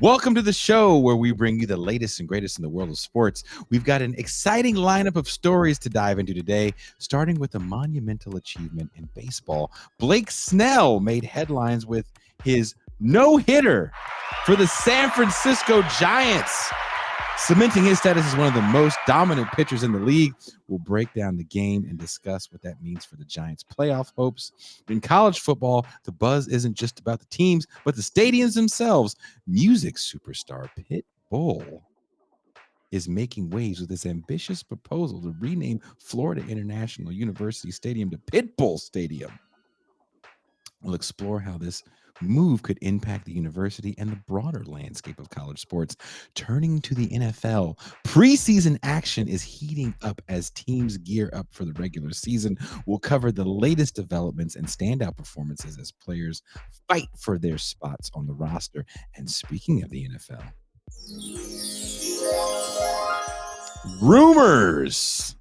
Welcome to the show where we bring you the latest and greatest in the world of sports. We've got an exciting lineup of stories to dive into today, starting with a monumental achievement in baseball. Blake Snell made headlines with his no-hitter for the San Francisco Giants, cementing his status as one of the most dominant pitchers in the league. We'll break down the game and discuss what that means for the Giants' playoff hopes. In college football, the buzz isn't just about the teams, but the stadiums themselves. Music superstar Pitbull is making waves with his ambitious proposal to rename Florida International University Stadium to Pitbull Stadium. We'll explore how this move could impact the university and the broader landscape of college sports. Turning to the NFL, preseason action is heating up as teams gear up for the regular season. We'll cover the latest developments and standout performances as players fight for their spots on the roster. And speaking of the NFL, rumors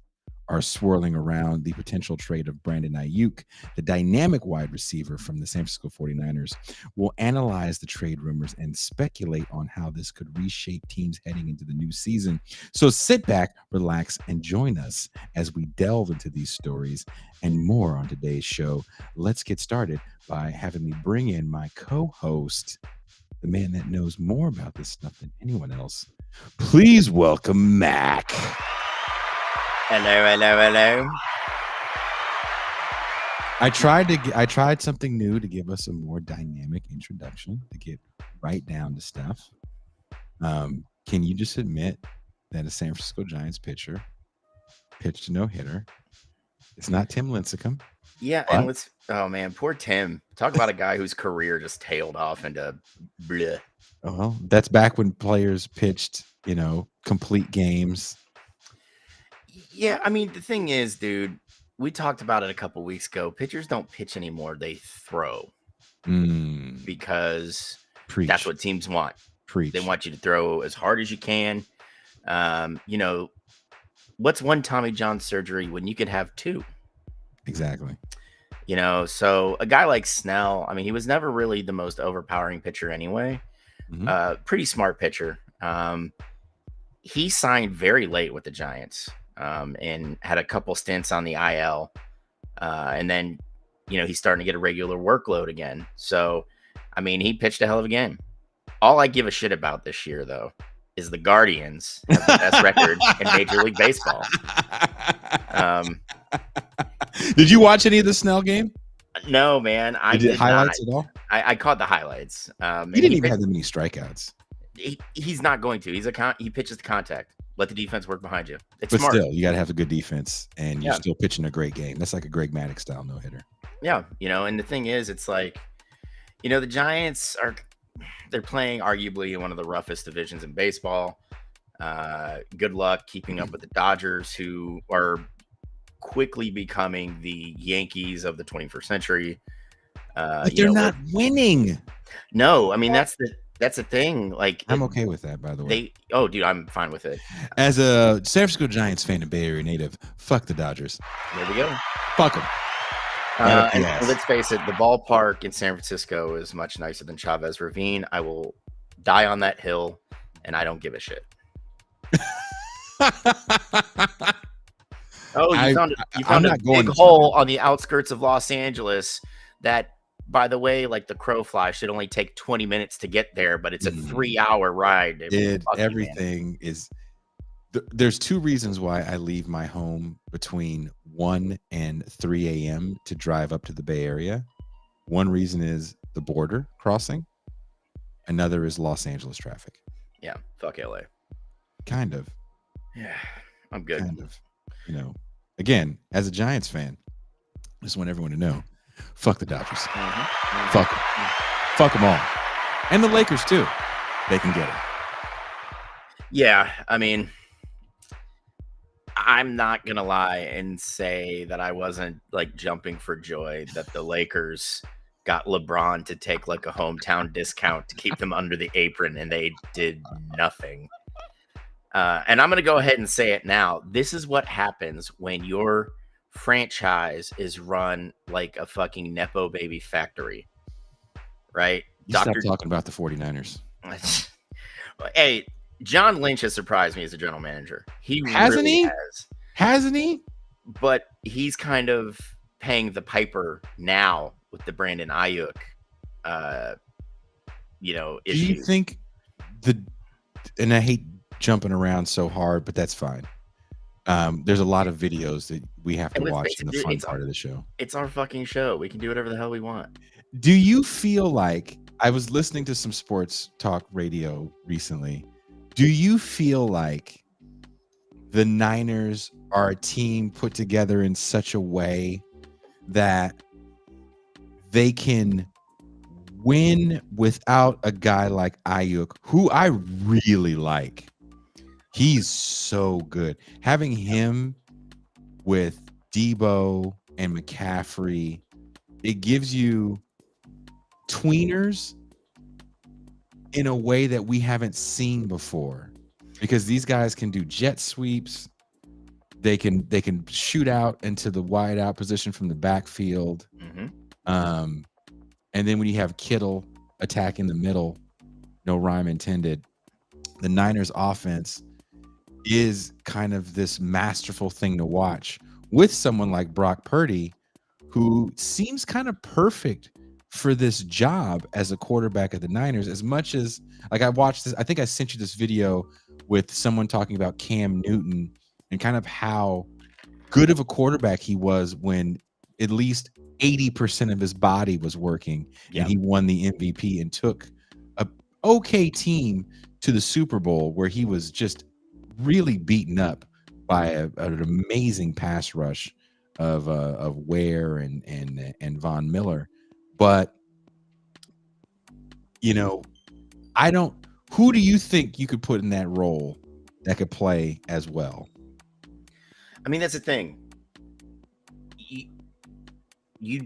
are swirling around the potential trade of Brandon Ayuk, the dynamic wide receiver from the San Francisco 49ers. We'll analyze the trade rumors and speculate on how this could reshape teams heading into the new season. So sit back, relax, and join us as we delve into these stories and more on today's show. Let's get started by having me bring in my co-host, the man that knows more about this stuff than anyone else. Please welcome Mac. Hello. I tried something new to give us a more dynamic introduction to get right down to stuff. Can you just admit that a San Francisco Giants pitcher pitched a no-hitter? It's not Tim Lincecum. Yeah, and oh man, poor Tim. Talk about a guy whose career just tailed off into bleh. Well, that's back when players pitched, complete games. Yeah, I mean, the thing is, dude, we talked about it a couple weeks ago. Pitchers don't pitch anymore. They throw because that's what teams want. They want you to throw as hard as you can. What's one Tommy John surgery when you could have two? Exactly. So a guy like Snell, I mean, he was never really the most overpowering pitcher anyway. Pretty smart pitcher. He signed very late with the Giants. And had a couple stints on the IL. And then, he's starting to get a regular workload again. So, I mean, he pitched a hell of a game. All I give a shit about this year, though, is the Guardians have the best record in Major League Baseball. Did you watch any of the Snell game? No, man. I did highlights not. At all? I caught the highlights. He didn't even have that many strikeouts. He's not going to. He pitches the contact. Let the defense work behind you. It's but smart. Still, you got to have a good defense, and you're still pitching a great game. That's like a Greg Maddux style no-hitter. Yeah, and the thing is, it's like, the Giants they're playing arguably one of the roughest divisions in baseball. Good luck keeping up with the Dodgers, who are quickly becoming the Yankees of the 21st century. But they're not winning. No, I mean, that's the thing. Like, I'm okay with that, by the way. Dude, I'm fine with it. As a San Francisco Giants fan and Bay Area native, fuck the Dodgers. There we go. Fuck them. And let's face it, the ballpark in San Francisco is much nicer than Chavez Ravine. I will die on that hill, and I don't give a shit. You found a big hole on the outskirts of Los Angeles that, by the way, like the crow fly, should only take 20 minutes to get there, but it's a 3-hour ride. Everything is. There's two reasons why I leave my home between 1 and 3 a.m. to drive up to the Bay Area. One reason is the border crossing. Another is Los Angeles traffic. Yeah, fuck LA. Kind of. Yeah, I'm good. Kind of. Again, as a Giants fan, I just want everyone to know, fuck the Dodgers. Fuck them. Fuck them all. And the Lakers, too. They can get it. Yeah, I mean, I'm not going to lie and say that I wasn't, like, jumping for joy that the Lakers got LeBron to take, like, a hometown discount to keep them under the apron, and they did nothing. And I'm going to go ahead and say it now. This is what happens when your franchise is run like a fucking Nepo baby factory, right? Stop talking about the 49ers. Hey, John Lynch has surprised me as a general manager. He Hasn't really he? has. Hasn't he? But he's kind of paying the piper now with the Brandon Ayuk, Do issue. you think and I hate jumping around so hard, but that's fine. There's a lot of videos that we have to watch in the fun part of the show. It's our fucking show. We can do whatever the hell we want. Do you feel like, I was listening to some sports talk radio recently, do you feel like the Niners are a team put together in such a way that they can win without a guy like Ayuk, who I really like? He's so good. Having him with Debo and McCaffrey, it gives you tweeners in a way that we haven't seen before, because these guys can do jet sweeps. They can shoot out into the wide out position from the backfield. And then when you have Kittle attacking the middle, no rhyme intended, the Niners offense is kind of this masterful thing to watch with someone like Brock Purdy, who seems kind of perfect for this job as a quarterback of the Niners. As much as, like, I watched this, I think I sent you this video with someone talking about Cam Newton and kind of how good of a quarterback he was when at least 80% of his body was working, and he won the MVP and took a okay team to the Super Bowl, where he was just really beaten up by an amazing pass rush of Ware and Von Miller. But who do you think you could put in that role that could play as well? I mean, that's the thing. You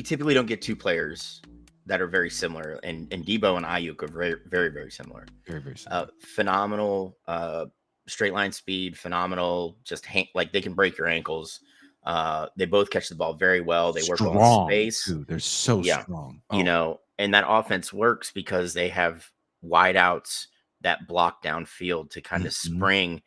typically don't get two players that are very similar, and Debo and Ayuk are very, very, very similar. Very, very similar. Phenomenal straight line speed, phenomenal, like they can break your ankles. They both catch the ball very well. They work well in space. Too. They're so strong. And that offense works because they have wideouts that block downfield to kind of spring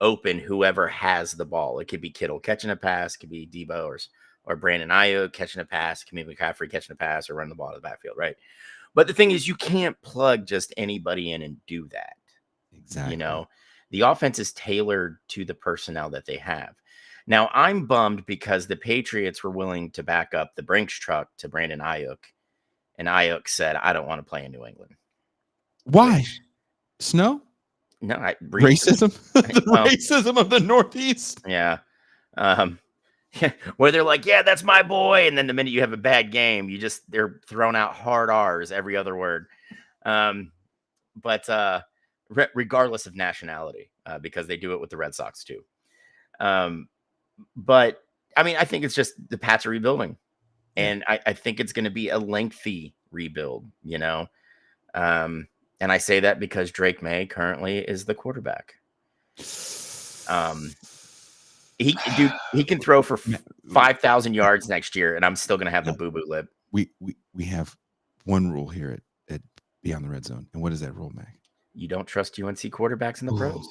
open whoever has the ball. It could be Kittle catching a pass, it could be Debo or Brandon Ayuk catching a pass, it could be McCaffrey catching a pass or run the ball to the backfield, right? But the thing is, you can't plug just anybody in and do that. Exactly. The offense is tailored to the personnel that they have. Now, I'm bummed because the Patriots were willing to back up the Brinks truck to Brandon Ayuk, and Ayuk said, I don't want to play in New England. Why? Snow? No, racism. Racism of the Northeast. Yeah. Where they're like, yeah, that's my boy. And then the minute you have a bad game, they're throwing out hard R's every other word. But regardless of nationality, because they do it with the Red Sox too. But I mean, I think it's just the Pats are rebuilding, and I think it's going to be a lengthy rebuild, and I say that because Drake May currently is the quarterback. He can throw for 5,000 yards next year, and I'm still going to have the boo-boo lip. We have one rule here at Beyond the Red Zone. And what is that rule, Mac? You don't trust UNC quarterbacks in the pros.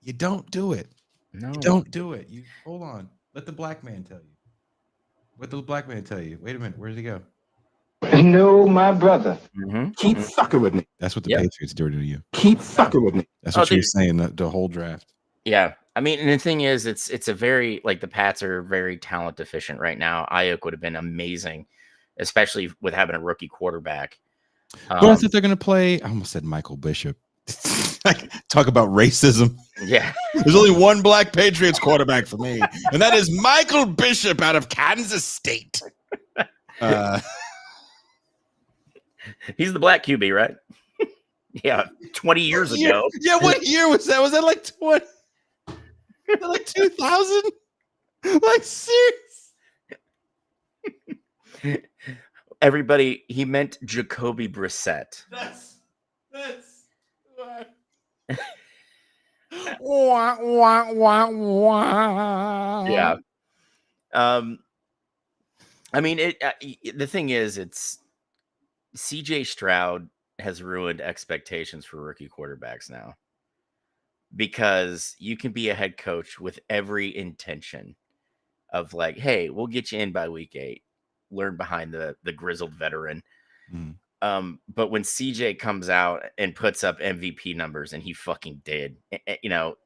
You don't do it. No. You don't do it. You hold on. Let the black man tell you. What the black man tell you? Wait a minute. Where did he go? No, my brother. Keep fucking with me. That's what the Patriots do to you. Keep fucking with me. That's what you were saying the whole draft. Yeah. I mean, and the thing is, it's a very, like, the Pats are very talent deficient right now. Ayuk would have been amazing, especially with having a rookie quarterback. Well, I think they're going to play. I almost said Michael Bishop. Talk about racism. Yeah. There's only one black Patriots quarterback for me, and that is Michael Bishop out of Kansas State. He's the black QB, right? Yeah, 20 years ago. Yeah, what year was that? Was that like 20? Like 2000? Like, serious? Everybody, he meant Jacoby Brissett. That's yeah. I mean, the thing is, it's CJ Stroud has ruined expectations for rookie quarterbacks now, because you can be a head coach with every intention of like, hey, we'll get you in by week 8, learn behind the grizzled veteran. Mm. But when CJ comes out and puts up MVP numbers, and he fucking did,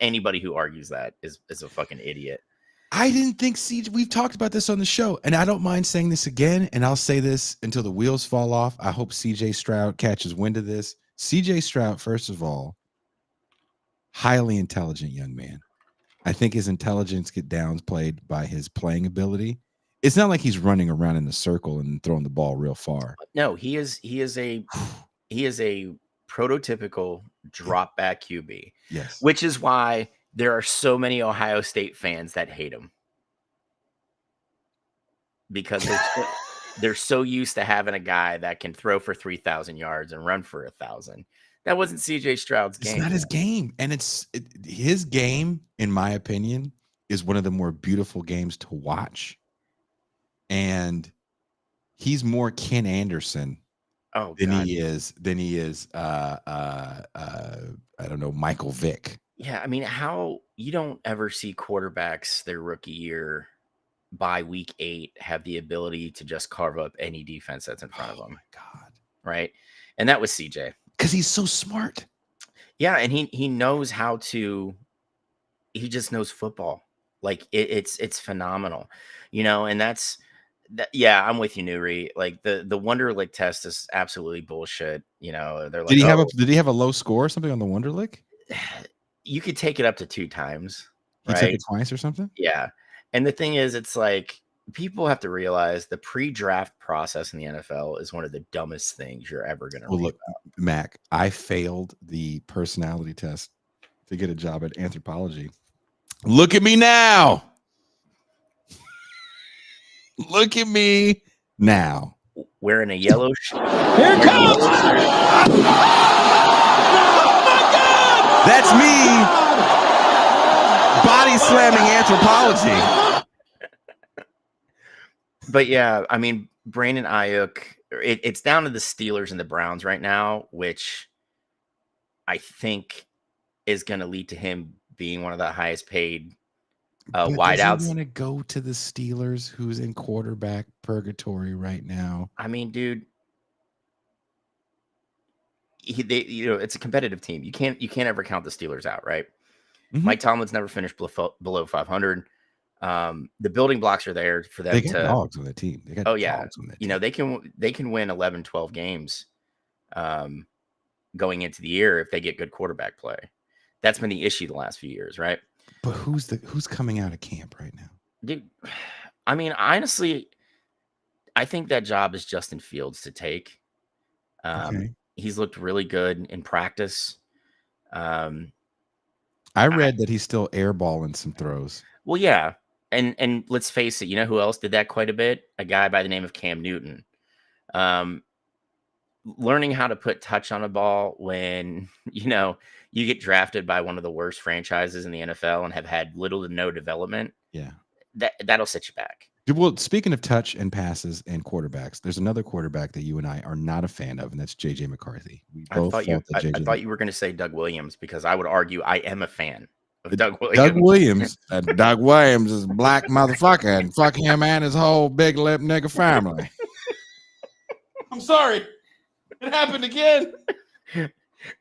anybody who argues that is a fucking idiot. I didn't think CJ. We've talked about this on the show, and I don't mind saying this again, and I'll say this until the wheels fall off. I hope CJ Stroud catches wind of this. CJ Stroud, first of all, highly intelligent young man. I think his intelligence gets downplayed by his playing ability. It's not like he's running around in a circle and throwing the ball real far. No, he is a prototypical drop back QB. Yes. Which is why there are so many Ohio State fans that hate him, because they're so used to having a guy that can throw for 3,000 yards and run for 1,000. That wasn't CJ Stroud's game. It's not his game. And his game, in my opinion, is one of the more beautiful games to watch. And he's more Ken Anderson than he is I don't know, Michael Vick. Yeah, I mean, how you don't ever see quarterbacks their rookie year by week 8 have the ability to just carve up any defense that's in front of them. Oh my God. Right. And that was CJ. Because he's so smart. Yeah, and he knows how to, he just knows football. Like it's phenomenal. And that's yeah, I'm with you, Nuri. Like the Wonderlic test is absolutely bullshit. They're like, did he have a low score or something on the Wonderlic? You could take it up to 2 times. You right? take it twice or something? Yeah. And the thing is, it's like, people have to realize the pre-draft process in the NFL is one of the dumbest things you're ever going to read look, about. Mac, I failed the personality test to get a job at Anthropology. Look at me now. Look at me now. Wearing a yellow shirt. Here it comes! That's me body slamming Anthropology. But yeah, I mean, Brandon Ayuk, it's down to the Steelers and the Browns right now, which I think is going to lead to him being one of the highest paid wideouts. Does he want to go to the Steelers, who's in quarterback purgatory right now? I mean, dude, it's a competitive team. You can't ever count the Steelers out, right? Mm-hmm. Mike Tomlin's never finished below 500. The building blocks are there for them. They got dogs on the team. They got dogs on the team. They can win 11, 12 games going into the year if they get good quarterback play. That's been the issue the last few years, right? But who's coming out of camp right now? Dude, I mean, honestly, I think that job is Justin Fields to take. Okay. He's looked really good in practice. I read that he's still airballing some throws. Well, yeah. And let's face it, you know who else did that quite a bit? A guy by the name of Cam Newton. Learning how to put touch on a ball when, you get drafted by one of the worst franchises in the NFL and have had little to no development. Yeah. That'll set you back. Well, speaking of touch and passes and quarterbacks, there's another quarterback that you and I are not a fan of, and that's JJ McCarthy. I thought you were going to say Doug Williams, because I would argue I am a fan of Doug Williams. Doug Williams is a black motherfucker, and fuck him and his whole big lip nigga family. I'm sorry. It happened again.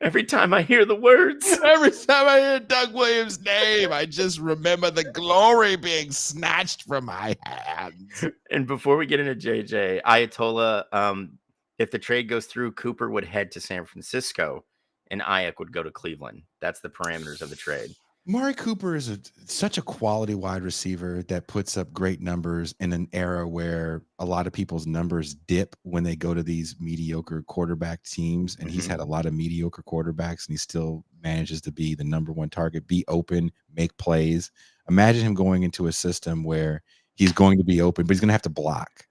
Every time I hear the words. Every time I hear Doug Williams' name, I just remember the glory being snatched from my hands. And before we get into JJ, Ayatollah, if the trade goes through, Cooper would head to San Francisco and Ayuk would go to Cleveland. That's the parameters of the trade. Amari Cooper is such a quality wide receiver that puts up great numbers in an era where a lot of people's numbers dip when they go to these mediocre quarterback teams. And he's had a lot of mediocre quarterbacks, and he still manages to be the number one target, be open, make plays. Imagine him going into a system where he's going to be open, but he's going to have to block.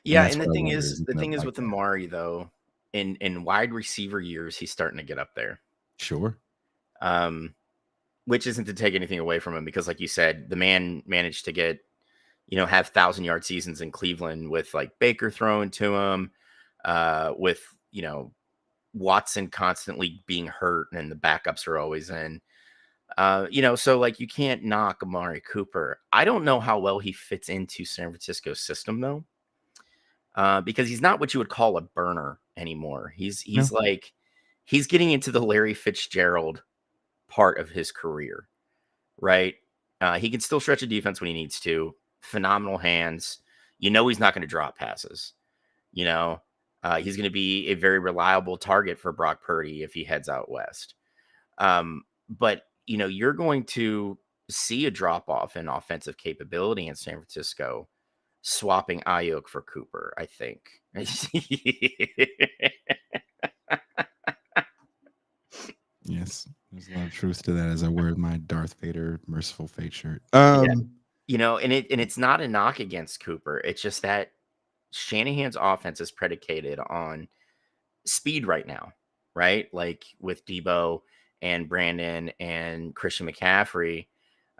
Yeah, and the thing is with Amari, though, in wide receiver years, he's starting to get up there. Sure. Which isn't to take anything away from him, because like you said, the man managed to get, have 1,000-yard seasons in Cleveland with like Baker throwing to him, with, Watson constantly being hurt and the backups are always in. So like you can't knock Amari Cooper. I don't know how well he fits into San Francisco's system though, because he's not what you would call a burner anymore. He's like he's getting into the Larry Fitzgerald part of his career, right? He can still stretch a defense when he needs to. Phenomenal hands. He's not going to drop passes. He's going to be a very reliable target for Brock Purdy if he heads out west. But you're going to see a drop off in offensive capability in San Francisco, swapping Ayuk for Cooper, I think. Yes, there's a lot of truth to that as I wear my Darth Vader Merciful Fate shirt. And it's not a knock against Cooper. It's just that Shanahan's offense is predicated on speed right now, right? Like with Debo and Brandon and Christian McCaffrey,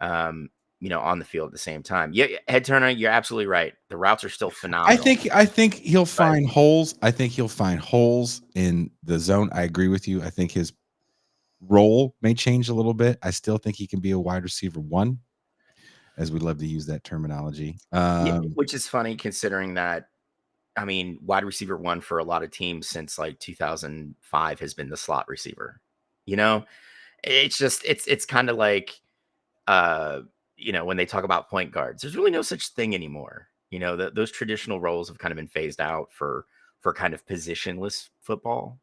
on the field at the same time. Yeah, Head Turner, you're absolutely right. The routes are still phenomenal. I think he'll find holes. I think he'll find holes in the zone. I agree with you. I think his role may change a little bit. I still think he can be a wide receiver 1, as we love to use that terminology. Which is funny considering that, wide receiver 1 for a lot of teams since like 2005 has been the slot receiver. It's just, it's kind of like, when they talk about point guards, there's really no such thing anymore. Those traditional roles have kind of been phased out for kind of positionless football.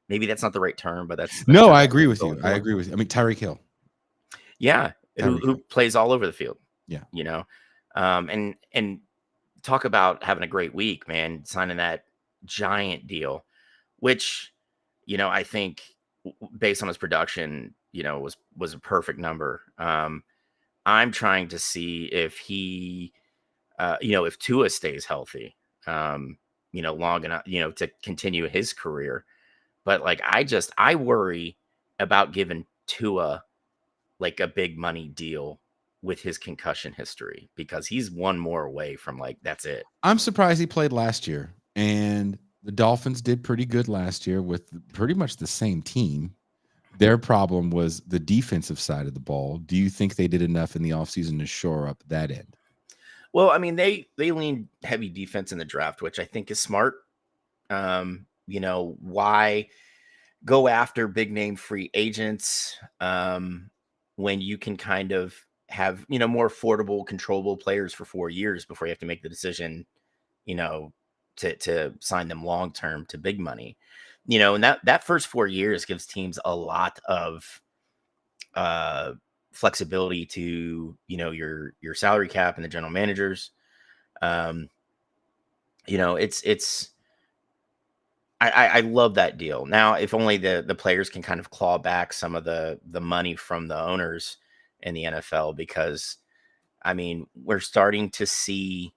Maybe that's not the right term, but that's no, I agree with you. I agree with you. Tyreek Hill. Yeah. Who plays all over the field. Yeah. And talk about having a great week, man, signing that giant deal, which, I think based on his production, was a perfect number. I'm trying to see if he, if Tua stays healthy, long enough, to continue his career. But like, I worry about giving Tua like a big money deal with his concussion history, because he's one more away from like, that's it. I'm surprised he played last year, and the Dolphins did pretty good last year with pretty much the same team. Their problem was the defensive side of the ball. Do you think they did enough in the offseason to shore up that end? Well, they leaned heavy defense in the draft, which I think is smart. Why go after big name free agents when you can kind of have, more affordable, controllable players for 4 years before you have to make the decision, to sign them long term to big money. And that first 4 years gives teams a lot of flexibility to, your salary cap and the general managers. I love that deal. Now, if only the players can kind of claw back some of the money from the owners in the NFL, because we're starting to see,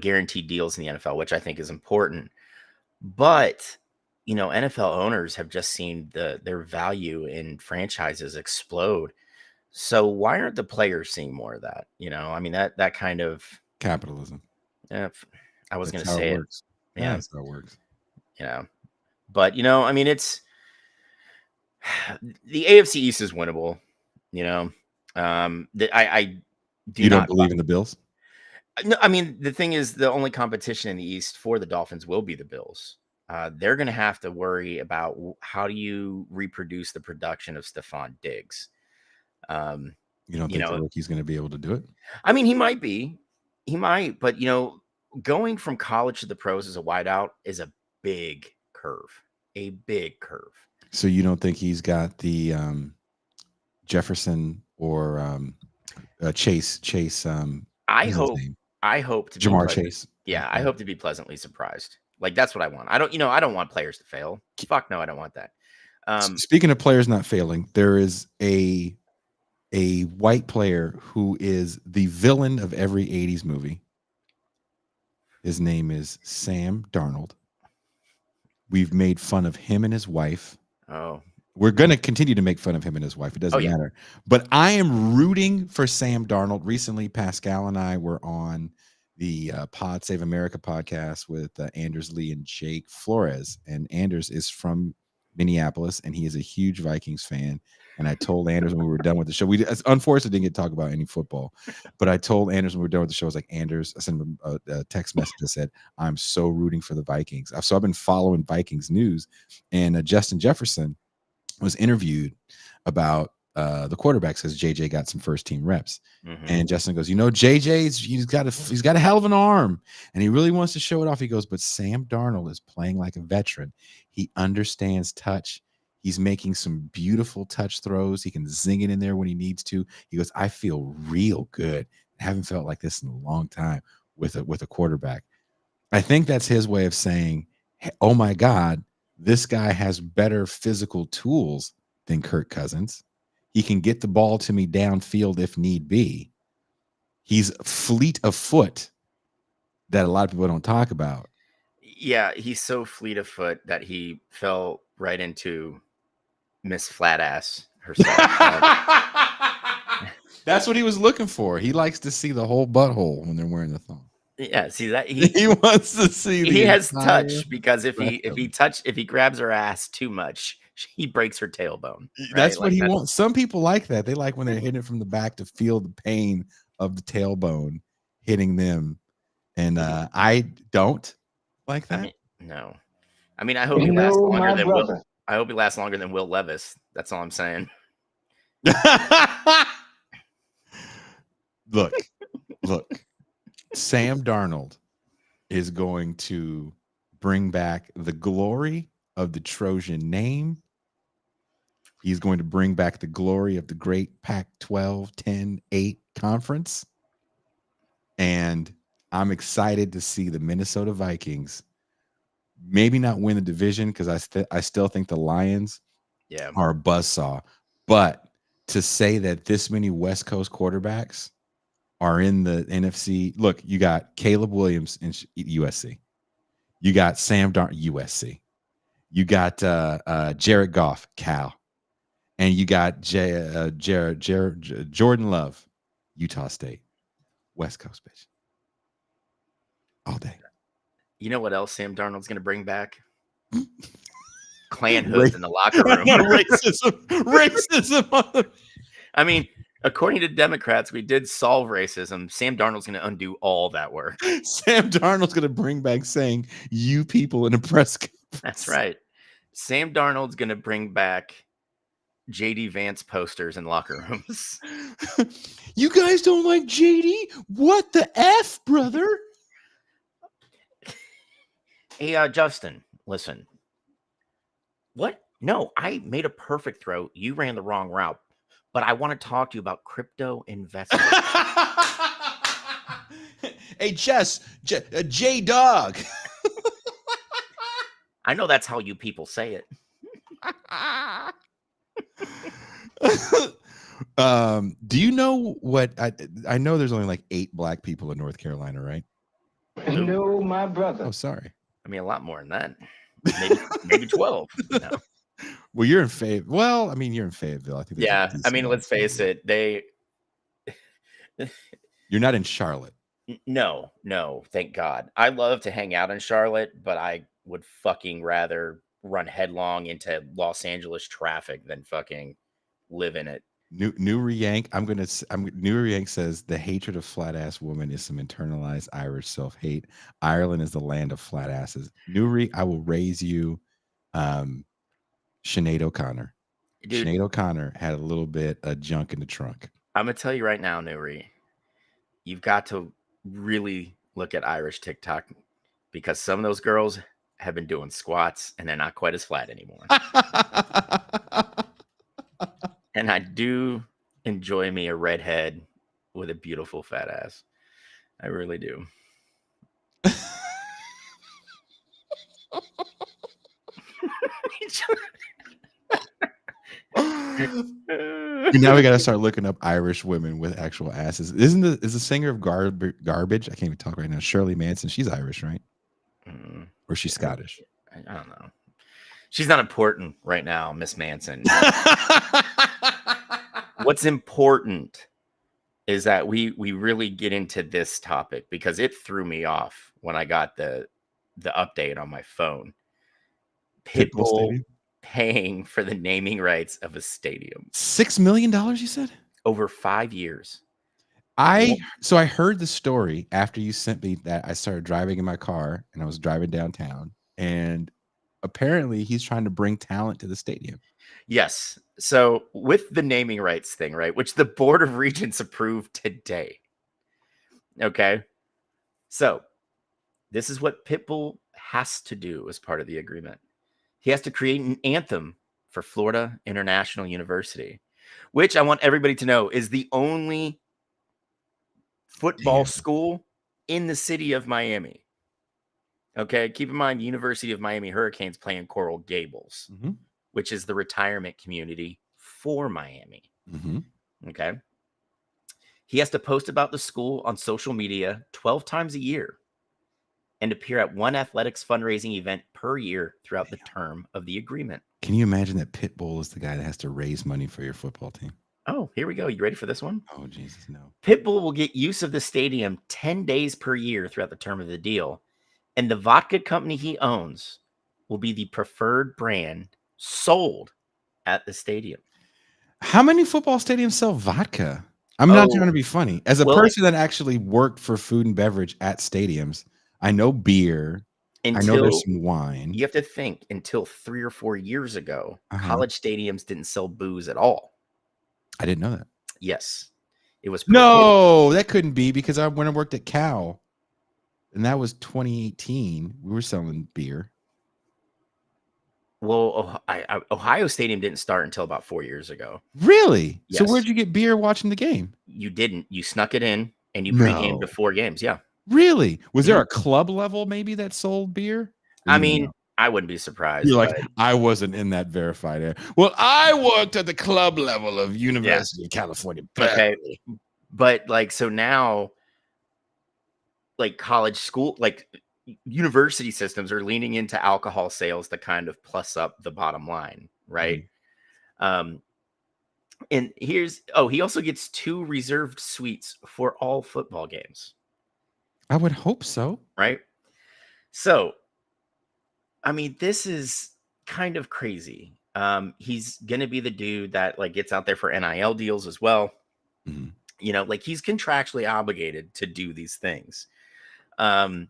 guaranteed deals in the NFL, which I think is important. But, NFL owners have just seen their value in franchises explode. So why aren't the players seeing more of that? That kind of capitalism. Yeah, I was going to say it. Yeah, that's how it works. But it's the AFC East is winnable. I do. You don't believe in the Bills? No, the thing is, the only competition in the East for the Dolphins will be the Bills. They're going to have to worry about how do you reproduce the production of Stephon Diggs. You don't think the rookie's going to be able to do it? He might be. He might, but going from college to the pros as a wideout is a big curve. A big curve. So you don't think he's got the Jefferson or Chase? I hope to Jamar Chase. Yeah, I hope to be pleasantly surprised. Like, that's what I want. I don't want players to fail. Fuck no, I don't want that. Speaking of players not failing, there is a white player who is the villain of every 80s movie. His name is Sam Darnold. We've made fun of him and his wife. Oh. We're going to continue to make fun of him and his wife. It doesn't matter. But I am rooting for Sam Darnold. Recently, Pascal and I were on the Pod Save America podcast with Anders Lee and Jake Flores. And Anders is from Minneapolis, and he is a huge Vikings fan. And I told Anders when we were done with the show, we unfortunately didn't get to talk about any football, but I told Anders when we were done with the show, I was like, Anders, I sent him a text message that said, I'm so rooting for the Vikings. So I've been following Vikings news, and Justin Jefferson was interviewed about the quarterback, says JJ got some first team reps. And Justin goes, he's got a hell of an arm and he really wants to show it off. He goes, but Sam Darnold is playing like a veteran. He understands touch. He's making some beautiful touch throws. He can zing it in there when he needs to. He goes, I feel real good. I haven't felt like this in a long time with a quarterback. I think that's his way of saying, hey, oh my God, this guy has better physical tools than Kirk Cousins. He can get the ball to me downfield if need be. He's fleet of foot that a lot of people don't talk about. Yeah, he's so fleet of foot that he fell right into Miss Flatass herself. That's what he was looking for. He likes to see the whole butthole when they're wearing the thong. Yeah, see that he wants to see. He has touch because if he grabs her ass too much, he breaks her tailbone. Right? That's what he wants. Some people like that. They like when they're hitting it from the back to feel the pain of the tailbone hitting them. And I don't like that. No. I mean, I hope he lasts longer than Will. I hope he lasts longer than Will Levis. That's all I'm saying. Look. Sam Darnold is going to bring back the glory of the Trojan name. He's going to bring back the glory of the great Pac-12 10-8 conference. And I'm excited to see the Minnesota Vikings maybe not win the division because I still think the Lions are a buzzsaw. But to say that this many West Coast quarterbacks are in the NFC, look, you got Caleb Williams in USC. You got Sam Darnold, USC. You got Jared Goff, Cal. And you got Jordan Love, Utah State. West Coast, bitch. All day. You know what else Sam Darnold's going to bring back? Clan hoods in the locker room. Racism. I mean, according to Democrats, we did solve racism. Sam Darnold's going to undo all that work. Sam Darnold's going to bring back saying, you people in a press conference. That's right. Sam Darnold's going to bring back JD Vance posters in locker rooms. You guys don't like JD? What the F, brother? Hey, Justin, listen. What? No, I made a perfect throw. You ran the wrong route. But I want to talk to you about crypto investing. Hey, Jess, J-Dog. I know that's how you people say it. Do you know what I know there's only like 8 black people in North Carolina, right? No, my brother. Oh, sorry. I mean, a lot more than that. Maybe 12. No. Well, you're in Fayetteville. Well, I mean, you're in Fayetteville. I think. Yeah, I mean, let's face it. You're not in Charlotte. No, thank God. I love to hang out in Charlotte, but I would fucking rather run headlong into Los Angeles traffic than fucking live in it. Nuri Yank. Nuri Yank says the hatred of flat ass woman is some internalized Irish self-hate. Ireland is the land of flat asses. Nuri, I will raise you. Sinead O'Connor. Dude, Sinead O'Connor had a little bit of junk in the trunk. I'm gonna tell you right now, Nuri, you've got to really look at Irish TikTok because some of those girls have been doing squats and they're not quite as flat anymore. And I do enjoy me a redhead with a beautiful fat ass. I really do. Now we got to start looking up Irish women with actual asses. Is the singer of Garbage? I can't even talk right now. Shirley Manson. She's Irish, right? Or she's Scottish? I don't know. She's not important right now, Miss Manson. What's important is that we really get into this topic because it threw me off when I got the update on my phone. Pitbull Pitbull Stadium? paying for the naming rights of a stadium $6 million, you said? over 5 years. So I heard the story after you sent me that. I started driving in my car and I was driving downtown, and apparently he's trying to bring talent to the stadium. Yes. So with the naming rights thing, right, which the Board of Regents approved today. Okay. So this is what Pitbull has to do as part of the agreement. He has to create an anthem for Florida International University, which I want everybody to know is the only football school in the city of Miami. Okay. Keep in mind, University of Miami Hurricanes play in Coral Gables, which is the retirement community for Miami. Okay. He has to post about the school on social media 12 times a year and appear at one athletics fundraising event per year throughout the term of the agreement. Can you imagine that Pitbull is the guy that has to raise money for your football team? Oh, here we go. You ready for this one? Oh, Jesus, no. Pitbull will get use of the stadium 10 days per year throughout the term of the deal. And the vodka company he owns will be the preferred brand sold at the stadium. How many football stadiums sell vodka? I'm not trying to be funny. As a person that actually worked for food and beverage at stadiums, I know beer. I know there's some wine. You have to think until 3 or 4 years ago, college stadiums didn't sell booze at all. I didn't know that. Yes. It was no, that couldn't be because when I worked at Cal, and that was 2018, we were selling beer. Well, Ohio Stadium didn't start until about 4 years ago. Really? Yes. So where'd you get beer watching the game? You didn't. You snuck it in and you pre-gamed before games. Yeah. Really? Was there a club level maybe that sold beer? I mean, I wouldn't be surprised. You're like, I wasn't in that verified area. Well, I worked at the club level of University of California. Okay. But like, so now, like college school, like university systems are leaning into alcohol sales to kind of plus up the bottom line. Right. And he also gets 2 reserved suites for all football games. I would hope so. Right. So, I mean, this is kind of crazy. He's going to be the dude that like gets out there for NIL deals as well. You know, like he's contractually obligated to do these things. Now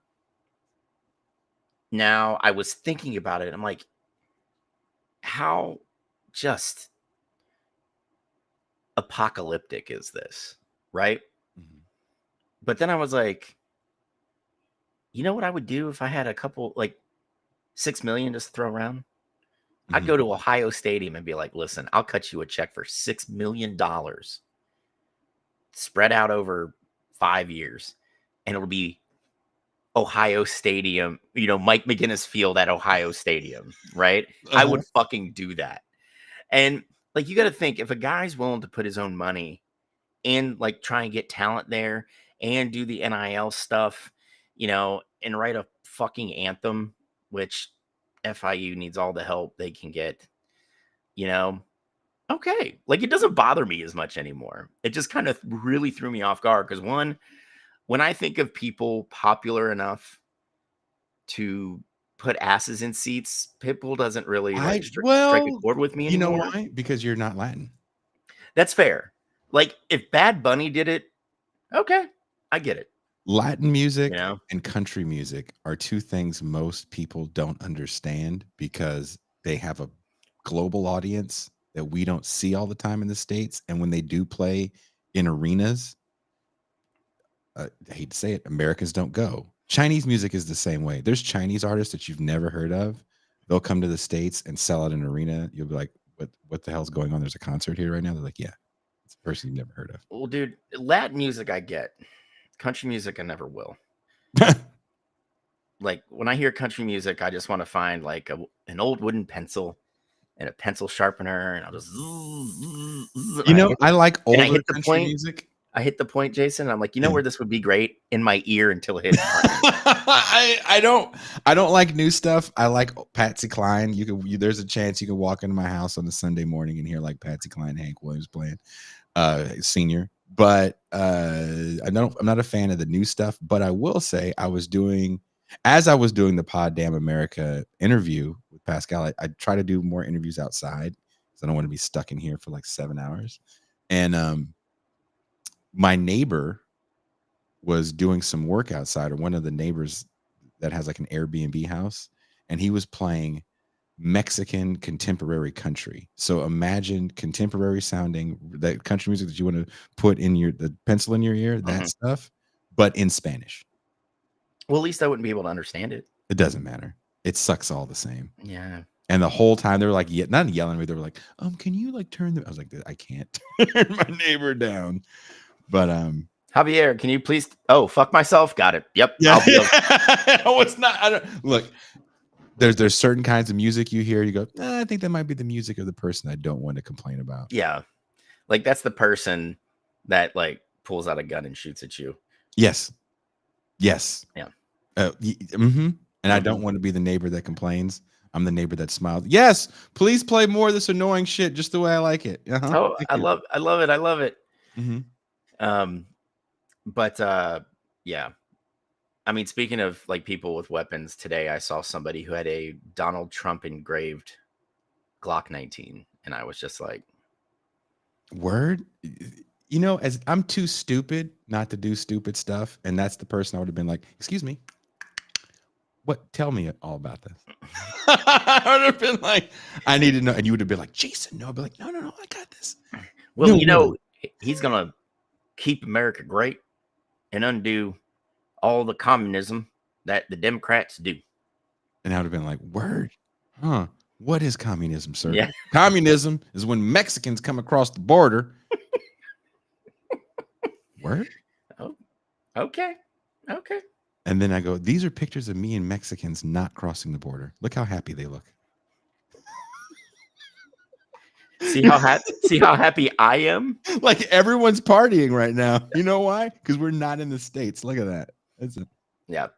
I was thinking about it. I'm like, how just apocalyptic is this? Right. But then I was like, you know what I would do if I had a couple, like 6 million just to throw around? I'd go to Ohio Stadium and be like, listen, I'll cut you a check for $6 million spread out over 5 years. And it'll be Ohio Stadium, you know, Mike McGinnis Field at Ohio Stadium, right? I would fucking do that. And like, you got to think if a guy's willing to put his own money and like try and get talent there and do the NIL stuff, you know, and write a fucking anthem, which FIU needs all the help they can get, you know, okay. Like it doesn't bother me as much anymore. It just kind of really threw me off guard because one, when I think of people popular enough to put asses in seats, Pitbull doesn't really strike a chord with me anymore. You know why? Because you're not Latin. That's fair. Like if Bad Bunny did it, okay, I get it. Latin music and country music are 2 things most people don't understand because they have a global audience that we don't see all the time in the States. And when they do play in arenas, I hate to say it, Americans don't go. Chinese music is the same way. There's Chinese artists that you've never heard of. They'll come to the States and sell out an arena. You'll be like, what the hell's going on? There's a concert here right now. They're like, yeah, it's a person you've never heard of. Well, dude, Latin music I get. Country music I never will. Like when I hear country music, I just want to find like an old wooden pencil and a pencil sharpener, and I'll just I like older country music. I hit the point, Jason. I'm like, you know where this would be great? In my ear until it hits. I don't like new stuff. I like Patsy Cline. There's a chance you can walk into my house on a Sunday morning and hear like Patsy Cline, Hank Williams playing. Senior. But I'm not a fan of the new stuff. But I will say as I was doing the Pod Damn America interview with Pascal, I try to do more interviews outside because I don't want to be stuck in here for like 7 hours. And my neighbor was doing some work outside, or one of the neighbors that has like an Airbnb house, and he was playing Mexican contemporary country. So imagine contemporary sounding, that country music that you want to put in the pencil in your ear, that stuff, but in Spanish. Well, at least I wouldn't be able to understand it. It doesn't matter. It sucks all the same. Yeah. And the whole time they were like, not yelling at me. They were like, can you like turn I was like, I can't turn my neighbor down. But Javier, can you please? Oh, fuck myself. Got it. Yep. Yeah. No, it's not. I don't look. There's certain kinds of music you hear. You go, I think that might be the music of the person I don't want to complain about. Yeah, like that's the person that like pulls out a gun and shoots at you. Yes. Yeah. And I don't want to be the neighbor that complains. I'm the neighbor that smiles. Yes, please play more of this annoying shit just the way I like it. Oh, I love it. Mm-hmm. But yeah. I mean, speaking of like people with weapons, today I saw somebody who had a Donald Trump engraved Glock 19, and I was just like, word. As I'm too stupid not to do stupid stuff, and that's the person I would have been like, excuse me, what? Tell me all about this. I would have been like, I need to know. And you would have been like, Jason, no. I'd be like, no, I got this. Well, no. He's going to keep America great and undo all the communism that the Democrats do. And I would have been like, word. Huh. What is communism, sir? Yeah. Communism is when Mexicans come across the border. Word? Oh, okay. And then I go, these are pictures of me and Mexicans not crossing the border. Look how happy they look. See how happy I am? Like everyone's partying right now. You know why? Because we're not in the States. Look at that. That's it. Yeah.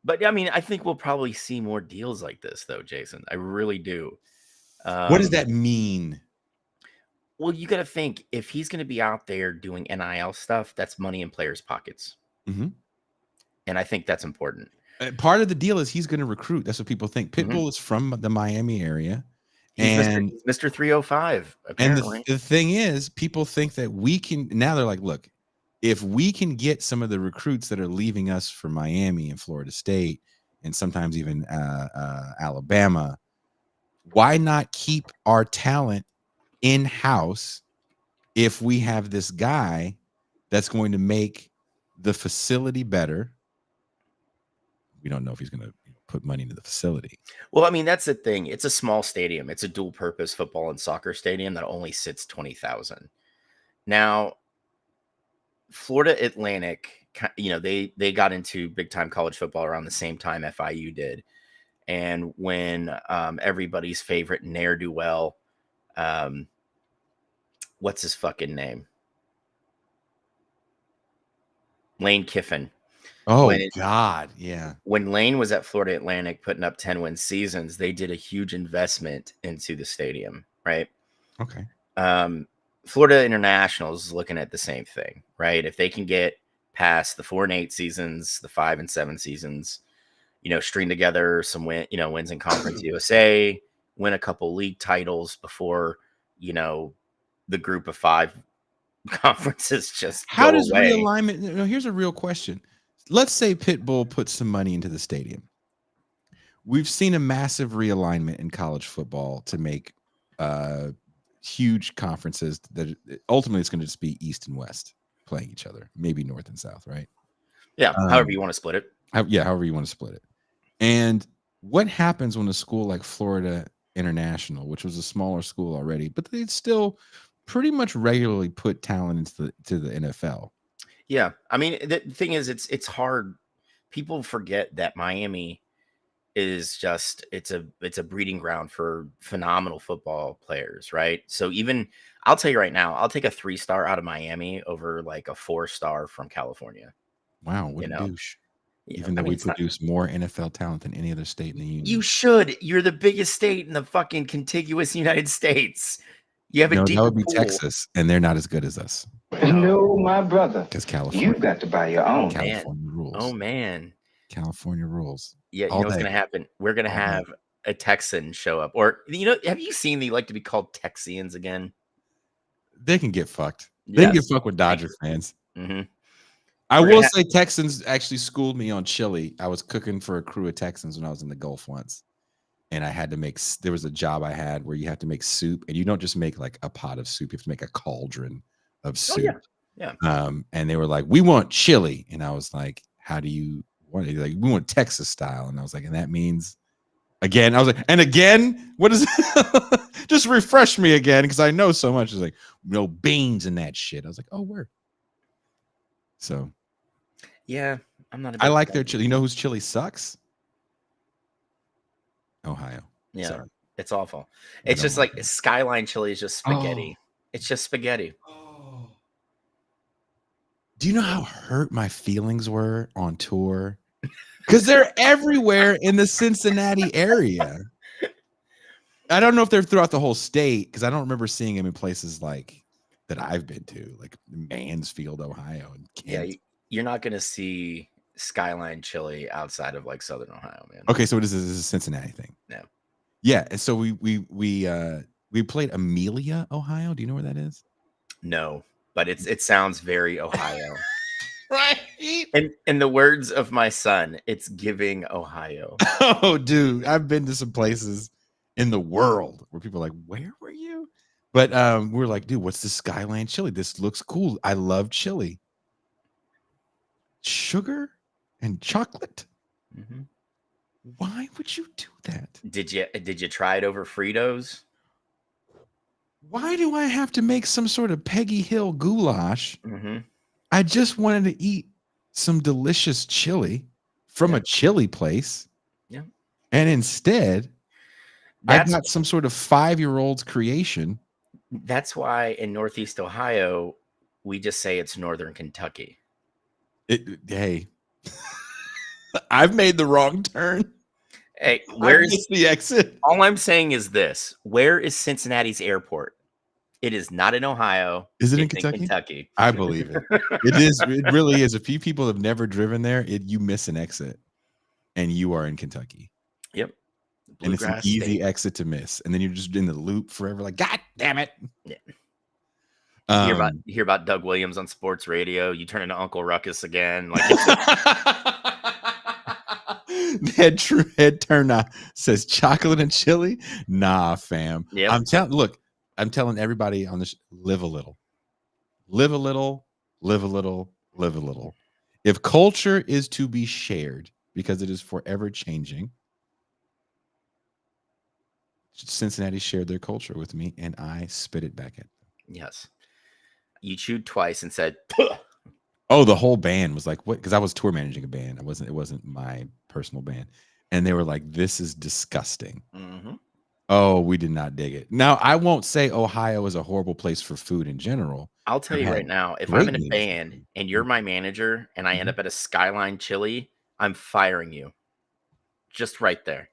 But I mean, I think we'll probably see more deals like this, though, Jason. I really do. What does that mean? Well, you got to think, if he's going to be out there doing NIL stuff, that's money in players' pockets. Mm-hmm. And I think that's important. Part of the deal is he's going to recruit. That's what people think. Pitbull is from the Miami area. He's and Mr. 305, apparently. And the thing is, people think that we can, now they're like, look, if we can get some of the recruits that are leaving us for Miami and Florida State, and sometimes even Alabama, why not keep our talent in-house if we have this guy that's going to make the facility better? We don't know if he's going to put money into the facility. Well, I mean, that's the thing. It's a small stadium. It's a dual-purpose football and soccer stadium that only sits 20,000. Now, Florida Atlantic, they got into big-time college football around the same time FIU did. And when everybody's favorite ne'er-do-well, what's his fucking name? Lane Kiffin. Oh, God, yeah. When Lane was at Florida Atlantic putting up 10-win seasons, they did a huge investment into the stadium, right? Okay. Florida International is looking at the same thing, right? If they can get past the 4-8 seasons, the 5-7 seasons, string together some wins in Conference USA, win a couple league titles before, the group of 5 conferences just how go does away. Realignment? Here's a real question. Let's say Pitbull puts some money into the stadium. We've seen a massive realignment in college football to make huge conferences that ultimately it's going to just be East and West playing each other, maybe North and South, right? Yeah, however you want to split it. However you want to split it. And what happens when a school like Florida International, which was a smaller school already, but they still pretty much regularly put talent into the NFL? Yeah, I mean, the thing is, it's hard. People forget that Miami is just it's a breeding ground for phenomenal football players, right? So even I'll tell you right now, I'll take a 3-star out of Miami over like a 4-star from California. Wow, what a douche! Yeah, Even though we produce more NFL talent than any other state in the union. You should. You're the biggest state in the fucking contiguous United States. You have a No, that deeper would be pool. Texas, and they're not as good as us No, my brother. because California. You've got to buy your own. man. California rules. Oh man. California rules. Yeah, you All know what's day. gonna happen? We're gonna All day. have a Texan show up. Or have you seen they like to be called Texians again? They can get fucked. They can get Yes. fucked with Dodger fans. Mhm. I We're will gonna say Texans actually schooled me on chili. I was cooking for a crew of Texans when I was in the Gulf once. And I had to there was a job I had where you have to make soup, and you don't just make like a pot of soup, you have to make a cauldron of soup. Oh, yeah. And they were like, we want chili. And I was like, how do you want it? Like, we want Texas style. And I was like, and that means again, I was like, and again, what is it? Just refresh me again, because I know so much. It's like, no beans and that shit. I was like, oh, word. So Yeah, I'm not. I like their chili. You know whose chili sucks? Ohio. Yeah, Sorry. it's awful. I It's don't just like like it. Skyline chili is just spaghetti. It's just spaghetti. Do you know how hurt my feelings were on tour? Because they're everywhere in the Cincinnati area. I don't know if they're throughout the whole state, because I don't remember seeing them in places like that I've been to, like Mansfield, Ohio, and Yeah, Kent. you're not gonna see Skyline chili outside of like Southern Ohio, man. Okay, so this is a Cincinnati thing. No. Yeah, and so we played Amelia, Ohio. Do you know where that is? No, but it sounds very Ohio. Right. And in the words of my son, it's giving Ohio. Oh, dude, I've been to some places in the world where people are like, where were you? But we're like, dude, what's this Skyline chili? This looks cool. I love chili. Sugar and chocolate. Mhm. Why would you do that? Did you try it over Fritos? Why do I have to make some sort of Peggy Hill goulash? Mm-hmm. I just wanted to eat some delicious chili from a chili place. Yeah. And instead, I got some sort of 5-year-old's creation. That's why in Northeast Ohio, we just say it's Northern Kentucky. Hey, I've made the wrong turn. Hey, where's the exit? All I'm saying is this: where is Cincinnati's airport? It is not in Ohio. Is it in It's Kentucky? I believe it. It is. It really is. If people have never driven there, you miss an exit, and you are in Kentucky. Yep. And it's an easy exit to miss, and then you're just in the loop forever. Like, God damn it! Yeah. You hear about Doug Williams on sports radio. You turn into Uncle Ruckus again. Like head turn says chocolate and chili. Nah, fam. Yeah. I'm telling everybody on this: live a little, live a little, live a little, live a little. If culture is to be shared, because it is forever changing, Cincinnati shared their culture with me, and I spit it back at them. Yes. You chewed twice and said, "Puh." Oh, the whole band was like, what? Because I was tour managing a band. It wasn't my personal band. And they were like, this is disgusting. Mm-hmm. Oh, we did not dig it. Now, I won't say Ohio is a horrible place for food in general. I'll tell you right now, if I'm in a band and you're my manager and I end up at a Skyline Chili, I'm firing you. Just right there.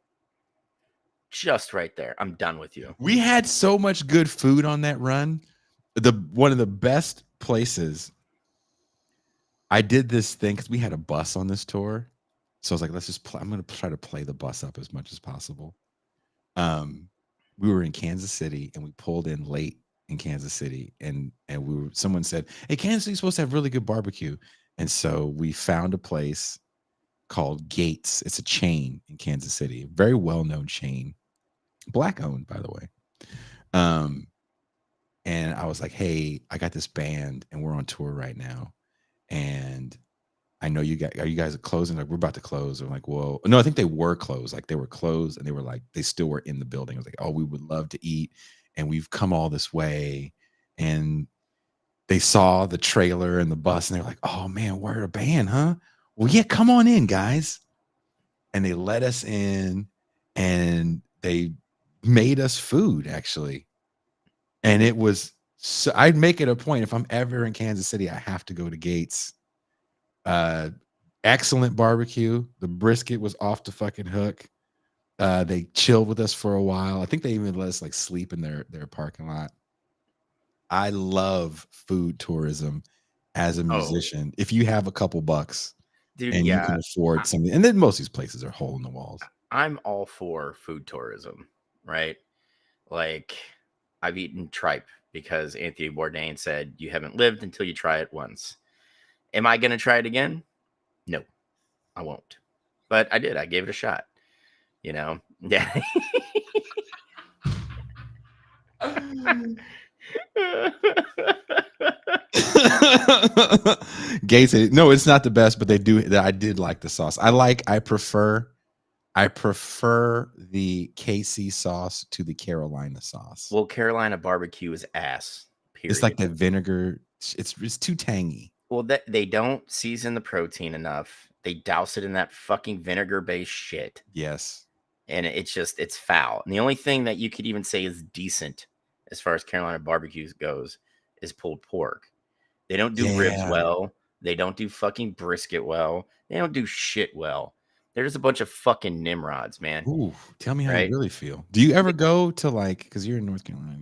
Just right there. I'm done with you. We had so much good food on that run. One of the best places. I did this thing because we had a bus on this tour. So I was like, let's just play. I'm going to try to play the bus up as much as possible. We were in Kansas City and we pulled in late in Kansas City. And someone said, hey, Kansas City's supposed to have really good barbecue. And so we found a place called Gates. It's a chain in Kansas City, a very well-known chain, Black owned, by the way. And I was like, hey, I got this band and we're on tour right now. And I know are you guys closing? Like, we're about to close. I'm like, well, no, I think they were closed. Like, they were closed and they were like, they still were in the building. I was like, oh, we would love to eat. And we've come all this way. And they saw the trailer and the bus and they were like, oh man, we're a band, huh? Well, yeah, come on in, guys. And they let us in and they made us food, actually. And it was, so I'd make it a point, if I'm ever in Kansas City, I have to go to Gates. Excellent barbecue. The brisket was off the fucking hook. They chilled with us for a while. I think they even let us like sleep in their parking lot. I love food tourism as a musician. If you have a couple bucks dude, and you can afford something, and then most of these places are hole in the walls. I'm all for food tourism, right? Like, I've eaten tripe because Anthony Bourdain said you haven't lived until you try it once. Am I going to try it again? No, I won't. But I did. I gave it a shot. You know? Yeah. Gay said, no, it's not the best, but they do. I did like the sauce. I prefer the KC sauce to the Carolina sauce. Well, Carolina barbecue is ass. Period. It's like that vinegar. It's too tangy. Well, they don't season the protein enough. They douse it in that fucking vinegar-based shit. Yes. And it's foul. And the only thing that you could even say is decent as far as Carolina barbecues goes is pulled pork. They don't do ribs well. They don't do fucking brisket well. They don't do shit well. They're just a bunch of fucking Nimrods, man. Ooh, tell me how you really feel. Do you ever go to because you're in North Carolina?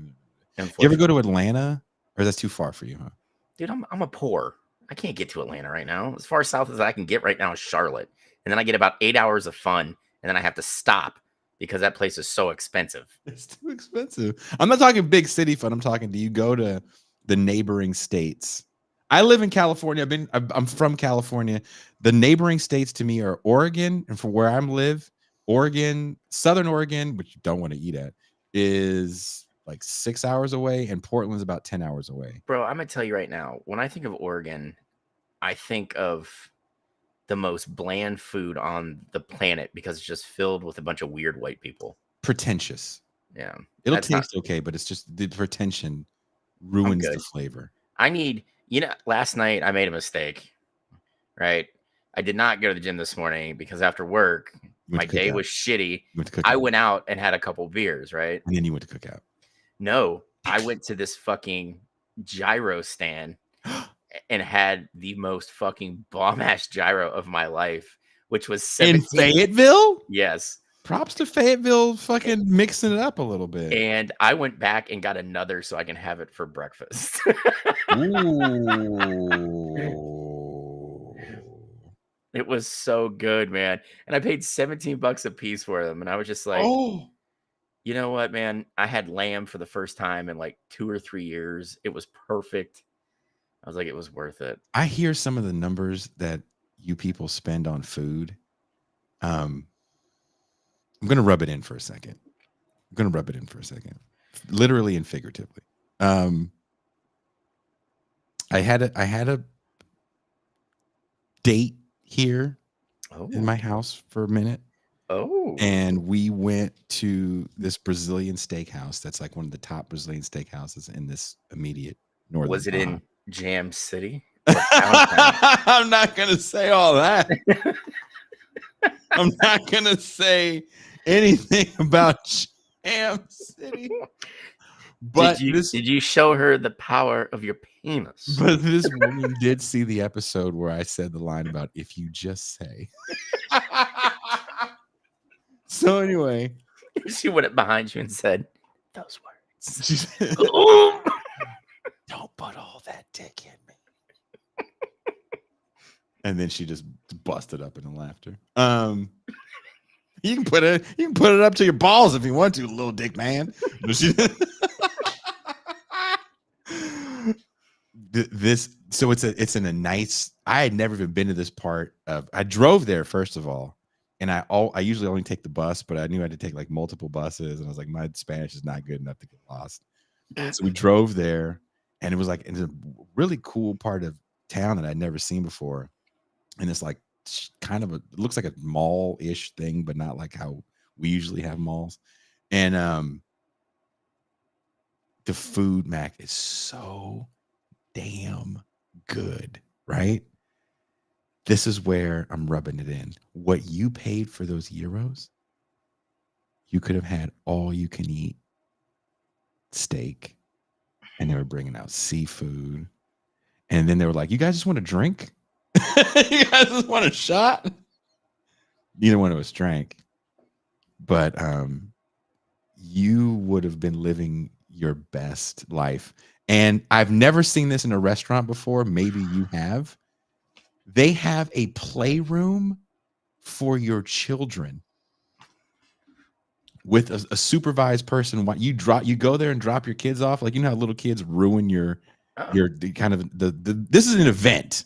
Do you ever go to Atlanta, or that's too far for you, huh? Dude, I'm a poor. I can't get to Atlanta right now. As far south as I can get right now is Charlotte. And then I get about 8 hours of fun, and then I have to stop because that place is so expensive. It's too expensive. I'm not talking big city fun. I'm talking, do you go to the neighboring states? I live in California. I'm from California. The neighboring states to me are Oregon, and from where I live, Oregon, Southern Oregon, which you don't want to eat at, is like 6 hours away, and Portland's about 10 hours away. Bro, I'm gonna tell you right now, when I think of Oregon, I think of the most bland food on the planet because it's just filled with a bunch of weird white people. Pretentious. Yeah. It'll taste okay, but it's just the pretension ruins the flavor. Last night I made a mistake, right? I did not go to the gym this morning because after work, my day was shitty. I went out and had a couple beers, right? And then you went to cook out. No, I went to this fucking gyro stand and had the most fucking bomb-ass gyro of my life, which was 17. In Fayetteville? Yes. Props to Fayetteville fucking mixing it up a little bit. And I went back and got another so I can have it for breakfast. Ooh. It was so good, man. And I paid $17 a piece for them. And I was just like, oh, you know what, man? I had lamb for the first time in like 2 or 3 years. It was perfect. I was like, it was worth it. I hear some of the numbers that you people spend on food. I'm going to rub it in for a second. Literally and figuratively. I had a date here in my house for a minute. Oh. And we went to this Brazilian steakhouse that's like one of the top Brazilian steakhouses in this immediate northern. Was it in Jam City? I'm not going to say all that. I'm not going to say anything about Jam City. But did you show her the power of your penis? But this woman did see the episode where I said the line about if you just say. So anyway, she went up behind you and said those words. She said, don't put all that dick in me. And then she just busted up in laughter. You can put it up to your balls if you want to, little dick man. But it's in a nice. I had never even been to this part of. I drove there first of all, and I usually only take the bus, but I knew I had to take like multiple buses, and I was like, my Spanish is not good enough to get lost. So we drove there, and it was like it's a really cool part of town that I'd never seen before, and it's like kind of it looks like a mall-ish thing, but not like how we usually have malls. And the food, Mac, is so damn good, right? This is where I'm rubbing it in. What you paid for those euros, you could have had all you can eat steak, and they were bringing out seafood, and then they were like, you guys just want a drink? You guys just want a shot? Neither one of us drank, but you would have been living your best life. And I've never seen this in a restaurant before. Maybe you have. They have a playroom for your children with a supervised person. You go there and drop your kids off. Like, you know how little kids ruin your kind of this is an event.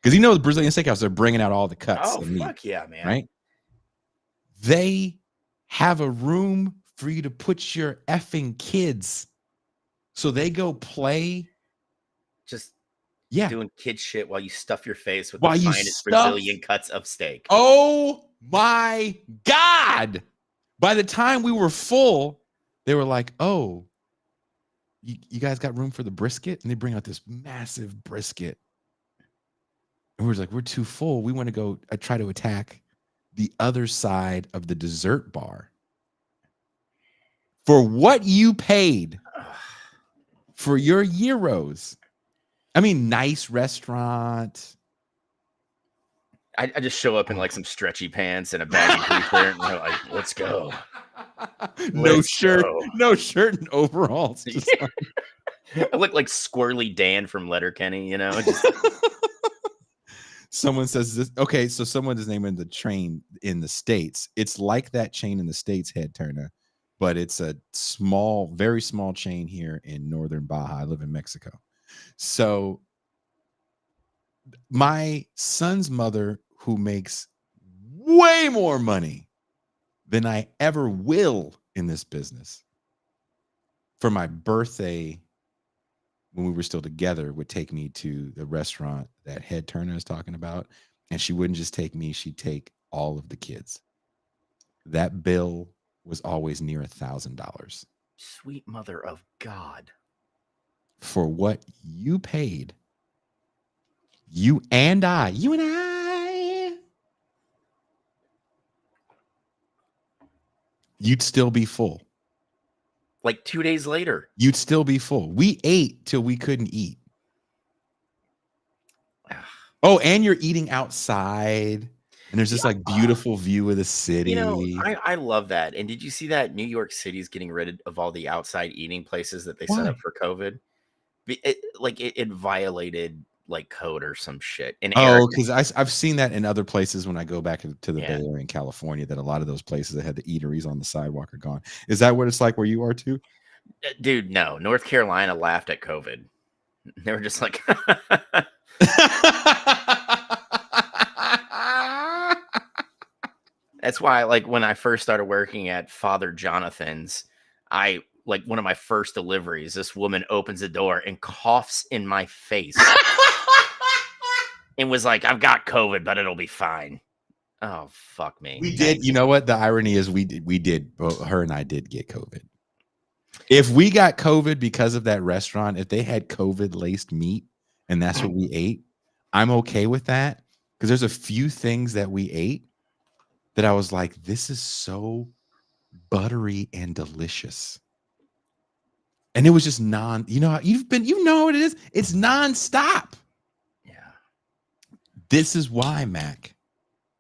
Because the Brazilian steakhouse, they're bringing out all the cuts. Oh, fuck yeah, man. Right? They have a room for you to put your effing kids. So they go play. Just Yeah. doing kid shit while you stuff your face with While the you finest Brazilian cuts of steak. Oh my God. By the time we were full, they were like, oh, you guys got room for the brisket? And they bring out this massive brisket. And we're like, we're too full. We want to go try to attack the other side of the dessert bar. For what you paid for your euros. I mean, nice restaurant. I just show up in like some stretchy pants and a baggy t-shirt, and they're like, "Let's go." No shirt and overalls. I look like Squirrely Dan from Letterkenny, Just... Someone says this. Okay, so someone is naming the chain in the States. It's like that chain in the States, Head Turner, but it's a very small chain here in northern Baja. I live in Mexico. So my son's mother, who makes way more money than I ever will in this business, for my birthday, when we were still together, would take me to the restaurant that Head Turner is talking about. And she wouldn't just take me, she'd take all of the kids. That bill was always near $1,000. Sweet mother of God. For what you paid, you and I, you'd still be full. Like 2 days later. You'd still be full. We ate till we couldn't eat. Oh, and you're eating outside. And there's this like beautiful view of the city. I love that. And did you see that New York City's getting rid of all the outside eating places that they set up for COVID? It violated like code or some shit. And because I've seen that in other places when I go back to the Bay Area in California, that a lot of those places that had the eateries on the sidewalk are gone. Is that what it's like where you are too? Dude, no. North Carolina laughed at COVID. They were just like... That's why, like, when I first started working at Father Jonathan's, one of my first deliveries, this woman opens the door and coughs in my face and was like, "I've got COVID, but it'll be fine." Oh, fuck me. We did. You know what? The irony is we did. Her and I did get COVID. If we got COVID because of that restaurant, if they had COVID laced meat and that's what we ate, I'm okay with that. Because there's a few things that we ate that I was like, this is so buttery and delicious. And it was just you know what it is? It's nonstop. Yeah. This is why, Mac,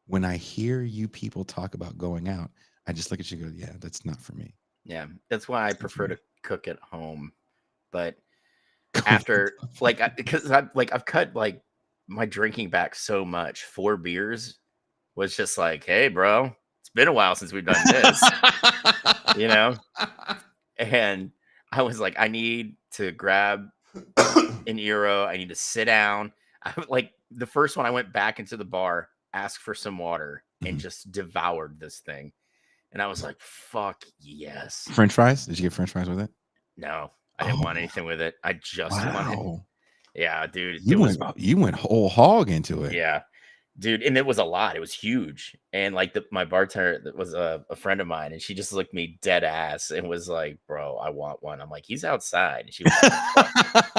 when I hear you people talk about going out, I just look at you and go, yeah, that's not for me. Yeah. That's why I prefer to cook at home. But after because I've cut like my drinking back so much. 4 beers was just like, hey, bro, it's been a while since we've done this, And I was like, I need to grab an Euro. I need to sit down. The first one, I went back into the bar, asked for some water, and just devoured this thing. And I was like, fuck yes. French fries? Did you get French fries with it? No, I didn't want anything with it. I just wanted. Yeah, dude. You went whole hog into it. Yeah. Dude, and it was a lot. It was huge. And like my bartender that was a friend of mine, and she just looked me dead ass and was like, bro, I want one. I'm like, he's outside. And she was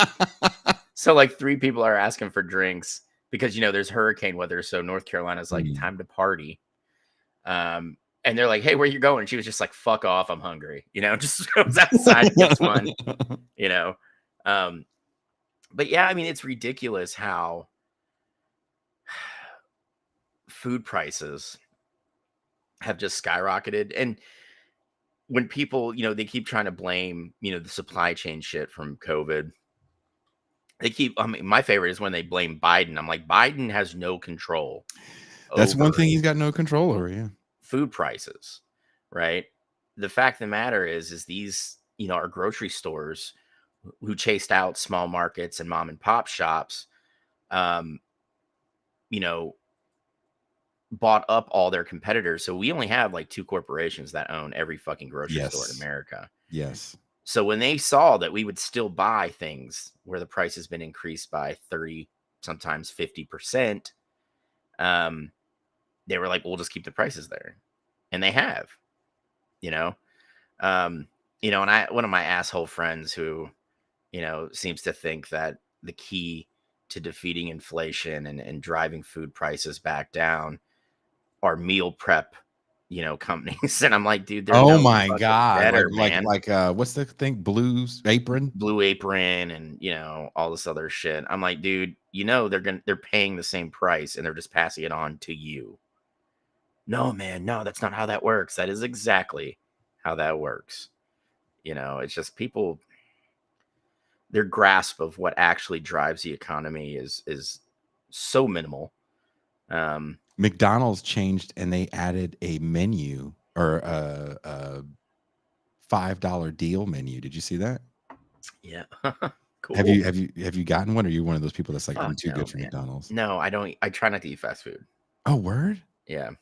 like, so like 3 people are asking for drinks because there's hurricane weather. So North Carolina's like time to party. And they're like, hey, where you going? And she was just like, fuck off, I'm hungry. Just goes outside and gets one. But yeah, I mean, it's ridiculous how food prices have just skyrocketed. And when people, they keep trying to blame, the supply chain shit from COVID. They keep. I mean, my favorite is when they blame Biden. I'm like, Biden has no control. That's one Over thing he's got no control over. Yeah. food prices, right? The fact of the matter is these, our grocery stores who chased out small markets and mom and pop shops, um, you know, bought up all their competitors. So we only have like 2 corporations that own every fucking grocery store in Yes. America. Yes. So when they saw that we would still buy things where the price has been increased by 30, sometimes 50%, they were like, we'll just keep the prices there. And they have, you know. And one of my asshole friends who, seems to think that the key to defeating inflation and driving food prices back down are meal prep, companies. And I'm like, dude, they're Oh no my fucking God. better, man. What's the thing? Blue Apron and all this other shit. I'm like, dude, they're paying the same price and they're just passing it on to you. No, man, no, that's not how that works. That is exactly how that works. It's just people, their grasp of what actually drives the economy is so minimal. McDonald's changed and they added a menu or a $5 deal menu. Did you see that? Yeah. Cool. Have you gotten one? Or are you one of those people that's like, Fuck I'm too no, good for man. McDonald's? No, I don't. I try not to eat fast food. Oh, word? Yeah.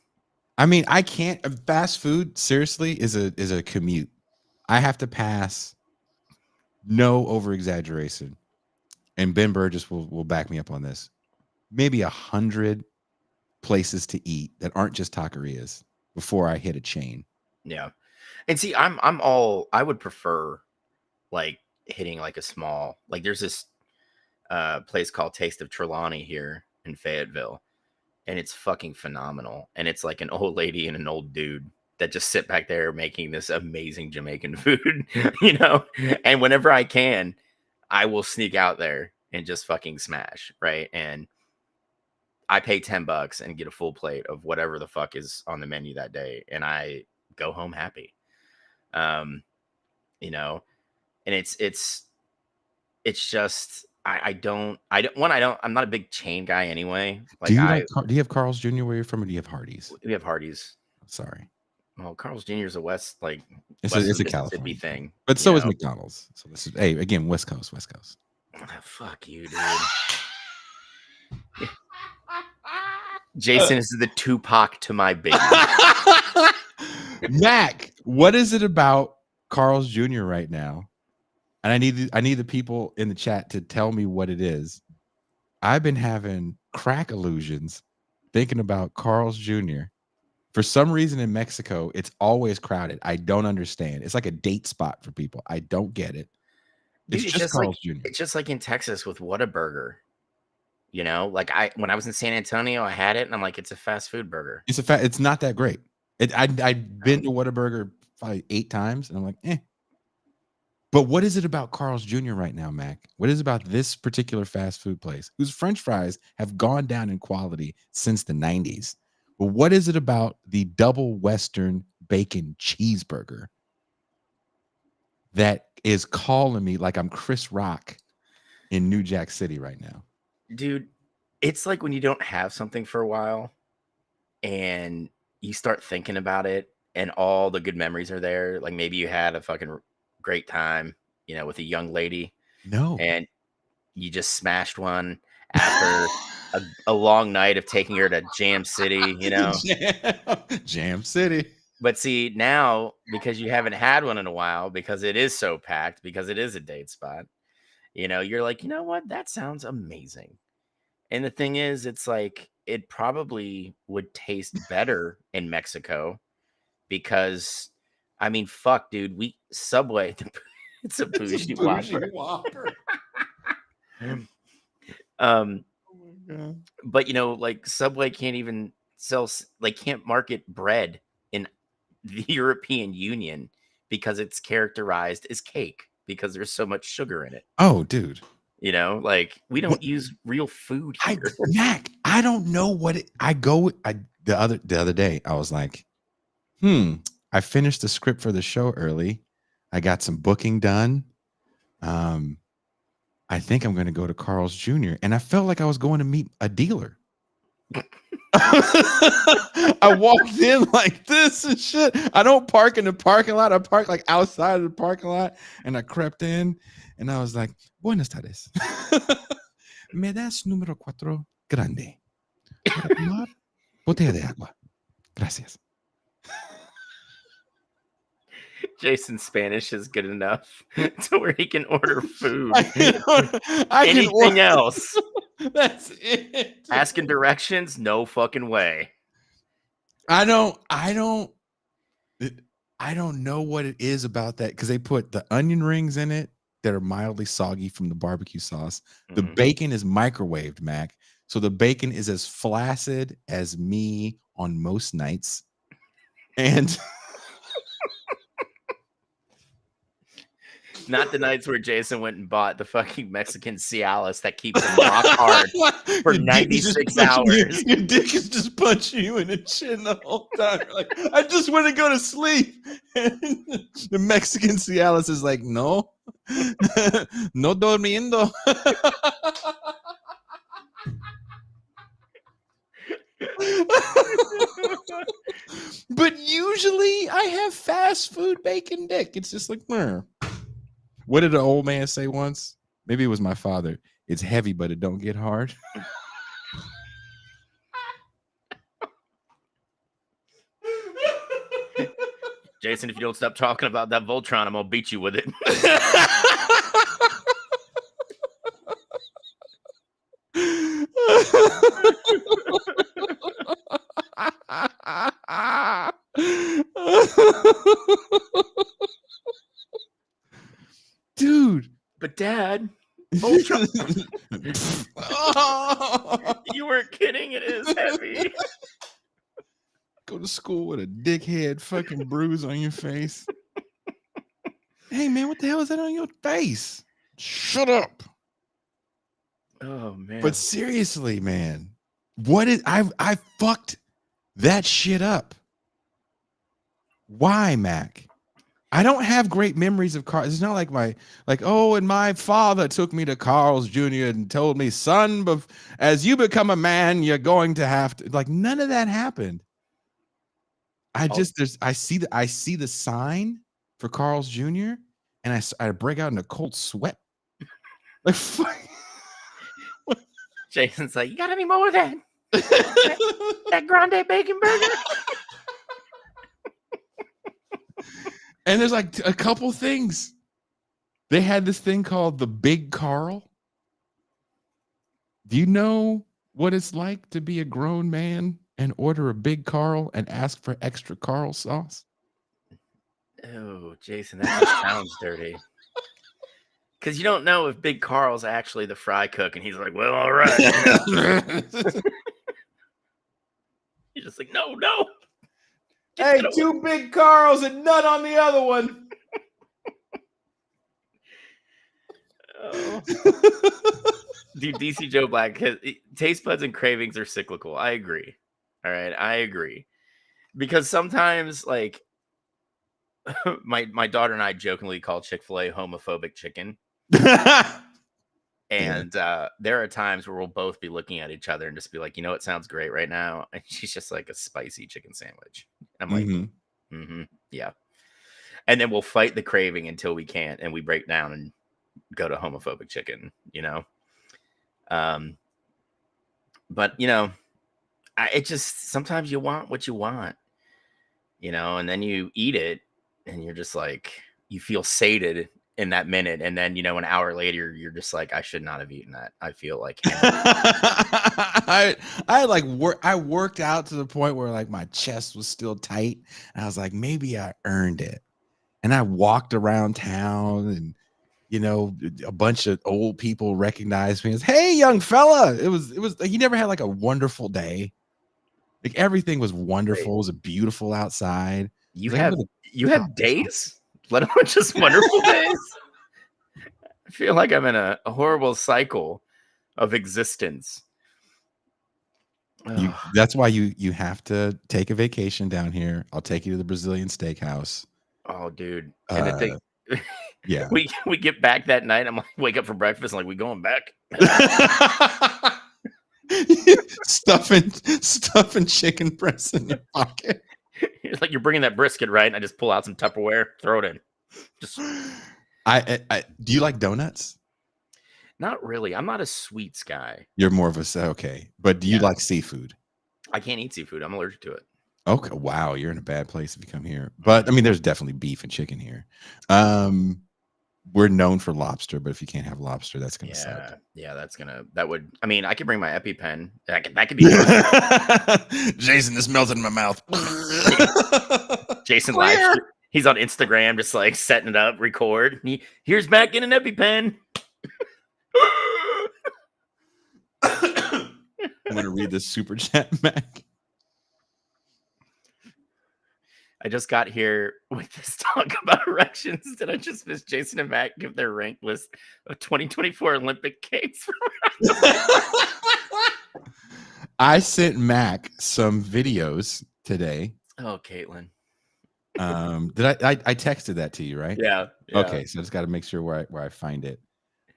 I mean, I can't. Fast food seriously is a commute. I have to pass. No over exaggeration, and Ben Burgess will back me up on this. Maybe 100 places to eat that aren't just taquerias before I hit a chain. Yeah. And see, I would prefer like hitting like a small, like there's this place called Taste of Trelawney here in Fayetteville, and it's fucking phenomenal. And it's like an old lady and an old dude that just sit back there making this amazing Jamaican food, and whenever I can, I will sneak out there and just fucking smash. Right. And I pay $10 and get a full plate of whatever the fuck is on the menu that day. And I go home happy. And it's just, I'm not a big chain guy anyway. Like, do you have Carl's Jr. where you're from, or do you have Hardee's? We have Hardee's. Sorry. Well, Carl's Jr. is a West It's a California thing, but so is McDonald's. So this is again West Coast. Oh, fuck you, dude. Jason is the Tupac to my Biggie. Mac, what is it about Carl's Jr. right now? And I need the people in the chat to tell me what it is. I've been having crack illusions thinking about Carl's Jr. For some reason in Mexico, it's always crowded. I don't understand. It's like a date spot for people. I don't get it. It's just Carl's Jr. It's just like in Texas with Whataburger. Like when I was in San Antonio, I had it and I'm like, it's a fast food burger. It's not that great. I've been to Whataburger probably 8 times and I'm like, eh. But what is it about Carl's Jr. right now, Mac? What is it about this particular fast food place whose French fries have gone down in quality since the 90s? But what is it about the double Western bacon cheeseburger that is calling me like I'm Chris Rock in New Jack City right now? Dude, it's like when you don't have something for a while and you start thinking about it and all the good memories are there. Like maybe you had a fucking great time, with a young lady. No. And you just smashed one after a long night of taking her to Jam City, Jam City. But see, now, because you haven't had one in a while, because it is so packed, because it is a date spot, you're like, you know what? That sounds amazing. And the thing is, it's like, it probably would taste better in Mexico because, I mean, fuck, dude, Subway, it's a bougie Whopper. But like Subway can't even can't market bread in the European Union because it's characterized as cake because there's so much sugar in it. Oh, dude. We don't use real food here. Mac, I don't know what the other day I was like, I finished the script for the show early. I got some booking done. I I think I'm going to go to Carl's Jr. And I felt like I was going to meet a dealer. I walked in like this and shit. I don't park in the parking lot. I park like outside of the parking lot. And I crept in and I was like, Buenas tardes. Me das número 4 grande. Para tomar botella de agua. Gracias. Jason's Spanish is good enough to where he can order food. Anything else. That's it. Asking directions? No fucking way. I don't know what it is about that because they put the onion rings in it that are mildly soggy from the barbecue sauce. The bacon is microwaved, Mac. So the bacon is as flaccid as me on most nights. And not the nights where Jason went and bought the fucking Mexican Cialis that keeps him rock hard for 96 hours. Your dick is just punching you in the chin the whole time. You're like, I just want to go to sleep. And the Mexican Cialis is like, no, no durmiendo. But usually I have fast food bacon dick. It's just like, meh. What did the old man say once? Maybe it was my father. It's heavy, but it don't get hard. Jason, if you don't stop talking about that Voltron, I'm gonna beat you with it. Dude. But Dad, Voltron. You weren't kidding. It is heavy. Go to school with a dickhead fucking bruise on your face. Hey, man, what the hell is that on your face? Shut up. Oh, man. But seriously, man, what is I fucked that shit up. Why, Mac? I don't have great memories of Carl. It's not like and my father took me to Carl's Jr. and told me, son, as you become a man, you're going to have to, like, none of that happened. I see the sign for Carl's Jr. and I break out in a cold sweat. Like, fuck. Jason's like, you got any more of that? that grande bacon burger? And there's like a couple things. They had this thing called the Big Carl. Do you know what it's like to be a grown man and order a Big Carl and ask for extra Carl sauce? Oh, Jason, that just sounds dirty. Because you don't know if Big Carl's actually the fry cook, and he's like, well, all right. He's just like, no. Hey, 2 Big Carls and none on the other one. Oh. Dude, DC Joe Black, taste buds and cravings are cyclical. I agree. All right, I agree. Because sometimes, like, my daughter and I jokingly call Chick-fil-A homophobic chicken. And there are times where we'll both be looking at each other and just be like, you know, it sounds great right now. And she's just like, a spicy chicken sandwich. I'm like, yeah. And then we'll fight the craving until we can't. And we break down and go to homophobic chicken, you know? But, you know, it just, sometimes you want what you want, you know, and then you eat it and you're just like, you feel sated in that minute, and then, you know, an hour later you're just like, I should not have eaten that. I feel like I worked out to the point where like my chest was still tight, and I was like, maybe I earned it. And I walked around town, and, you know, a bunch of old people recognized me as, hey, young fella. It was like, he never had like a wonderful day. Like, everything was wonderful. It was beautiful outside. You have days, let alone just wonderful days. I feel like I'm in a horrible cycle of existence. That's why you have to take a vacation down here. I'll take you to the Brazilian steakhouse. Oh, dude. And the thing, Yeah. We get back that night. I'm like, wake up for breakfast. I'm like, we going back? stuffing chicken breasts in your pocket. It's like you're bringing that brisket, right? And I just pull out some Tupperware, throw it in. Just I do you like donuts? not really. I'm not a sweets guy. You're more of a okay, but do you like seafood? I can't eat seafood. I'm allergic to it. Okay, wow, you're in a bad place if you come here. But I mean, there's definitely beef and chicken here. We're known for lobster, but if you can't have lobster, that's gonna suck. Yeah, that would. I mean, I could bring my EpiPen. That could be. Jason, this melted in my mouth. Jason live. He's on Instagram, just like setting it up, record. Here's Mac in an EpiPen. I'm gonna read this super chat, Mac. I just got here with this talk about erections. Did I just miss Jason and Mac give their rank list of 2024 Olympic games? I sent Mac some videos today. Oh, Caitlin. Did I texted that to you, right? Yeah. Okay, so I just got to make sure where I find it.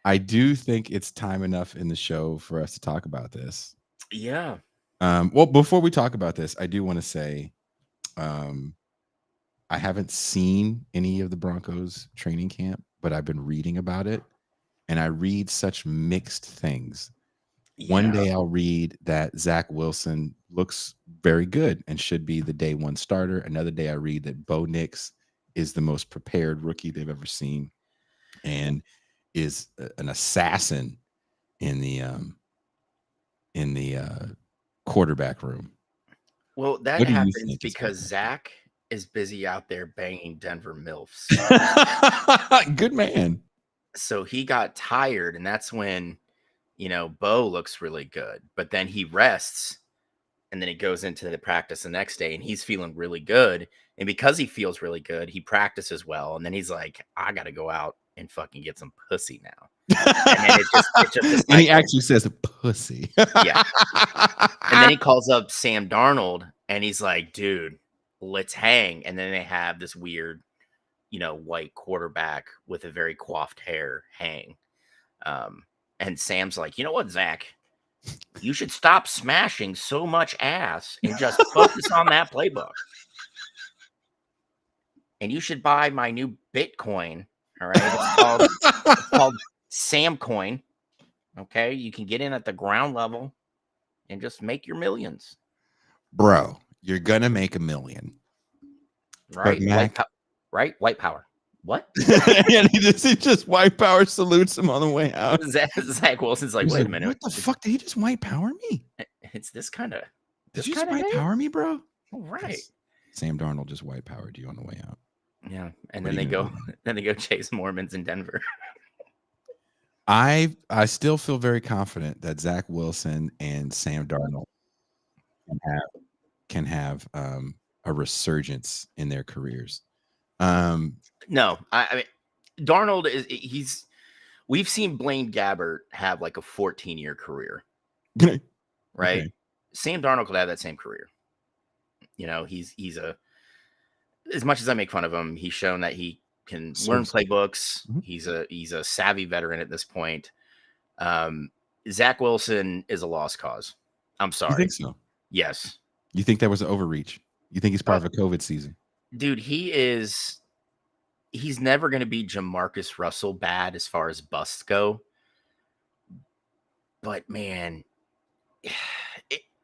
I do think it's time enough in the show for us to talk about this. Yeah. Well, before we talk about this, I do want to say, I haven't seen any of the Broncos training camp, but I've been reading about it, and I read such mixed things. Yeah. One day I'll read that Zach Wilson looks very good and should be the day one starter. Another day I read that Bo Nix is the most prepared rookie they've ever seen and is an assassin in the quarterback room. Well, that happens because Zach is busy out there banging Denver MILFs. Good man. So he got tired, and that's when, Bo looks really good. But then he rests, and then he goes into the practice the next day, and he's feeling really good. And because he feels really good, he practices well. And then he's like, I got to go out and fucking get some pussy now. And then it's just and he actually says pussy. Yeah. And then he calls up Sam Darnold, and he's like, dude, let's hang. And then they have this weird, white quarterback with a very coiffed hair hang. And Sam's like, you know what, Zach? You should stop smashing so much ass and just focus on that playbook. And you should buy my new Bitcoin. All right. It's called Sam Coin. Okay. You can get in at the ground level and just make your millions. Bro, you're going to make $1 million. Right. White power. What? And he just white power salutes him on the way out. Zach Wilson's like, wait a minute. What the fuck? Did he just white power me? It's this kind of. Did you just white power me, bro? All right. Sam Darnold just white powered you on the way out. Yeah. And then they go chase Mormons in Denver. I still feel very confident that Zach Wilson and Sam Darnold can have a resurgence in their careers. No, I mean, Darnold we've seen Blaine Gabbert have like a 14-year career, right? Okay. Sam Darnold could have that same career. He's as much as I make fun of him, he's shown that he can learn playbooks. Mm-hmm. He's a savvy veteran at this point. Zach Wilson is a lost cause. I'm sorry. You think so? Yes. You think that was an overreach? You think he's part of a COVID season? Dude, he's never going to be Jamarcus Russell bad as far as busts go. But man,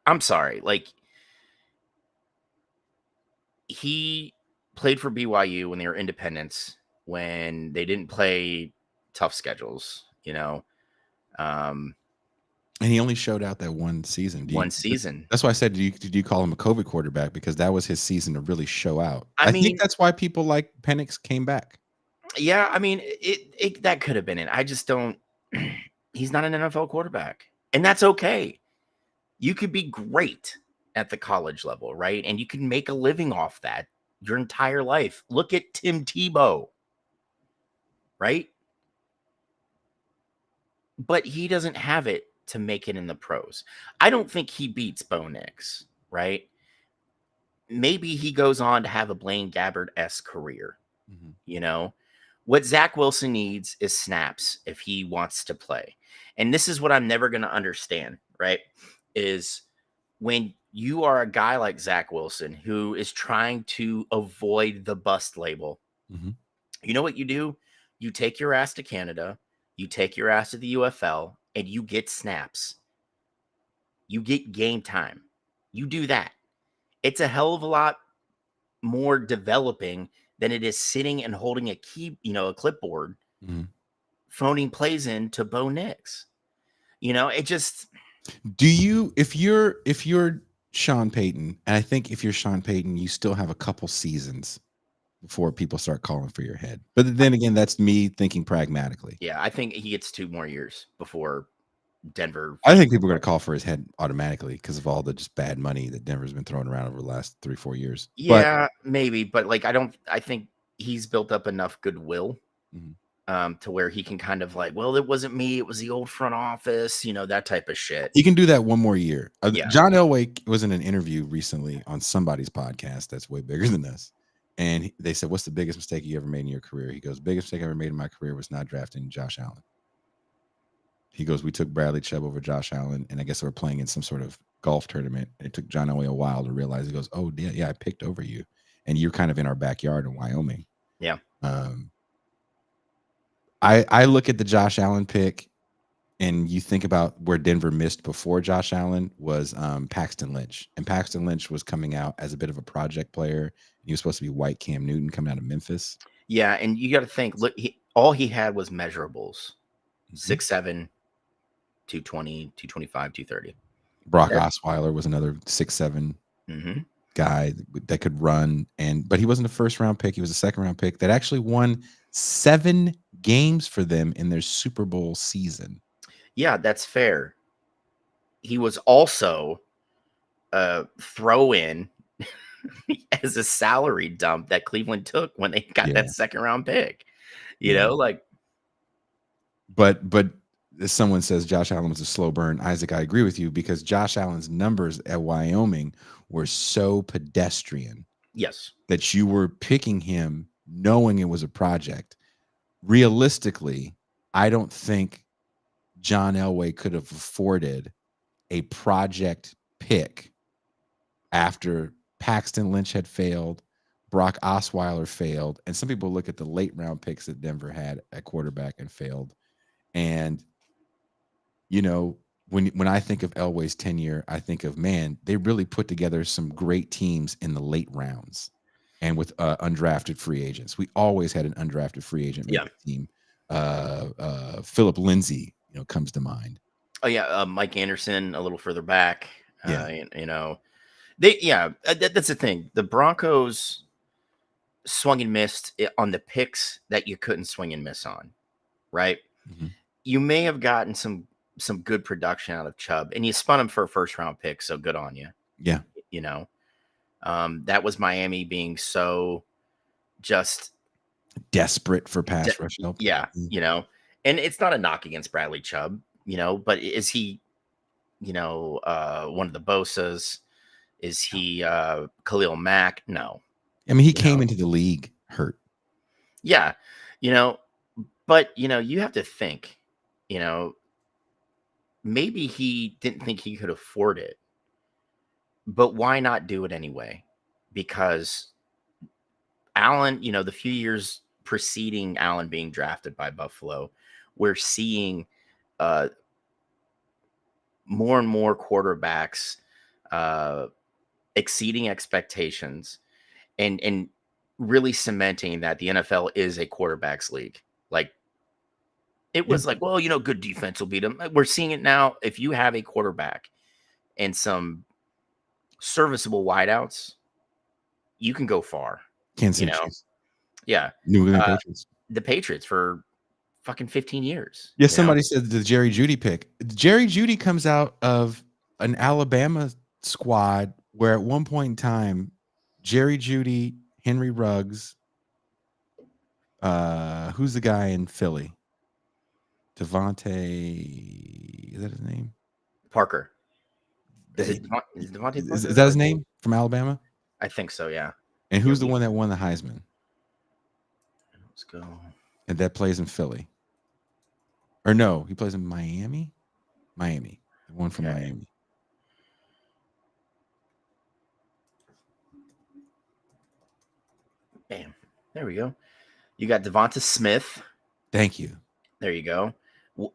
I'm sorry. Like, he played for BYU when they were independents, when they didn't play tough schedules, and he only showed out that one season. Season. That's why I said, did you call him a COVID quarterback? Because that was his season to really show out. I think that's why people like Penix came back. Yeah, I mean, it that could have been it. I just don't. He's not an NFL quarterback, and that's okay. You could be great at the college level, right? And you can make a living off that your entire life. Look at Tim Tebow, right? But he doesn't have it to make it in the pros. I don't think he beats Bo Nix, right? Maybe he goes on to have a Blaine Gabbert-esque career, What Zach Wilson needs is snaps if he wants to play. And this is what I'm never going to understand, right? Is when you are a guy like Zach Wilson who is trying to avoid the bust label, you know what you do? You take your ass to Canada, you take your ass to the UFL, and you get snaps. You get game time. You do that. It's a hell of a lot more developing than it is sitting and holding a a clipboard, phoning plays in to Bo Nix. It just. Do you, if you're Sean Payton, and I think if you're Sean Payton, you still have a couple seasons before people start calling for your head. But then again, that's me thinking pragmatically. Yeah, I think he gets 2 more years before Denver. I think people are going to call for his head automatically because of all the just bad money that Denver's been throwing around over the last 3-4 years. Yeah, maybe, but I think he's built up enough goodwill to where he can kind of well, it wasn't me, it was the old front office, that type of shit. He can do that one more year. Yeah. John Elway was in an interview recently on somebody's podcast that's way bigger than us. And they said, what's the biggest mistake you ever made in your career? He goes, biggest mistake I ever made in my career was not drafting Josh Allen. He goes, we took Bradley Chubb over Josh Allen, and I guess they were playing in some sort of golf tournament. It took John Elway a while to realize. He goes, oh, yeah, I picked over you. And you're kind of in our backyard in Wyoming. Yeah. I look at the Josh Allen pick, and you think about where Denver missed before Josh Allen was Paxton Lynch. And Paxton Lynch was coming out as a bit of a project player. He was supposed to be white Cam Newton coming out of Memphis. Yeah, and you got to think, look, all he had was measurables. 6'7", 220, 225, 230. Brock Osweiler was another 6'7" guy that could run, but he wasn't a first-round pick. He was a second-round pick that actually won 7 games for them in their Super Bowl season. Yeah, that's fair. He was also throw-in as a salary dump that Cleveland took when they got that second-round pick. But someone says Josh Allen was a slow burn. Isaac, I agree with you because Josh Allen's numbers at Wyoming were so pedestrian. Yes. That you were picking him knowing it was a project. Realistically, I don't think John Elway could have afforded a project pick after Paxton Lynch had failed, Brock Osweiler failed, and some people look at the late round picks that Denver had at quarterback and failed. And when I think of Elway's tenure, I think of, man, they really put together some great teams in the late rounds and with undrafted free agents. We always had an undrafted free agent team. Philip Lindsay, comes to mind. Oh yeah, Mike Anderson a little further back. That's the thing. The Broncos swung and missed on the picks that you couldn't swing and miss on, right? You may have gotten some good production out of Chubb, and you spun him for a first-round pick, so good on you. Yeah. That was Miami being so just desperate for pass rush help. Yeah, and it's not a knock against Bradley Chubb, but is he, one of the Bosas? Is he Khalil Mack? No. I mean, he came into the league hurt. Yeah, but you have to think, maybe he didn't think he could afford it, but why not do it anyway? Because Allen, the few years preceding Allen being drafted by Buffalo, we're seeing more and more quarterbacks exceeding expectations and really cementing that the NFL is a quarterback's league. It was good defense will beat them. We're seeing it now. If you have a quarterback and some serviceable wideouts, you can go far. Kansas City Chiefs. Yeah. New England Patriots. The Patriots for fucking 15 years. Yeah, somebody said the Jerry Jeudy pick. Jerry Jeudy comes out of an Alabama squad where at one point in time, Jerry Jeudy, Henry Ruggs, who's the guy in Philly? Devontae, is that his name? Parker. Is Devontae Parker? Is that his name from Alabama? I think so, yeah. And who's the one that won the Heisman? Let's go. And that plays in Philly. Or no, he plays in Miami. Miami. The one from Okay. Miami. Bam. There we go. You got Devonta Smith. Thank you. There you go.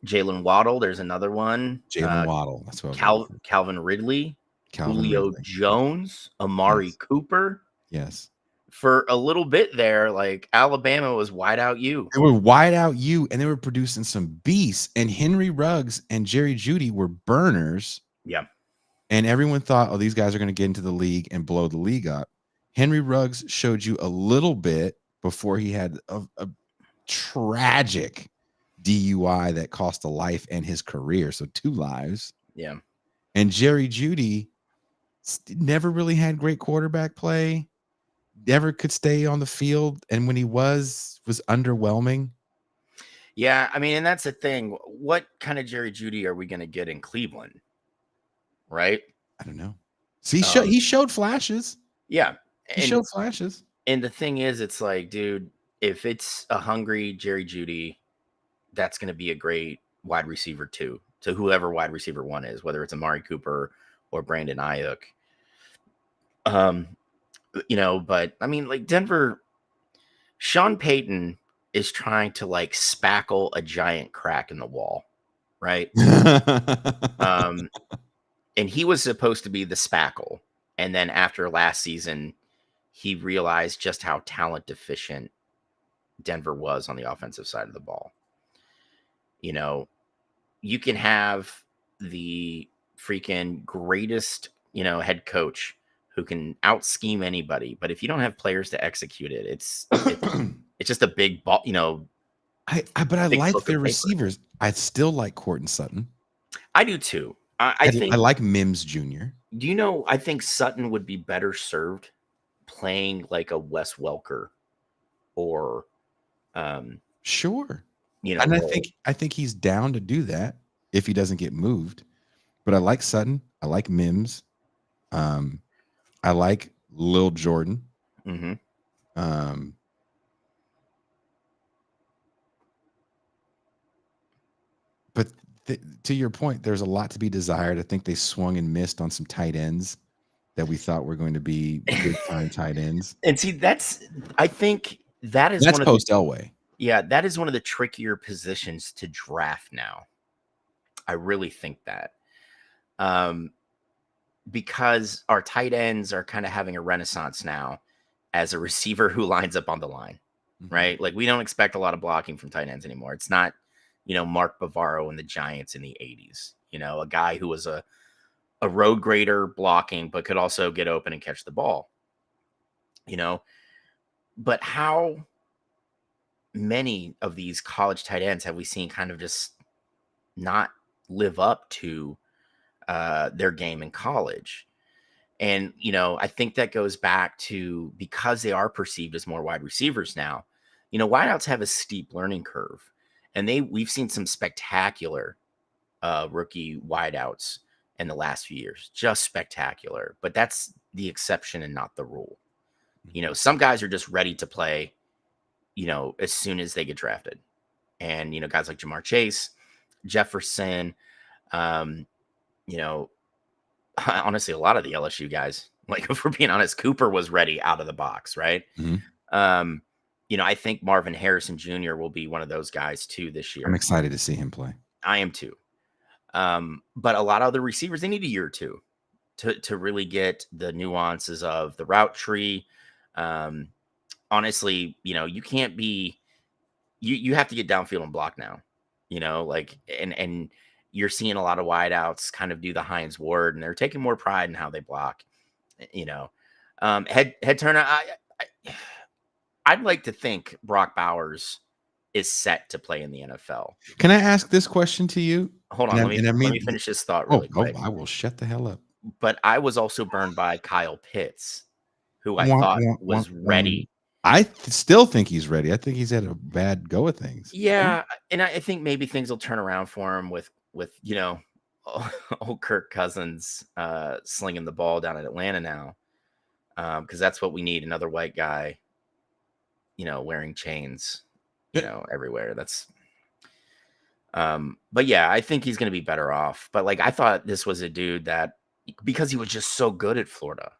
Jalen Waddle. There's another one. Jalen Waddle. That's what I was Calvin Ridley. Calvin Julio Ridley. Jones. Amari Cooper. Yes. For a little bit there, like Alabama was wide out you. They were wide out you, and they were producing some beasts. And Henry Ruggs and Jerry Jeudy were burners. Yeah. And everyone thought, oh, these guys are going to get into the league and blow the league up. Henry Ruggs showed you a little bit before he had a tragic DUI that cost a life and his career. So 2 lives. Yeah. And Jerry Jeudy never really had great quarterback play. Never could stay on the field. And when he was underwhelming. Yeah. I mean, and that's the thing. What kind of Jerry Jeudy are we going to get in Cleveland? Right? I don't know. See, he showed flashes. Yeah. He showed flashes. And the thing is, it's like, dude, if it's a hungry Jerry Jeudy, that's going to be a great wide receiver too, to whoever wide receiver 1 is, whether it's Amari Cooper or Brandon Ayuk. But I mean, like Denver, Sean Payton is trying to like spackle a giant crack in the wall, right? And he was supposed to be the spackle. And then after last season, he realized just how talent deficient Denver was on the offensive side of the ball. You can have the freaking greatest, head coach who can out scheme anybody, but if you don't have players to execute it, it's just a big ball, But I like their receivers. I still like Courtland Sutton. I do too. I think I like Mims Jr. I think Sutton would be better served playing like a Wes Welker or sure. And I think he's down to do that if he doesn't get moved. But I like Sutton. I like Mims. I like Lil Jordan. Mm-hmm. But to your point, there's a lot to be desired. I think they swung and missed on some tight ends that we thought were going to be big time tight ends. And see, I think that's post Elway. Yeah, that is one of the trickier positions to draft now. I really think that. Because our tight ends are kind of having a renaissance now as a receiver who lines up on the line, right? Like we don't expect a lot of blocking from tight ends anymore. It's not, Mark Bavaro and the Giants in the 80s, a guy who was a road grader blocking, but could also get open and catch the ball, but how many of these college tight ends have we seen kind of just not live up to their game in college? And, I think that goes back to because they are perceived as more wide receivers now, wideouts have a steep learning curve, and we've seen some spectacular rookie wideouts in the last few years, just spectacular, but that's the exception and not the rule. Some guys are just ready to play, as soon as they get drafted. And, guys like Jamar Chase, Jefferson, honestly, a lot of the LSU guys, like if we're being honest, Cooper was ready out of the box, right? Mm-hmm. I think Marvin Harrison Jr. will be one of those guys too this year. I'm excited to see him play. I am too. But a lot of the receivers, they need a year or two to really get the nuances of the route tree. Honestly, you can't be, you have to get downfield and block now, and you're seeing a lot of wideouts kind of do the Hines Ward, and they're taking more pride in how they block, head turner. I'd like to think Brock Bowers is set to play in the NFL. Can I ask this question to you? Hold on. Let me finish this thought really quick. I will shut the hell up. But I was also burned by Kyle Pitts, who I thought was ready. I still think he's ready. I think he's had a bad go of things. Yeah. And I think maybe things will turn around for him with old Kirk Cousins slinging the ball down at Atlanta now. Because that's what we need, another white guy, wearing chains everywhere. That's but yeah, I think he's going to be better off. But like, I thought this was a dude that, because he was just so good at Florida,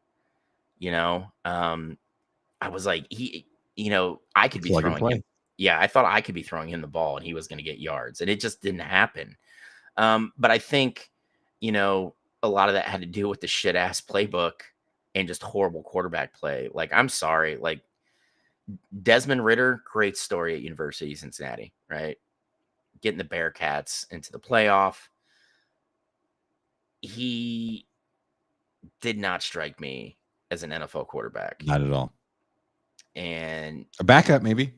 I was like, I could be Plug and throwing him. play. Yeah, I thought I could be throwing him the ball and he was going to get yards, and it just didn't happen. But I think, a lot of that had to do with the shit ass playbook and just horrible quarterback play. Like, I'm sorry, like Desmond Ritter, great story at University of Cincinnati, right? Getting the Bearcats into the playoff. He did not strike me as an NFL quarterback. Not at all. And a backup, maybe.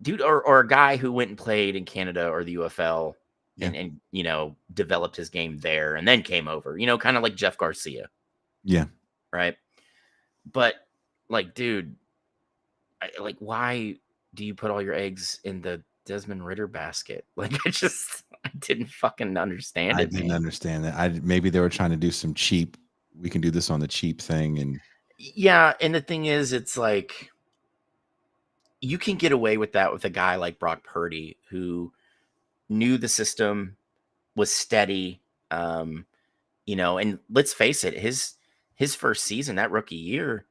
Dude, or a guy who went and played in Canada or the UFL Yeah. and developed his game there and then came over, kind of like Jeff Garcia. Yeah. Right. But like, dude, why do you put all your eggs in the Desmond Ritter basket? Like, I didn't fucking understand it. I didn't understand that. Maybe they were trying to do some cheap, we can do this on the cheap thing. And yeah. And the thing is, it's like, you can get away with that with a guy like Brock Purdy, who knew the system, was steady, and let's face it, his first season, that rookie year,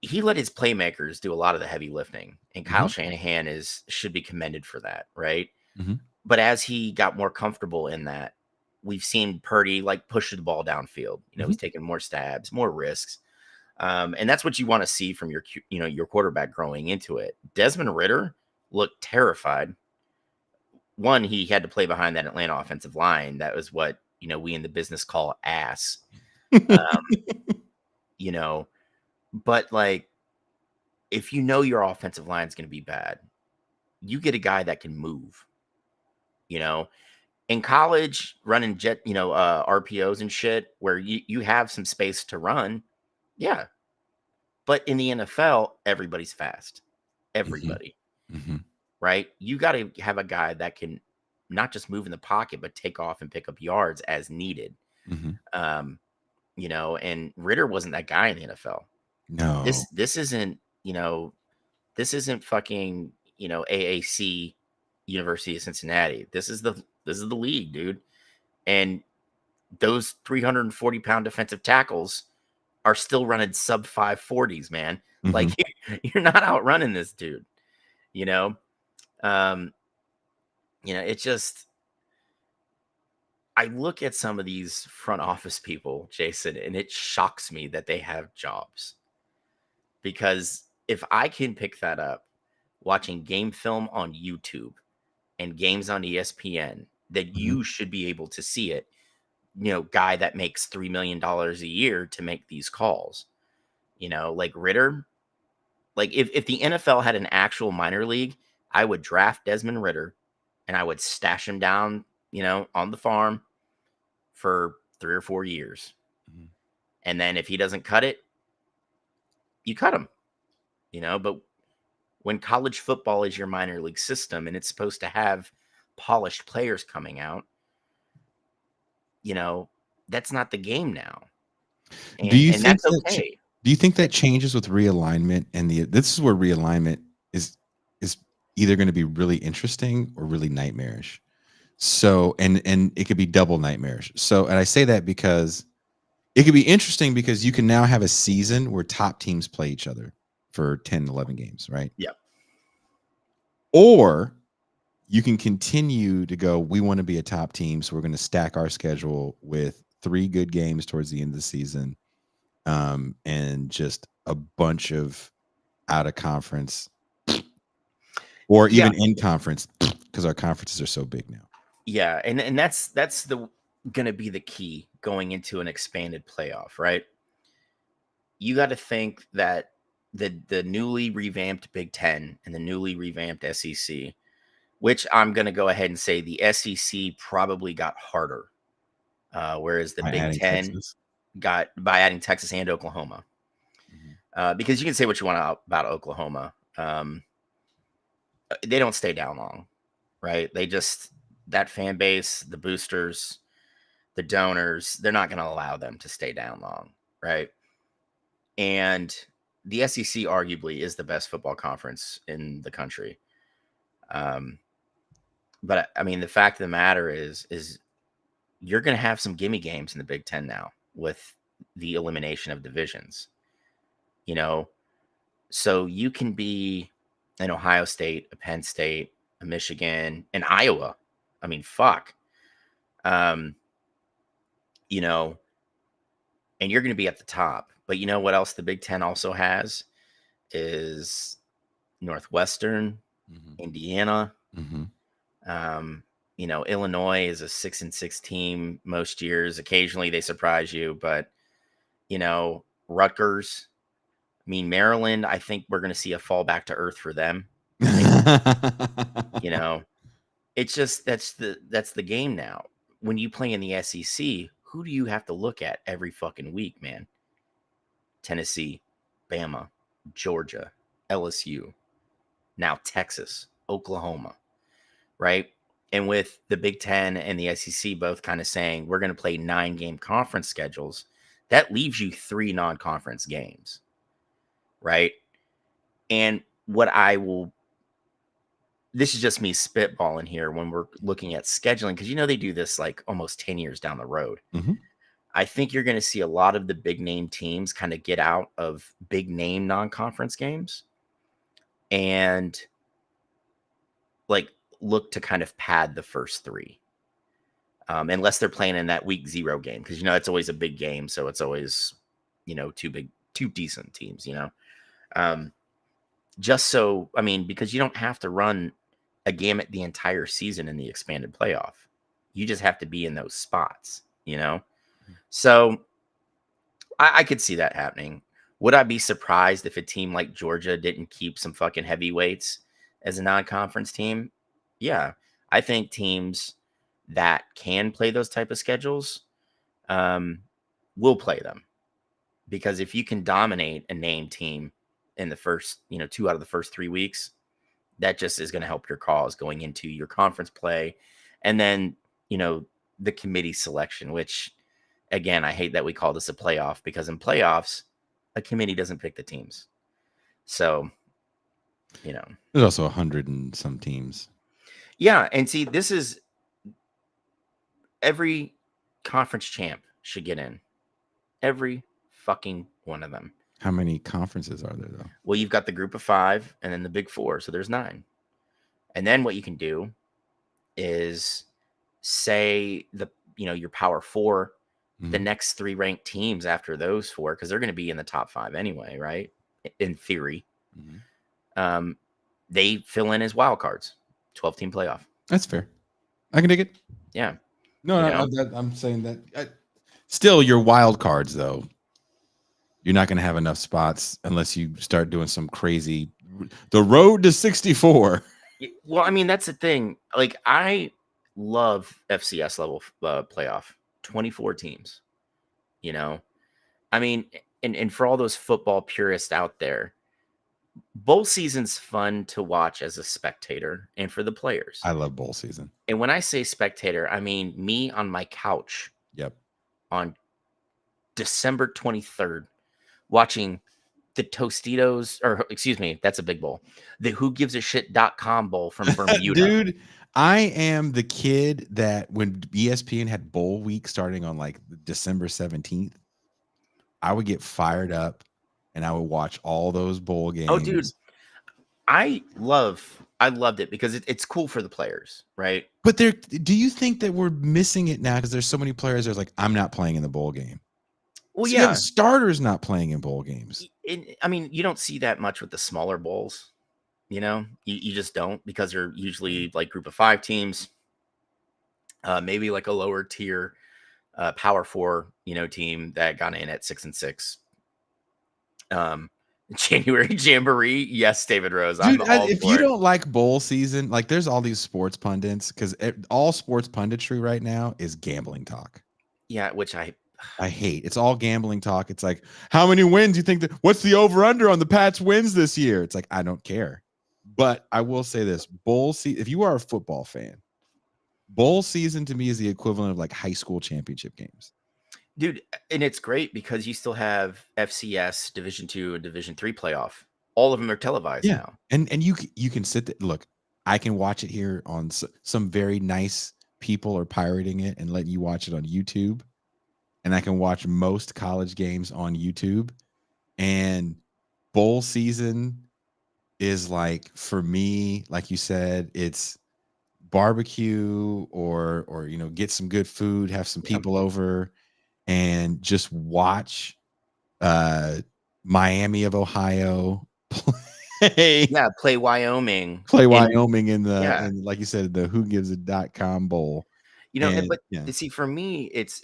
he let his playmakers do a lot of the heavy lifting, and Kyle Shanahan should be commended for that, right? Mhm. But as he got more comfortable in that, we've seen Purdy like push the ball downfield. He's taking more stabs, more risks. And that's what you want to see from your quarterback growing into it. Desmond Ritter looked terrified. One, he had to play behind that Atlanta offensive line. That was what, we in the business call ass. But like, if your offensive line is going to be bad, you get a guy that can move, in college running jet, RPOs and shit where you have some space to run. Yeah. But in the NFL, everybody's fast. Everybody. Mm-hmm. Right? You got to have a guy that can not just move in the pocket, but take off and pick up yards as needed. And Ritter wasn't that guy in the NFL. No. This isn't fucking, AAC University of Cincinnati. This is the league, dude. And those 340-pound defensive tackles are still running sub 540s, man. Like, you're not outrunning this dude, it's just, I look at some of these front office people, Jason, and it shocks me that they have jobs, because if I can pick that up watching game film on YouTube and games on ESPN, that you should be able to see it. Guy that makes $3 million a year to make these calls, like Ritter. Like, if the NFL had an actual minor league, I would draft Desmond Ritter and I would stash him down, on the farm for 3 or 4 years. And then if he doesn't cut it, you cut him, but when college football is your minor league system and it's supposed to have polished players coming out, that's not the game now. And, do you think that's that okay? Do you think that changes with realignment? And this is where realignment is either going to be really interesting or really nightmarish. So, and it could be double nightmarish. So, and I say that because it could be interesting because you can now have a season where top teams play each other for 10, 11 games, right? Yeah. Or you can continue to go, we want to be a top team, so we're going to stack our schedule with 3 good games towards the end of the season, and just a bunch of out of conference or even in conference, because our conferences are so big now. Yeah, and that's going to be the key going into an expanded playoff, right? You got to think that the newly revamped Big Ten and the newly revamped SEC, which I'm going to go ahead and say the SEC probably got harder, whereas the Big Ten got by adding Texas and Oklahoma. Because you can say what you want about Oklahoma. They don't stay down long, right? They just, that fan base, the boosters, the donors, they're not going to allow them to stay down long, right? And the SEC arguably is the best football conference in the country. But I mean, the fact of the matter is you're going to have some gimme games in the Big Ten now with the elimination of divisions, you know, so you can be an Ohio State, a Penn State, a Michigan, and Iowa. I mean, fuck, you know, and you're going to be at the top. But you know what else the Big Ten also has is Northwestern, Indiana. You know, Illinois is a 6-6 team most years. Occasionally they surprise you, but you know, Rutgers. I mean, Maryland, I think we're going to see a fall back to earth for them. You know, it's just that's the game now. When you play in the SEC, who do you have to look at every fucking week, man? Tennessee, Bama, Georgia, LSU, now Texas, Oklahoma, right? And with the Big Ten and the SEC both kind of saying we're going to play 9-game conference schedules, that leaves you 3 non-conference games, right? And this is just me spitballing here when we're looking at scheduling, because you know they do this like almost 10 years down the road. I think you're going to see a lot of the big name teams kind of get out of big name non-conference games and like look to kind of pad the first 3. Unless they're playing in that week 0 game, because you know it's always a big game, so it's always, you know, 2 decent teams, you know. Just so, I mean, because you don't have to run a gamut the entire season in the expanded playoff. You just have to be in those spots, you know. So I could see that happening. Would I be surprised if a team like Georgia didn't keep some fucking heavyweights as a non-conference team? Yeah, I think teams that can play those type of schedules will play them, because if you can dominate a named team in the first, you know, 2 out of the first 3 weeks, that just is going to help your cause going into your conference play. And then, you know, the committee selection, which again, I hate that we call this a playoff, because in playoffs, a committee doesn't pick the teams. So, you know, there's also 100 and some teams. Yeah. And see, this is every conference champ should get in. Every fucking one of them. How many conferences are there, though? Well, you've got the group of 5 and then the big 4. So there's 9. And then what you can do is say your power 4, the next 3 ranked teams after those 4, because they're going to be in the top 5 anyway, right? In theory. They fill in as wild cards. 12-team playoff. That's fair. I can dig it. Yeah. No, I'm saying that. Still, your wild cards, though, you're not going to have enough spots unless you start doing some crazy. The road to 64. Well, I mean, that's the thing. Like, I love FCS level playoff. 24 teams. You know, I mean, and for all those football purists out there, bowl season's fun to watch as a spectator and for the players. I love bowl season. And when I say spectator, I mean me on my couch. Yep. On December 23rd, watching the Tostitos, or excuse me, that's a big bowl. The WhoGivesAShit.com bowl from Bermuda. Dude, I am the kid that when ESPN had bowl week starting on like December 17th, I would get fired up and I would watch all those bowl games. Oh, dude. I loved it because it's cool for the players, right? But do you think that we're missing it now because there's so many players that's like, I'm not playing in the bowl game? Well, so yeah. You have starters not playing in bowl games. I mean, you don't see that much with the smaller bowls. You know, you just don't, because they're usually like group of 5 teams, maybe like a lower tier power 4, team that got in at 6-6. January Jamboree. Yes, David Rose. Dude, if you don't like bowl season, like there's all these sports pundits, because all sports punditry right now is gambling talk. Yeah, which I hate. It's all gambling talk. It's like, how many wins do you think what's the over under on the Pats wins this year? It's like, I don't care. But I will say this, bowl season, if you are a football fan, bowl season to me is the equivalent of like high school championship games. dude, and it's great because you still have FCS, Division 2 and Division 3 playoff. All of them are televised Yeah, now. and you can sit there. Look, I can watch it here on some very nice people are pirating it and letting you watch it on YouTube, and I can watch most college games on YouTube. And bowl season is like, for me, like you said, it's barbecue or get some good food, have some Yep. people over, and just watch Miami of Ohio play Yeah, play Wyoming. play And Wyoming in yeah, like you said, the whogivesit.com bowl. And but yeah, see, for me, it's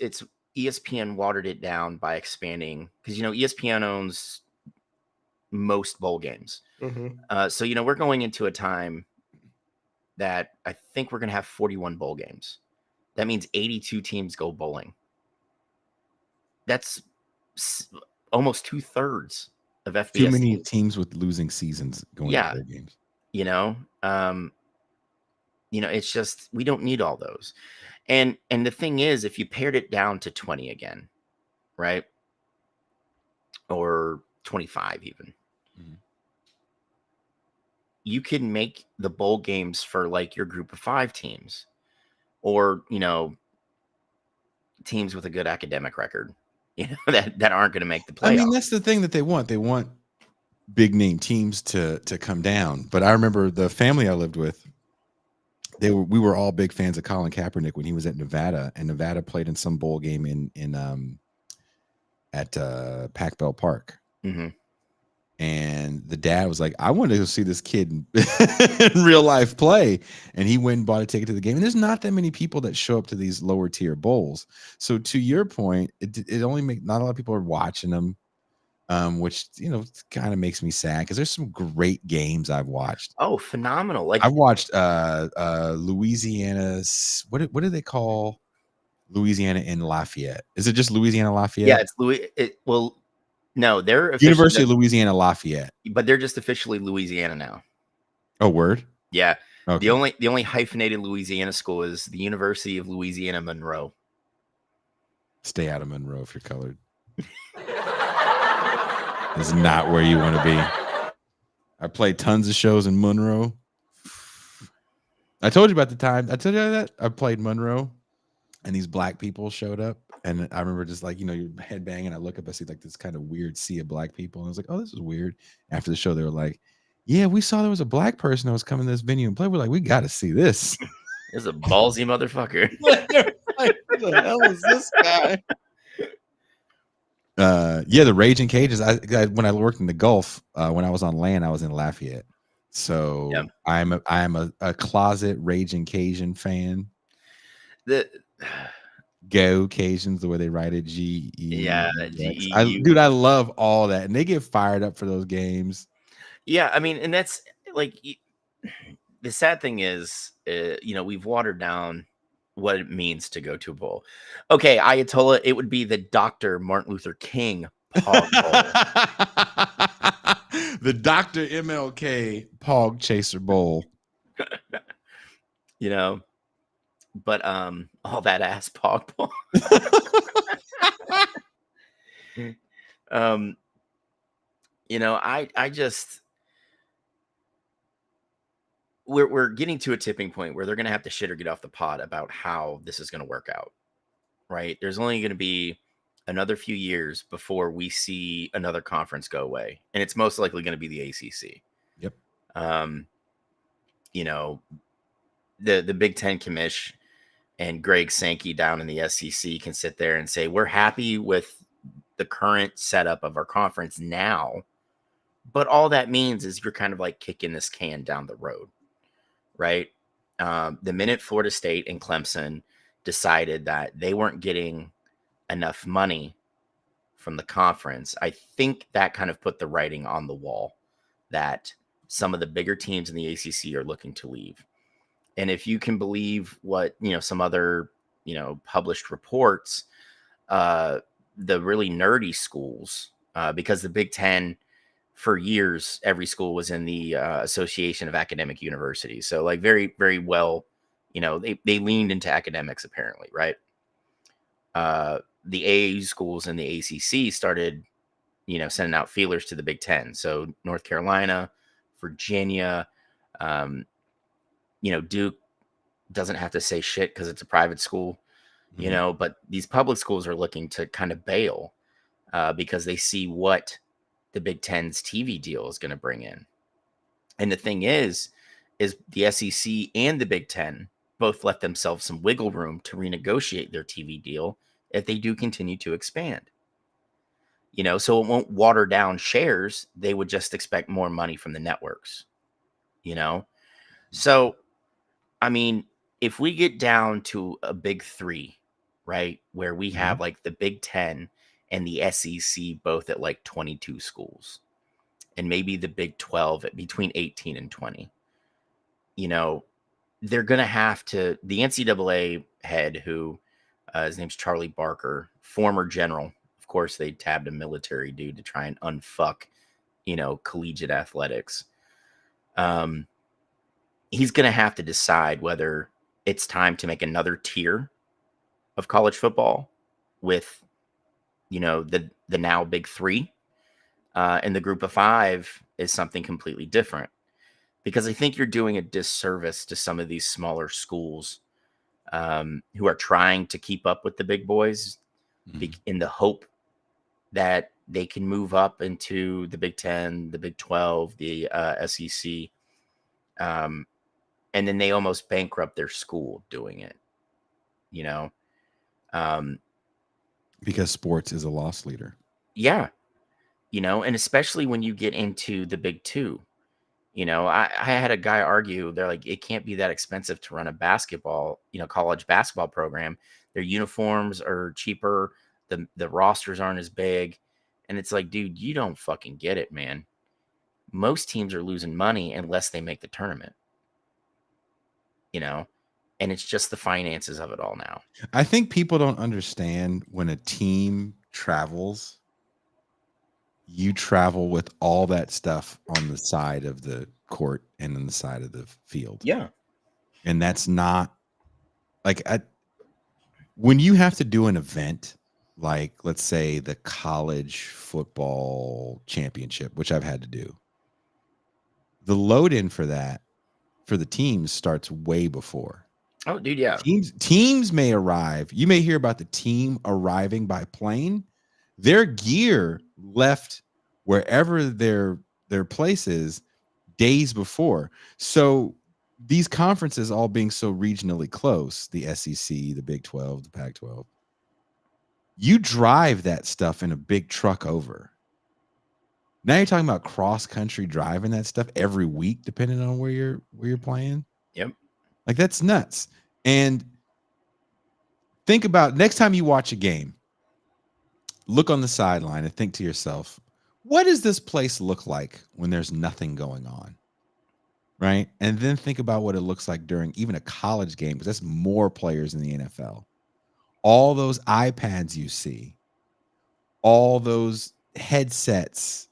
ESPN watered it down by expanding because ESPN owns most bowl games. So we're going into a time that I think we're going to have 41 bowl games. That means 82 teams go bowling. That's almost 2/3 of FBS too many teams. teams with losing seasons going to bowl games. It's just we don't need all those. And the thing is, if you pared it down to 20 again, right? Or 25 even. Mhm. You can make the bowl games for like your group of 5 teams or, teams with a good academic record, that aren't going to make the playoffs. I mean, that's the thing that they want. They want big name teams to come down. But I remember the family I lived with, we were all big fans of Colin Kaepernick when he was at Nevada, and Nevada played in some bowl game at Pac Bell Park. Mm-hmm. And the dad was like, I want to go see this kid in real life play. And he went and bought a ticket to the game. And there's not that many people that show up to these lower tier bowls. So to your point, it only not a lot of people are watching them, which, kind of makes me sad because there's some great games I've watched. Oh, phenomenal. Like I've watched Louisiana's, what do they call Louisiana in Lafayette? Is it just Louisiana Lafayette? Yeah, it's no, they're University of Louisiana Lafayette, but they're just officially Louisiana now. Oh, word. Yeah. Okay. The only hyphenated Louisiana school is the University of Louisiana Monroe. Stay out of Monroe if you're colored. It's not where you want to be. I played tons of shows in Monroe. I told you about the time. I told you that I played Monroe, and these black people showed up. And I remember just like, you're head banging. I look up, I see like this kind of weird sea of black people. And I was like, oh, this is weird. After the show, they were like, yeah, we saw there was a black person that was coming to this venue and play. We're like, we got to see this. This is a ballsy motherfucker. Like, what the hell is this guy? The Raging Cages. When I worked in the Gulf, when I was on land, I was in Lafayette. So yep. I'm a closet Raging Cajun fan. Go Cajuns, the way they write it, GE. Yeah, GE. Dude, I love all that, and they get fired up for those games. Yeah, I mean, and that's like the sad thing is, we've watered down what it means to go to a bowl. Okay, Ayatollah, it would be the Dr. Martin Luther King Pog Bowl. The Dr. MLK Pog Chaser Bowl. But all that ass Pog Bowl. I just we're getting to a tipping point where they're going to have to shit or get off the pot about how this is going to work out, right? There's only going to be another few years before we see another conference go away, and it's most likely going to be the ACC. Yep. The Big Ten commish and Greg Sankey down in the SEC can sit there and say, we're happy with the current setup of our conference now, but all that means is you're kind of like kicking this can down the road. Right. The minute Florida State and Clemson decided that they weren't getting enough money from the conference, I think that kind of put the writing on the wall that some of the bigger teams in the ACC are looking to leave. And if you can believe what, some other, published reports, the really nerdy schools, because the Big Ten, for years, every school was in the Association of Academic Universities. So like very, very well, they leaned into academics apparently. Right. the AAU schools and the ACC started, sending out feelers to the Big Ten. So North Carolina, Virginia, Duke doesn't have to say shit because it's a private school, but these public schools are looking to kind of bail because they see what the Big Ten's TV deal is going to bring in. And the thing is the SEC and the Big Ten both left themselves some wiggle room to renegotiate their TV deal if they do continue to expand. So it won't water down shares. They would just expect more money from the networks, So, I mean, if we get down to a big three, right, where we have like the Big Ten and the SEC both at like 22 schools, and maybe the Big 12 at between 18 and 20, they're going to have to, the NCAA head who, his name's Charlie Barker, former general. Of course, they tabbed a military dude to try and unfuck, collegiate athletics. He's going to have to decide whether it's time to make another tier of college football with, the now Big Three. And the Group of Five is something completely different, because I think you're doing a disservice to some of these smaller schools who are trying to keep up with the big boys in the hope that they can move up into the Big Ten, the Big 12, the SEC. And then they almost bankrupt their school doing it, because sports is a loss leader. Yeah. And especially when you get into the Big Two, I had a guy argue, they're like, it can't be that expensive to run a basketball, college basketball program. Their uniforms are cheaper. The rosters aren't as big. And it's like, dude, you don't fucking get it, man. Most teams are losing money unless they make the tournament, and it's just the finances of it all now. I think people don't understand when a team travels, you travel with all that stuff on the side of the court and on the side of the field. Yeah. And that's not like when you have to do an event, like let's say the college football championship, which I've had to do, the load in for that, for the teams, starts way before. Oh, dude, yeah. Teams may arrive. You may hear about the team arriving by plane. Their gear left wherever their place is days before. So these conferences all being so regionally close, the SEC, the Big 12, the Pac-12, you drive that stuff in a big truck over. Now you're talking about cross-country driving that stuff every week, depending on where you're playing. Yep. Like, that's nuts. And think about next time you watch a game, look on the sideline and think to yourself, what does this place look like when there's nothing going on? Right? And then think about what it looks like during even a college game, because that's more players in the NFL. All those iPads you see, all those headsets,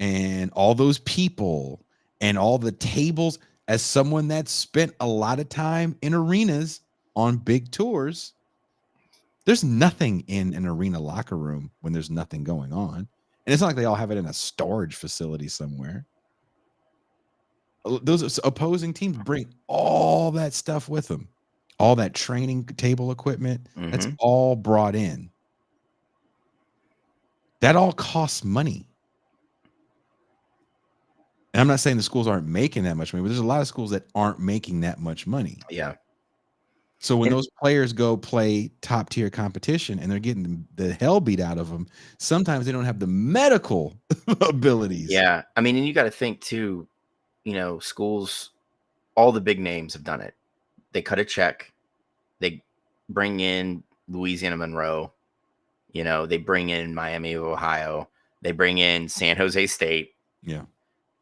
and all those people, and all the tables. As someone that's spent a lot of time in arenas on big tours, there's nothing in an arena locker room when there's nothing going on. And it's not like they all have it in a storage facility somewhere. Those opposing teams bring all that stuff with them. All that training table equipment, that's all brought in. That all costs money. And I'm not saying the schools aren't making that much money, but there's a lot of schools that aren't making that much money. Yeah. So when those players go play top tier competition and they're getting the hell beat out of them, sometimes they don't have the medical abilities. Yeah. I mean, and you got to think too, schools, all the big names have done it. They cut a check. They bring in Louisiana Monroe. They bring in Miami of Ohio. They bring in San Jose State. Yeah.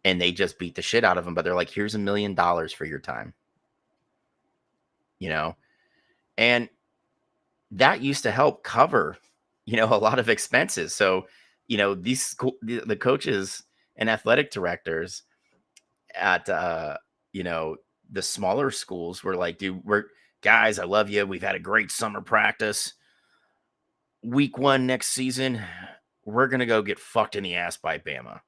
And they just beat the shit out of them. But they're like, here's $1 million for your time. And that used to help cover, a lot of expenses. So, the coaches and athletic directors at, the smaller schools were like, dude, guys, I love you. We've had a great summer practice. week 1 next season, we're gonna go get fucked in the ass by Bama.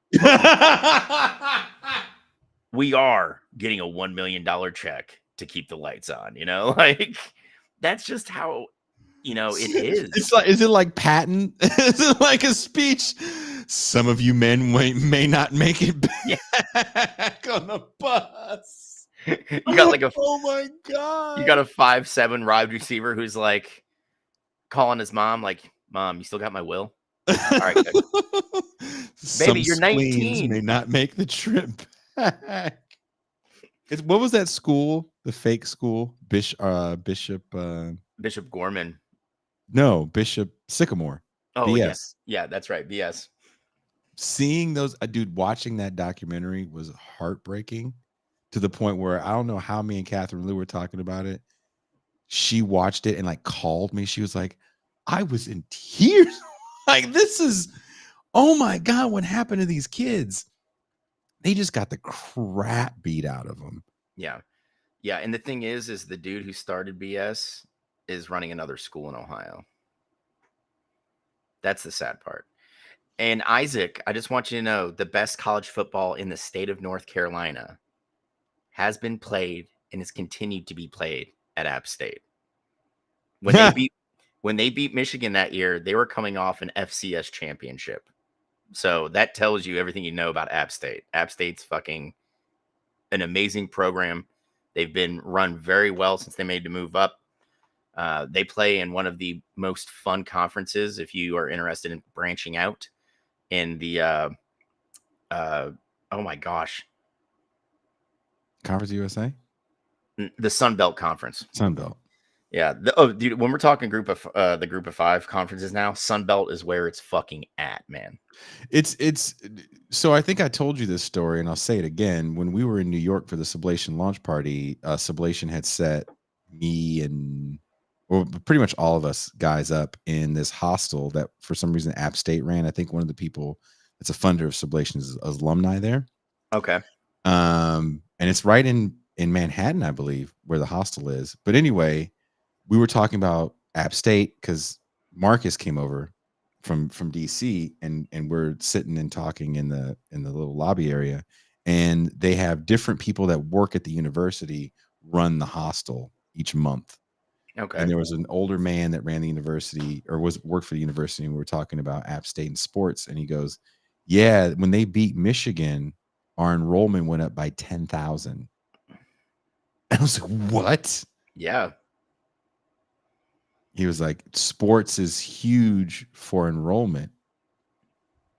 We are getting a $1 million check to keep the lights on, like that's just how, it is. It's like, is it like Patton? Is it like a speech? Some of you men may not make it back on the bus. You got like Oh my god! you got a 5'7" wide receiver who's like calling his mom, like, "Mom, you still got my will?" All right, good. Some Baby, you're spleens 19. may not make the trip back. What was that school? The fake school? Bishop Gorman. No, Bishop Sycamore. Oh, BS. yeah, that's right, BS. Seeing those, dude, watching that documentary was heartbreaking to the point where I don't know how me and Catherine Lou were talking about it. She watched it and like called me. She was like, I was in tears. Like, this is, oh my God, what happened to these kids? They just got the crap beat out of them. Yeah. Yeah. And the thing is the dude who started BS is running another school in Ohio. That's the sad part. And Isaac, I just want you to know the best college football in the state of North Carolina has been played and is continued to be played at App State. When they beat Michigan that year, they were coming off an FCS championship. So that tells you everything you know about App State. App State's fucking an amazing program. They've been run very well since they made the move up. They play in one of the most fun conferences if you are interested in branching out in the oh my gosh, Conference USA, the Sun Belt Conference. Sun Belt. Yeah. Dude, when we're talking the group of 5 conferences now, Sun Belt is where it's fucking at, man. It's so I think I told you this story and I'll say it again. When we were in New York for the Sublation launch party, Sublation had set me and pretty much all of us guys up in this hostel that for some reason App State ran. I think one of the people that's a funder of Sublation is alumni there. Okay. And it's right in Manhattan, I believe, where the hostel is. But anyway, we were talking about App State because Marcus came over from DC and we're sitting and talking in the little lobby area, and they have different people that work at the university run the hostel each month. Okay. And there was an older man that ran the university or worked for the university, and we were talking about App State and sports, and he goes, yeah, when they beat Michigan, our enrollment went up by 10,000. I was like, what? Yeah. He was like, sports is huge for enrollment.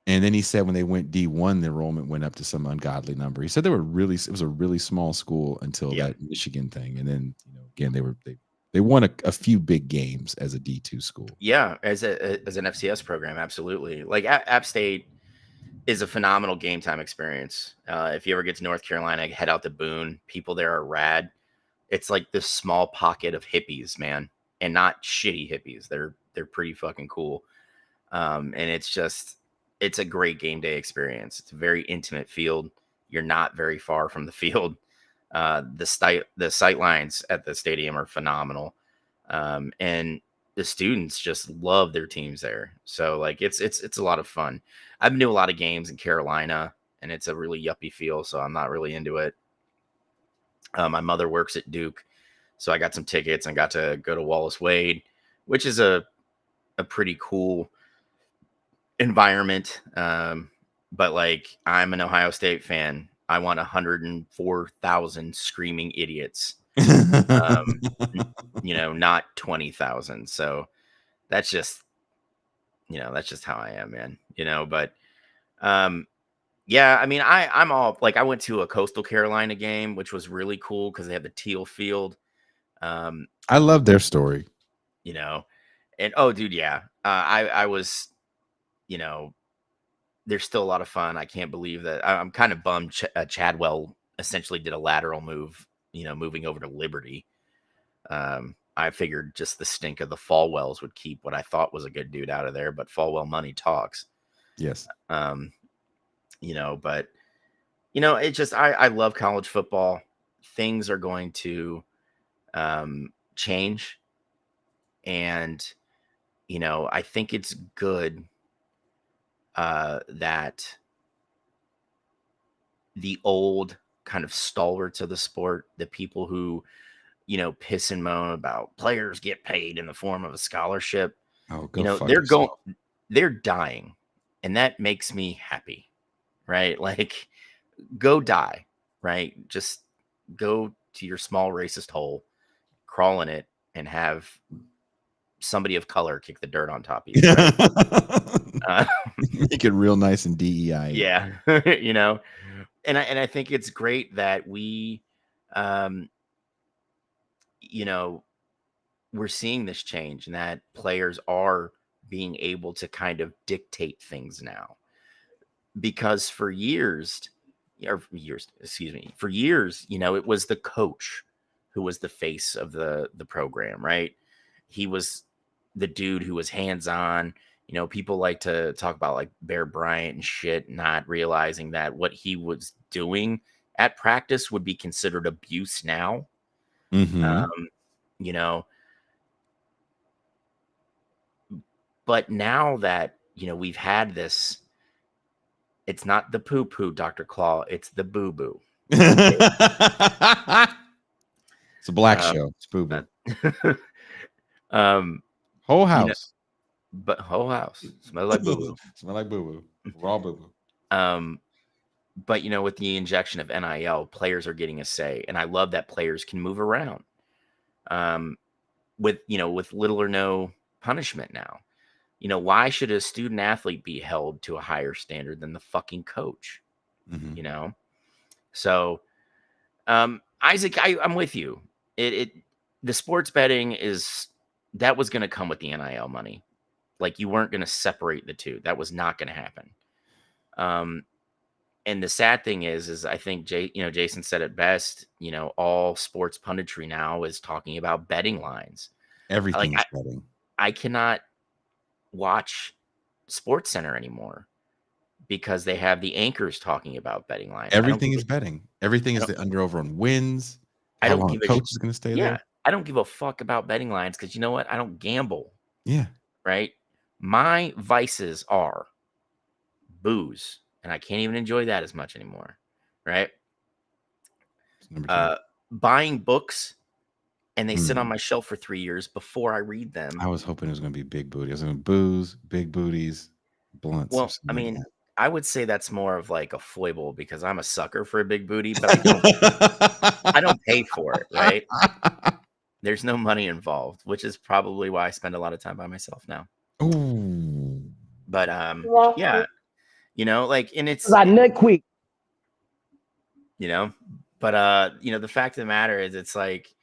And then he said when they went D1, the enrollment went up to some ungodly number. He said it was a really small school until that Michigan thing. And then, again, they won a few big games as a D2 school. Yeah, as an FCS program, absolutely. Like App State is a phenomenal game time experience. If you ever get to North Carolina, head out to Boone. People there are rad. It's like this small pocket of hippies, man, and not shitty hippies. They're pretty fucking cool. And it's a great game day experience. It's a very intimate field. You're not very far from the field. The sight lines at the stadium are phenomenal. And the students just love their teams there. So like it's a lot of fun. I've been to a lot of games in Carolina, and it's a really yuppie feel, so I'm not really into it. My mother works at Duke, so I got some tickets and got to go to Wallace Wade, which is a pretty cool environment. But like, I'm an Ohio State fan. I want 104,000 screaming idiots. Not 20,000. So that's just how I am, man. But yeah, I mean, I'm all like, I went to a Coastal Carolina game, which was really cool because they have the teal field. I love their story. And oh, dude, yeah, I was, they're still a lot of fun. I can't believe that. I'm kind of bummed Chadwell essentially did a lateral move, moving over to Liberty. I figured just the stink of the Falwells would keep what I thought was a good dude out of there, but Falwell money talks. Yes. But it just, I love college football. Things are going to change, and I think it's good that the old kind of stalwarts of the sport, the people who, piss and moan about players get paid in the form of a scholarship, Oh, go fuck they're yourself. they're dying. And that makes me happy, right? Like, go die, right? Just go to your small racist hole, crawl in it, and have somebody of color kick the dirt on top of you, right? Make it real nice and DEI. Yeah. And I think it's great that we we're seeing this change and that players are being able to kind of dictate things now. Because for years, it was the coach who was the face of the program, right? He was the dude who was hands-on. People like to talk about like Bear Bryant and shit, not realizing that what he was doing at practice would be considered abuse now. Mhm. But now that, we've had this, it's not the poo-poo, Dr. Claw, it's the boo-boo. It's a black show. It's boo-boo. Whole house. But whole house smells like boo-boo. Smell like boo-boo. Raw boo-boo. But with the injection of NIL, players are getting a say, and I love that players can move around with little or no punishment now. Why should a student athlete be held to a higher standard than the fucking coach? Mm-hmm. So Isaac, I'm with you. The sports betting that was going to come with the NIL money. Like, you weren't going to separate the two. That was not going to happen. And the sad thing is I think Jason said it best. All sports punditry now is talking about betting lines. Everything is betting. I cannot watch Sports Center anymore because they have the anchors talking about betting lines. Everything is betting. Everything is the under/over on wins. How long the coach is going to stay there. I don't give a fuck about betting lines because you know what? I don't gamble. Yeah. Right. My vices are booze, and I can't even enjoy that as much anymore. Right. Buying books, and they sit on my shelf for 3 years before I read them. I was hoping it was going to be big booty. I was going to booze, big booties, blunts. Well, I mean, I would say that's more of like a foible because I'm a sucker for a big booty, but I don't pay for it, right? There's no money involved, which is probably why I spend a lot of time by myself now. Ooh. But yeah, like, and it's like nut quick. But the fact of the matter is, it's like,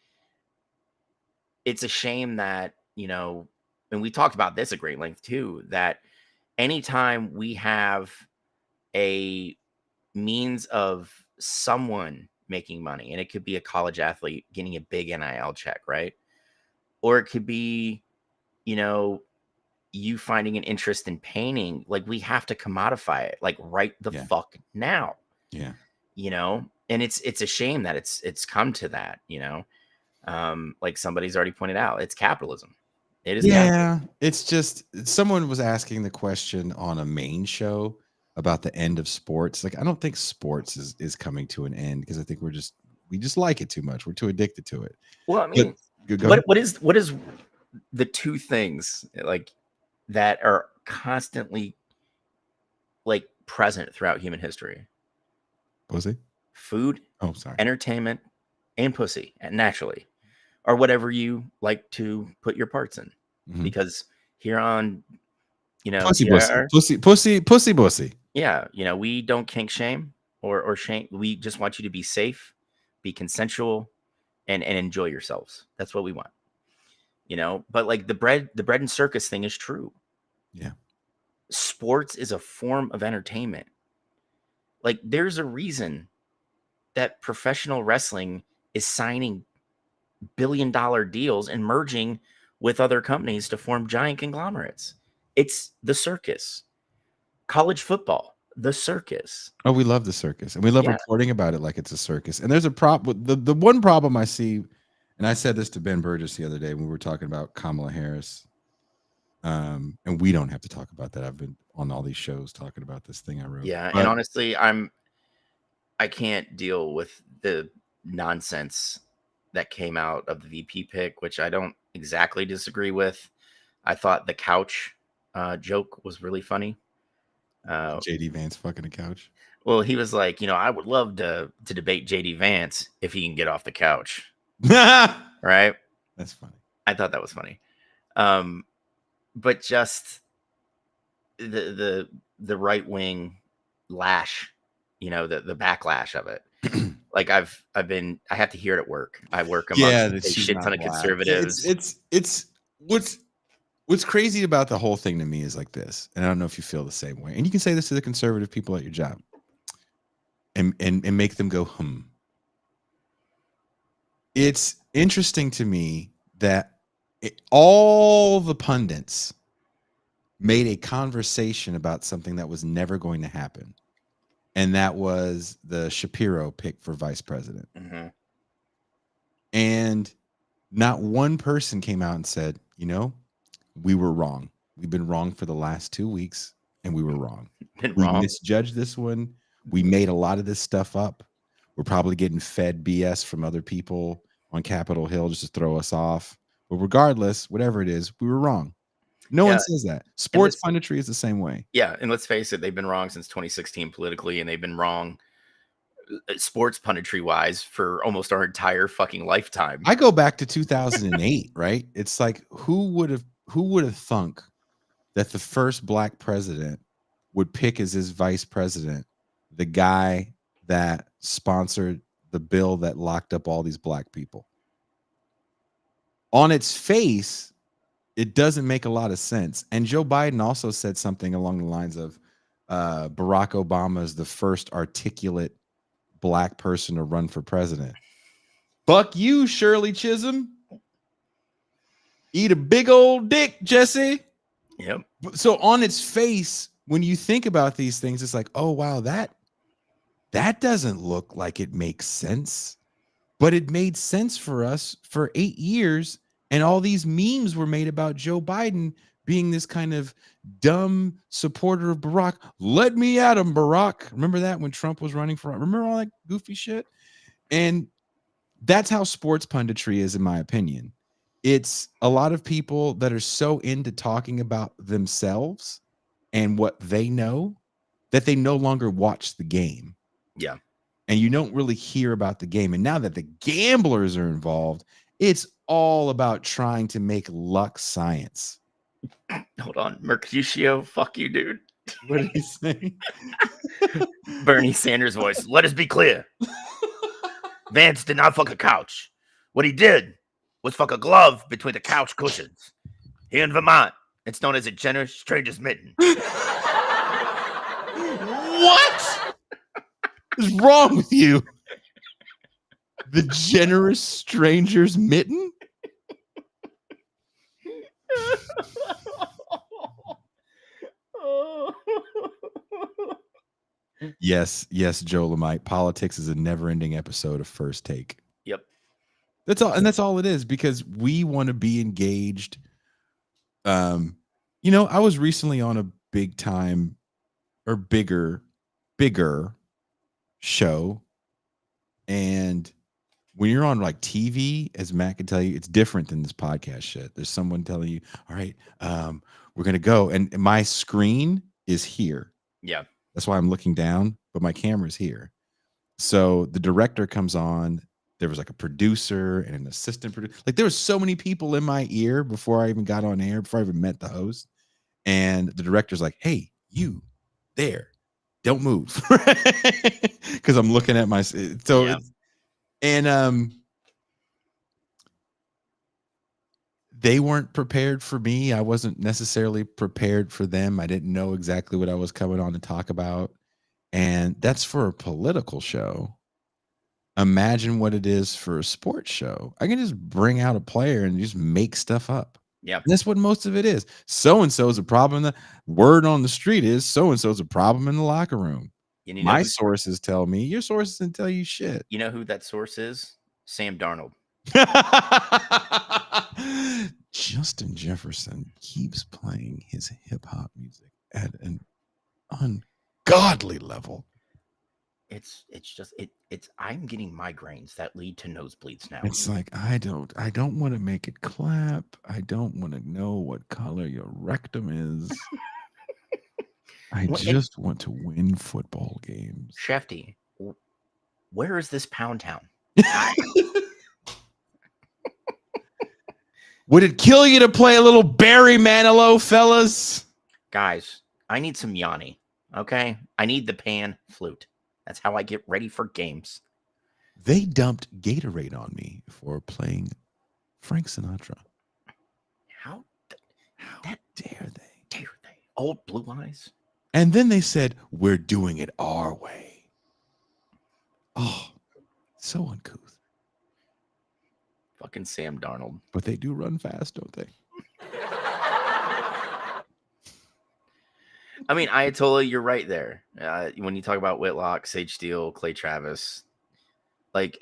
it's a shame that, and we talked about this at great length too, that anytime we have a means of someone making money, and it could be a college athlete getting a big NIL check, right? Or it could be, you finding an interest in painting, like, we have to commodify it, like, right the fuck now. Yeah. And it's a shame that it's come to that, like somebody's already pointed out, it's capitalism. It is. Yeah. It's just, someone was asking the question on a main show about the end of sports. Like, I don't think sports is coming to an end because I think we just like it too much. We're too addicted to it. Well, I mean, what is the two things like that are constantly like present throughout human history? Pussy? Food, sorry, entertainment, and pussy, and naturally, or whatever you like to put your parts in. Mm-hmm. Because here on, pussy. Yeah, we don't kink shame or shame. We just want you to be safe, be consensual, and enjoy yourselves. That's what we want. But like the bread and circus thing is true. Yeah. Sports is a form of entertainment. Like, there's a reason that professional wrestling is signing billion-dollar deals and merging with other companies to form giant conglomerates. It's the circus. College football, the circus. Oh, we love the circus, and we love reporting about it like it's a circus. And there's a problem. The one problem I see, and I said this to Ben Burgess the other day when we were talking about Kamala Harris. And we don't have to talk about that. I've been on all these shows talking about this thing I wrote. Yeah, But and honestly, I can't deal with the nonsense that came out of the VP pick, which I don't exactly disagree with. I thought the couch joke was really funny. JD Vance fucking a couch. Well, he was like, I would love to debate JD Vance if he can get off the couch. That's Right? funny. I thought that was funny. But just the right wing lash, the backlash of it. Like I have to hear it at work. I work amongst a shit ton of conservatives. It's what's crazy about the whole thing to me is like this, and I don't know if you feel the same way. And you can say this to the conservative people at your job, and make them go It's interesting to me that all the pundits made a conversation about something that was never going to happen. And that was the Shapiro pick for vice president. Mm-hmm. And not one person came out and said, we were wrong. We've been wrong for the last 2 weeks, and we were wrong. We misjudged this one. We made a lot of this stuff up. We're probably getting fed BS from other people on Capitol Hill just to throw us off. But regardless, whatever it is, we were wrong. No one says that. Sports punditry is the same way. Yeah, and let's face it, they've been wrong since 2016 politically, and they've been wrong sports punditry wise for almost our entire fucking lifetime. I go back to 2008, right? It's like who would have thunk that the first black president would pick as his vice president the guy that sponsored the bill that locked up all these black people? On its face, it doesn't make a lot of sense. And Joe Biden also said something along the lines of Barack Obama is the first articulate black person to run for president. Fuck you, Shirley Chisholm. Eat a big old dick, Jesse. Yep. So on its face, when you think about these things, it's like, oh, wow, that doesn't look like it makes sense. But it made sense for us for 8 years. And all these memes were made about Joe Biden being this kind of dumb supporter of Barack. Let me at him, Barack. Remember that when Trump was running for? Remember all that goofy shit? And that's how sports punditry is, in my opinion. It's a lot of people that are so into talking about themselves and what they know that they no longer watch the game. Yeah. And you don't really hear about the game. And now that the gamblers are involved, it's all about trying to make luck science. Hold on. Mercutio, fuck you, dude. What did he say? Bernie Sanders voice. Let us be clear. Vance did not fuck a couch. What he did was fuck a glove between the couch cushions. Here in Vermont, it's known as a generous stranger's mitten. What is wrong with you? The generous stranger's mitten? Yes, Joe Lamite. Politics is a never-ending episode of First Take. Yep. That's all, and that's all it is, because we want to be engaged. I was recently on a big time or bigger show, and when you're on like TV, as Matt can tell you, it's different than this podcast shit. There's someone telling you, all right, we're gonna go, and my screen is here. Yeah. That's why I'm looking down, but my camera's here. So the director comes on. There was like a producer and an assistant producer. Like there was so many people in my ear before I even got on air, before I even met the host. And the director's like, hey, you there, don't move. Because I'm looking at my, so Yeah. They weren't prepared for me. I wasn't necessarily prepared for them. I didn't know exactly what I was coming on to talk about. And that's for a political show. Imagine what it is for a sports show. I can just bring out a player and just make stuff up. Yeah. And that's what most of it is. So-and-so is a problem. The word on the street is so-and-so is a problem in the locker room. My sources tell me. Your sources didn't tell you shit. You know who that source is? Sam Darnold. Justin Jefferson keeps playing his hip hop music at an ungodly level. It's just it's I'm getting migraines that lead to nosebleeds now. It's like I don't want to make it clap. I don't want to know what color your rectum is. I Well, and- just want to win football games. Shefty, where is this Pound Town? Would it kill you to play a little Barry Manilow, fellas? Guys, I need some Yanni. Okay, I need the pan flute. That's how I get ready for games. They dumped Gatorade on me for playing Frank Sinatra. How That dare they? dare they? Old Blue Eyes. And then they said, we're doing it our way. Oh, so uncouth. Fucking Sam Darnold. But they do run fast, don't they? I mean, Ayatollah, you're right there. When you talk about Whitlock, Sage Steele, Clay Travis, like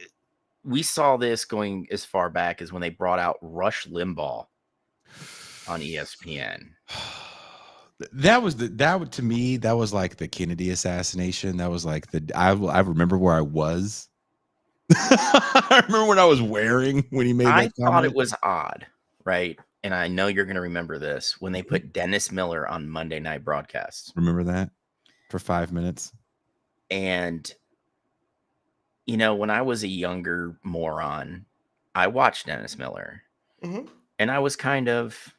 we saw this going as far back as when they brought out Rush Limbaugh on ESPN. To me, that was like the Kennedy assassination. That was like I remember where I was. I remember what I was wearing when he made that I thought comment. it was odd, right? And I know you're going to remember this when they put Dennis Miller on Monday night broadcasts. Remember that for 5 minutes? And, you know, when I was a younger moron, I watched Dennis Miller. Mm-hmm. And I was kind of,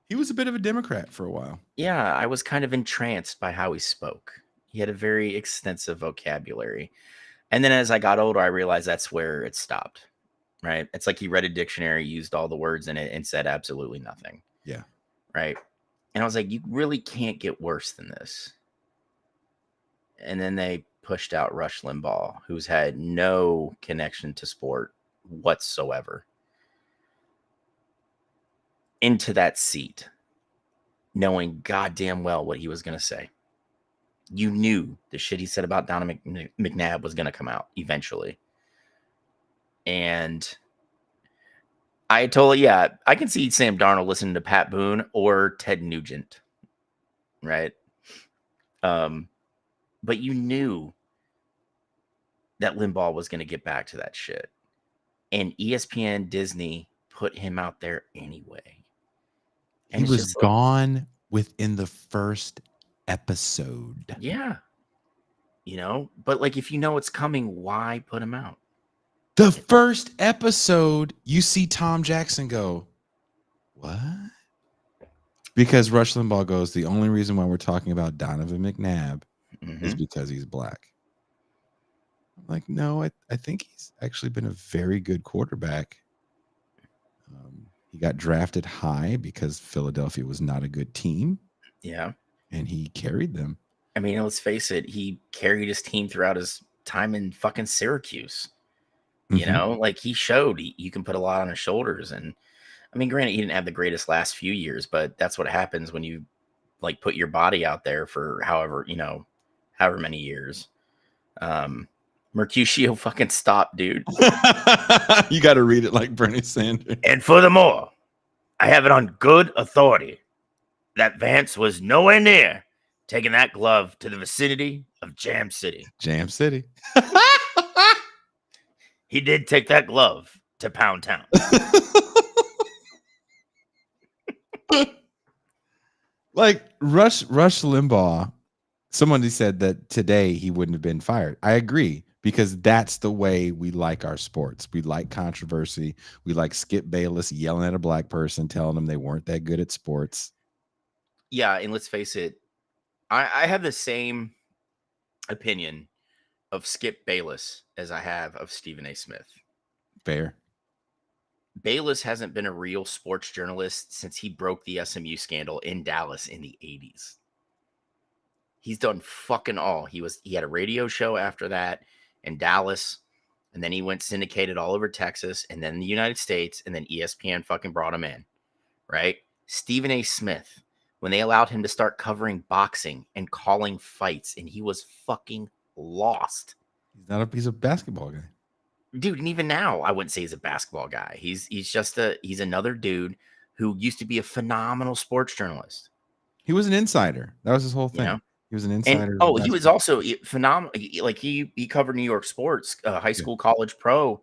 He was a bit of a Democrat for a while. yeah, I was kind of entranced by how he spoke. He had a very extensive vocabulary. And then as I got older, I realized that's where it stopped, right? It's like he read a dictionary, used all the words in it, and said absolutely nothing. Yeah. Right. And I was like, you really can't get worse than this. And then they pushed out Rush Limbaugh, who's had no connection to sport whatsoever, into that seat, knowing goddamn well what he was going to say. You knew the shit he said about Donovan McNabb was going to come out eventually. And I told, yeah, I can see Sam Darnold listening to Pat Boone or Ted Nugent, right? But you knew that Limbaugh was going to get back to that shit. And ESPN, Disney put him out there anyway. And He was gone within the first episode. Yeah. You know, but like if you know it's coming, why put him out? The first episode, you see Tom Jackson go, what? Because Rush Limbaugh goes, the only reason why we're talking about Donovan McNabb is because he's black. I'm like, no, I think he's actually been a very good quarterback. He got drafted high because Philadelphia was not a good team. Yeah. And he carried them. I mean, let's face it, he carried his team throughout his time in fucking Syracuse. You know, like he showed you can put a lot on his shoulders. And I mean, granted, he didn't have the greatest last few years, but that's what happens when you like put your body out there for however many years. Mercutio fucking stopped, dude. You got to read it like Bernie Sanders. And furthermore, I have it on good authority that Vance was nowhere near taking that glove to the vicinity of Jam City. Jam City. He did take that glove to Pound Town. Like Rush Limbaugh, somebody said that today he wouldn't have been fired. I agree, because that's the way we like our sports. We like controversy. We like Skip Bayless yelling at a black person, telling them they weren't that good at sports. Yeah, and let's face it, I have the same opinion of Skip Bayless as I have of Stephen A. Smith. Fair. Bayless hasn't been a real sports journalist since he broke the SMU scandal in Dallas in the 80s. He's done fucking all. He had a radio show after that in Dallas, and then he went syndicated all over Texas, and then the United States, and then ESPN fucking brought him in, right? Stephen A. Smith, when they allowed him to start covering boxing and calling fights, and he was fucking lost. He's a basketball guy. Dude, and even now, I wouldn't say he's a basketball guy. He's another dude who used to be a phenomenal sports journalist. He was an insider. That was his whole You thing. know? He was an insider. And he was also phenomenal. Like he covered New York sports, high school, college, pro,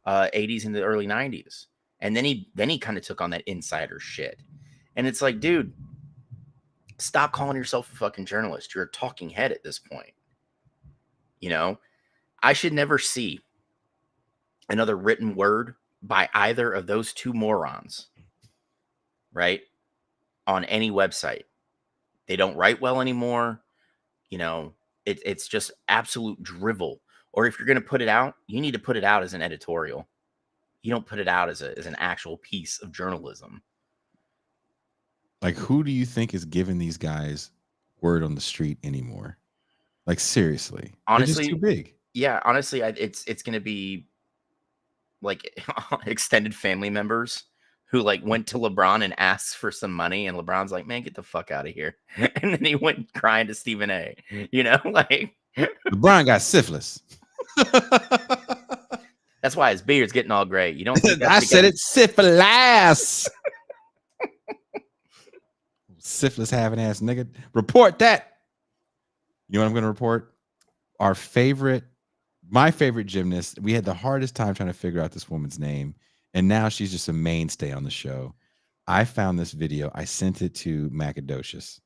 80s and the early 90s. And then he kind of took on that insider shit. And it's like, dude, stop calling yourself a fucking journalist. You're a talking head at this point. You know, I should never see another written word by either of those two morons, right? On any website. They don't write well anymore. You know, it's just absolute drivel. Or if you're going to put it out, you need to put it out as an editorial. You don't put it out as an actual piece of journalism. Like, who do you think is giving these guys word on the street anymore? Like, seriously, Honestly, they're just too big. Yeah, honestly, it's going to be like extended family members who like went to LeBron and asked for some money, and LeBron's like, "Man, get the fuck out of here!" And then he went crying to Stephen A. You know, like LeBron got syphilis. That's why his beard's getting all gray. You don't think that's I said it's syphilis. Syphilis having ass nigga. Report that. You know what I'm going to report? My favorite gymnast. We had the hardest time trying to figure out this woman's name, and now she's just a mainstay on the show. I found this video. I sent it to Macadocious.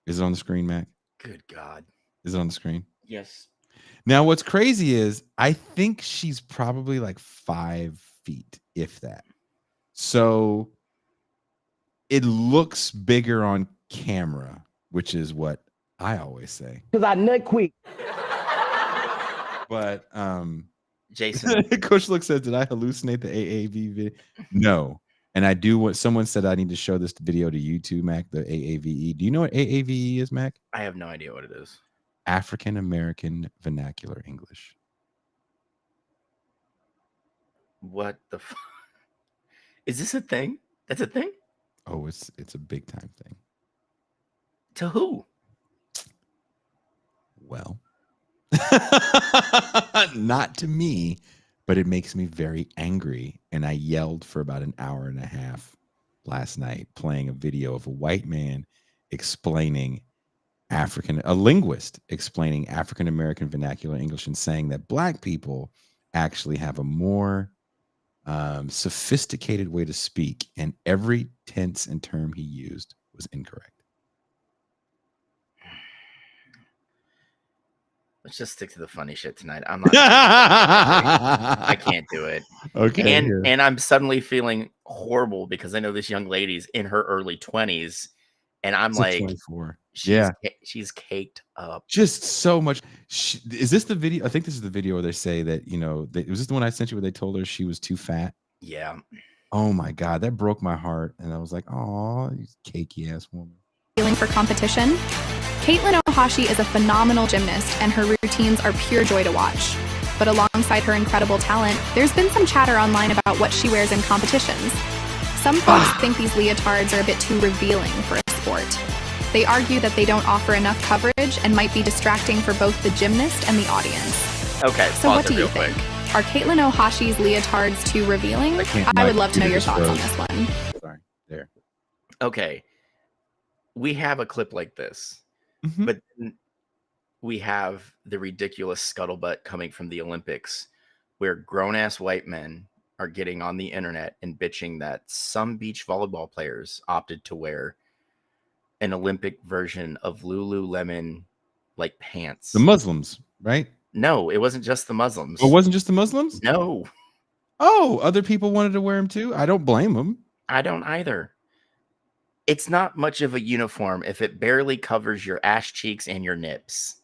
Is it on the screen, Mac? Good God. Is it on the screen? Yes. Now, what's crazy is I think she's probably like 5 feet, if that. So it looks bigger on camera, which is what I always say. Because I nut quick. But Jason, Coach Look says, did I hallucinate the AAV video? No. And I do what someone said I need to show this video to you too, Mac, the AAVE. Do you know what AAVE is, Mac? I have no idea what it is. African American Vernacular English. What the fuck? Is this a thing? That's a thing? Oh, it's a big time thing. To who? Well, not to me, but it makes me very angry. And I yelled for about an hour and a half last night playing a video of a white man explaining a linguist explaining African American vernacular English and saying that black people actually have a more sophisticated way to speak, and every tense and term he used was incorrect. Let's just stick to the funny shit tonight. I'm not. I can't do it. Okay. And I'm suddenly feeling horrible because I know this young lady's in her early 20s, and I'm like, 24. She's caked up. Just so much. Is this the video? I think this is the video where they say that, was this the one I sent you where they told her she was too fat? Yeah. Oh my God, that broke my heart. And I was like, oh, you cakey ass woman. Feeling for competition? Caitlin Ohashi is a phenomenal gymnast, and her routines are pure joy to watch. But alongside her incredible talent, there's been some chatter online about what she wears in competitions. Some folks think these leotards are a bit too revealing for a sport. They argue that they don't offer enough coverage and might be distracting for both the gymnast and the audience. Okay, so what do you think? Are Caitlin Ohashi's leotards too revealing? I would love to know your thoughts on this one. Sorry, there. Okay, we have a clip like this, but then we have the ridiculous scuttlebutt coming from the Olympics, where grown-ass white men are getting on the internet and bitching that some beach volleyball players opted to wear an Olympic version of Lululemon like pants. The Muslims, right? No, it wasn't just the Muslims. It wasn't just the Muslims? No. Oh, other people wanted to wear them too? I don't blame them. I don't either. It's not much of a uniform if it barely covers your ass cheeks and your nips.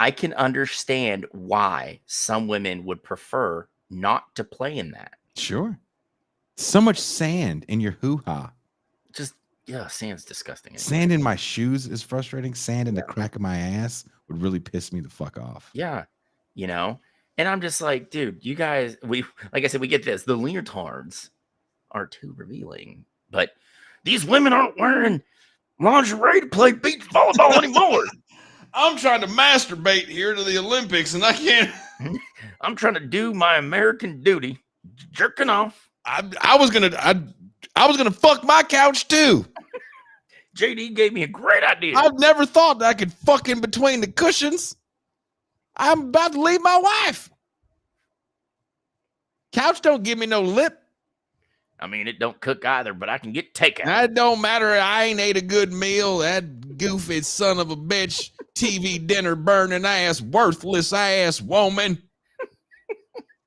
I can understand why some women would prefer not to play in that. Sure. So much sand in your hoo-ha. Just, yeah, sand's disgusting. Sand in my shoes is frustrating. Sand in the crack of my ass would really piss me the fuck off. Yeah. And I'm just like, dude, you guys, like I said, we get this. The leotards are too revealing, but these women aren't wearing lingerie to play beach volleyball anymore. I'm trying to masturbate here to the Olympics and I can't. I'm trying to do my American duty, jerking off I was gonna fuck my couch too. JD gave me a great idea. I've never thought that I could fuck in between the cushions. I'm about to leave my wife. Couch don't give me no lip. I mean, it don't cook either, but I can get takeout. That don't matter. I ain't ate a good meal. That goofy son of a bitch, TV dinner burning ass, worthless ass woman.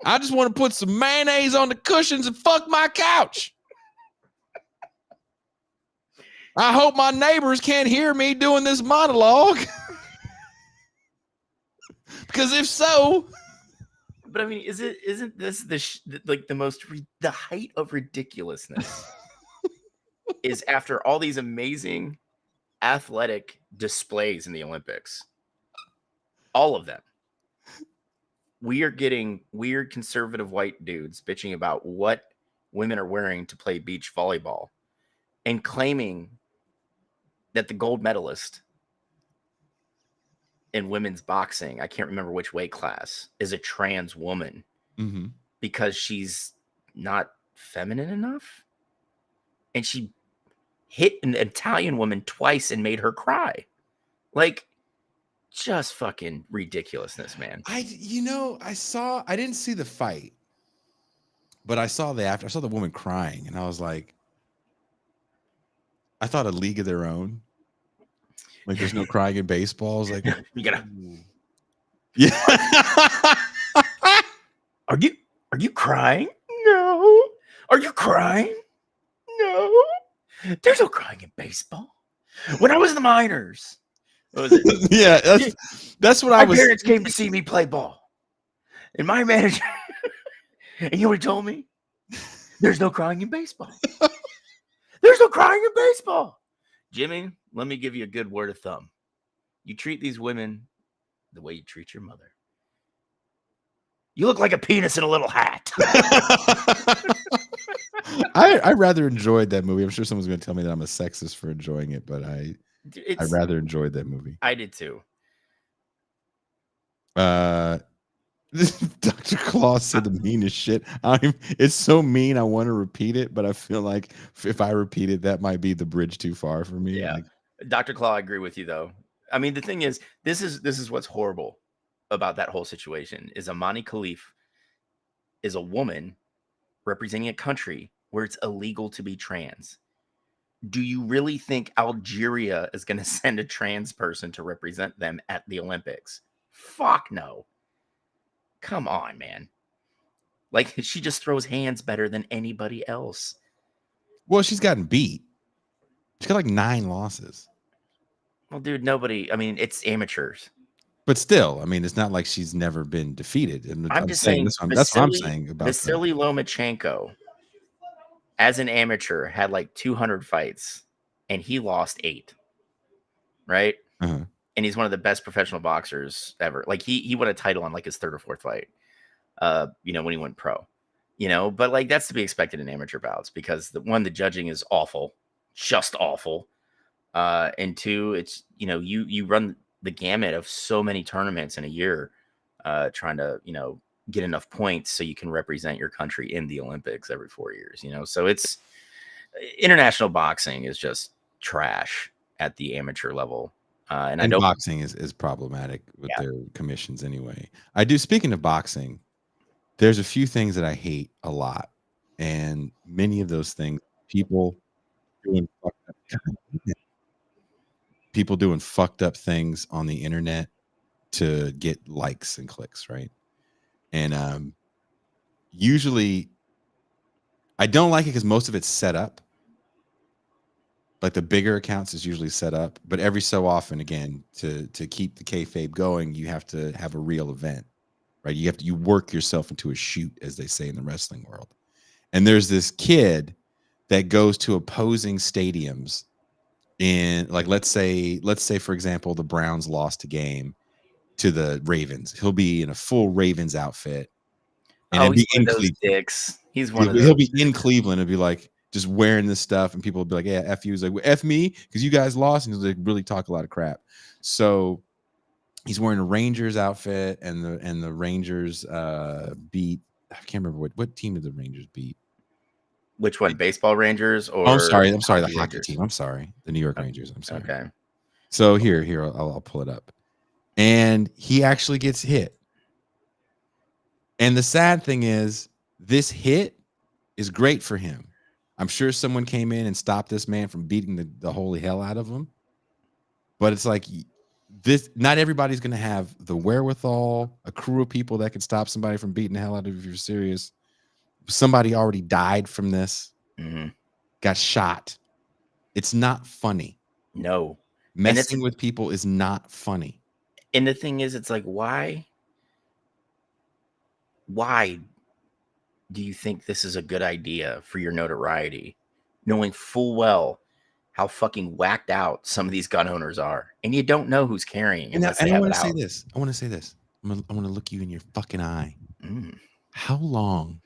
I just want to put some mayonnaise on the cushions and fuck my couch. I hope my neighbors can't hear me doing this monologue. Because if so, But I mean, isn't this the height of ridiculousness is after all these amazing athletic displays in the Olympics, all of them, we are getting weird conservative white dudes bitching about what women are wearing to play beach volleyball and claiming that the gold medalist in women's boxing, I can't remember which weight class, is a trans woman because she's not feminine enough. And she hit an Italian woman twice and made her cry. Like, just fucking ridiculousness, man. I didn't see the fight, but I saw I saw the woman crying, and I was like, I thought A League of Their Own. Like, there's no crying in baseball. I was like, You gotta. yeah. Are you crying? No. Are you crying? No. There's no crying in baseball. When I was in the minors, what was it? Yeah, that's what My parents came to see me play ball, and my manager, and you know what he told me? There's no crying in baseball. There's no crying in baseball. Jimmy, let me give you a good word of thumb. You treat these women the way you treat your mother. You look like a penis in a little hat. I rather enjoyed that movie. I'm sure someone's going to tell me that I'm a sexist for enjoying it, but I rather enjoyed that movie. I did too. Dr. Claus said the meanest shit. It's so mean. I want to repeat it, but I feel like if I repeat it, that might be the bridge too far for me. Yeah, like, Dr. Claw, I agree with you though. I mean, the thing is, this is what's horrible about that whole situation is Amani Khalif is a woman representing a country where it's illegal to be trans. Do you really think Algeria is going to send a trans person to represent them at the Olympics? Fuck no. Come on, man. Like, she just throws hands better than anybody else. well, she's gotten beat. She's got like 9 losses. Well, dude, I mean, it's amateurs. But still, I mean, it's not like she's never been defeated. And I'm just saying that's what I'm saying about Vasily Lomachenko, as an amateur, had like 200 fights, and he lost 8. Right? Uh-huh. And he's one of the best professional boxers ever. Like, he won a title on like his 3rd or 4th fight. When he went pro. But like, that's to be expected in amateur bouts because the judging is awful, just awful. And 2, it's you run the gamut of so many tournaments in a year, trying to get enough points so you can represent your country in the Olympics every 4 years. So it's international boxing is just trash at the amateur level. And I know boxing is problematic with their commissions anyway. Speaking of boxing, there's a few things that I hate a lot. And many of those things, people doing fucked up things on the internet to get likes and clicks, right? And usually I don't like it because most of it's set up. Like the bigger accounts is usually set up, but every so often, again, to keep the kayfabe going, you have to have a real event, right? You work yourself into a shoot, as they say in the wrestling world. And there's this kid that goes to opposing stadiums in, like, let's say for example, the Browns lost a game to the Ravens. He'll be in a full Ravens outfit, and he's one of those dicks. He's one of those. He'll be in Cleveland and be like, just wearing this stuff, and people will be like, yeah, F you. He's like, well, F me, because you guys lost, and he's like, really talk a lot of crap. So he's wearing a Rangers outfit, and the Rangers beat, I can't remember what team did the Rangers beat. Which one? Baseball Rangers or? Oh, I'm sorry. The hockey Rangers? team. I'm sorry. The New York Rangers. I'm sorry. Okay. So here, I'll pull it up. And he actually gets hit. And the sad thing is, this hit is great for him. I'm sure someone came in and stopped this man from beating the holy hell out of him. But it's like this, not everybody's going to have the wherewithal, a crew of people that can stop somebody from beating the hell out of you if you're serious. Somebody already died from this, got shot. It's not funny. No. Messing with people is not funny. And the thing is, it's like, why do you think this is a good idea for your notoriety, knowing full well how fucking whacked out some of these gun owners are, and you don't know who's carrying it. And I want to say this. I want to say this. I want to look you in your fucking eye. How long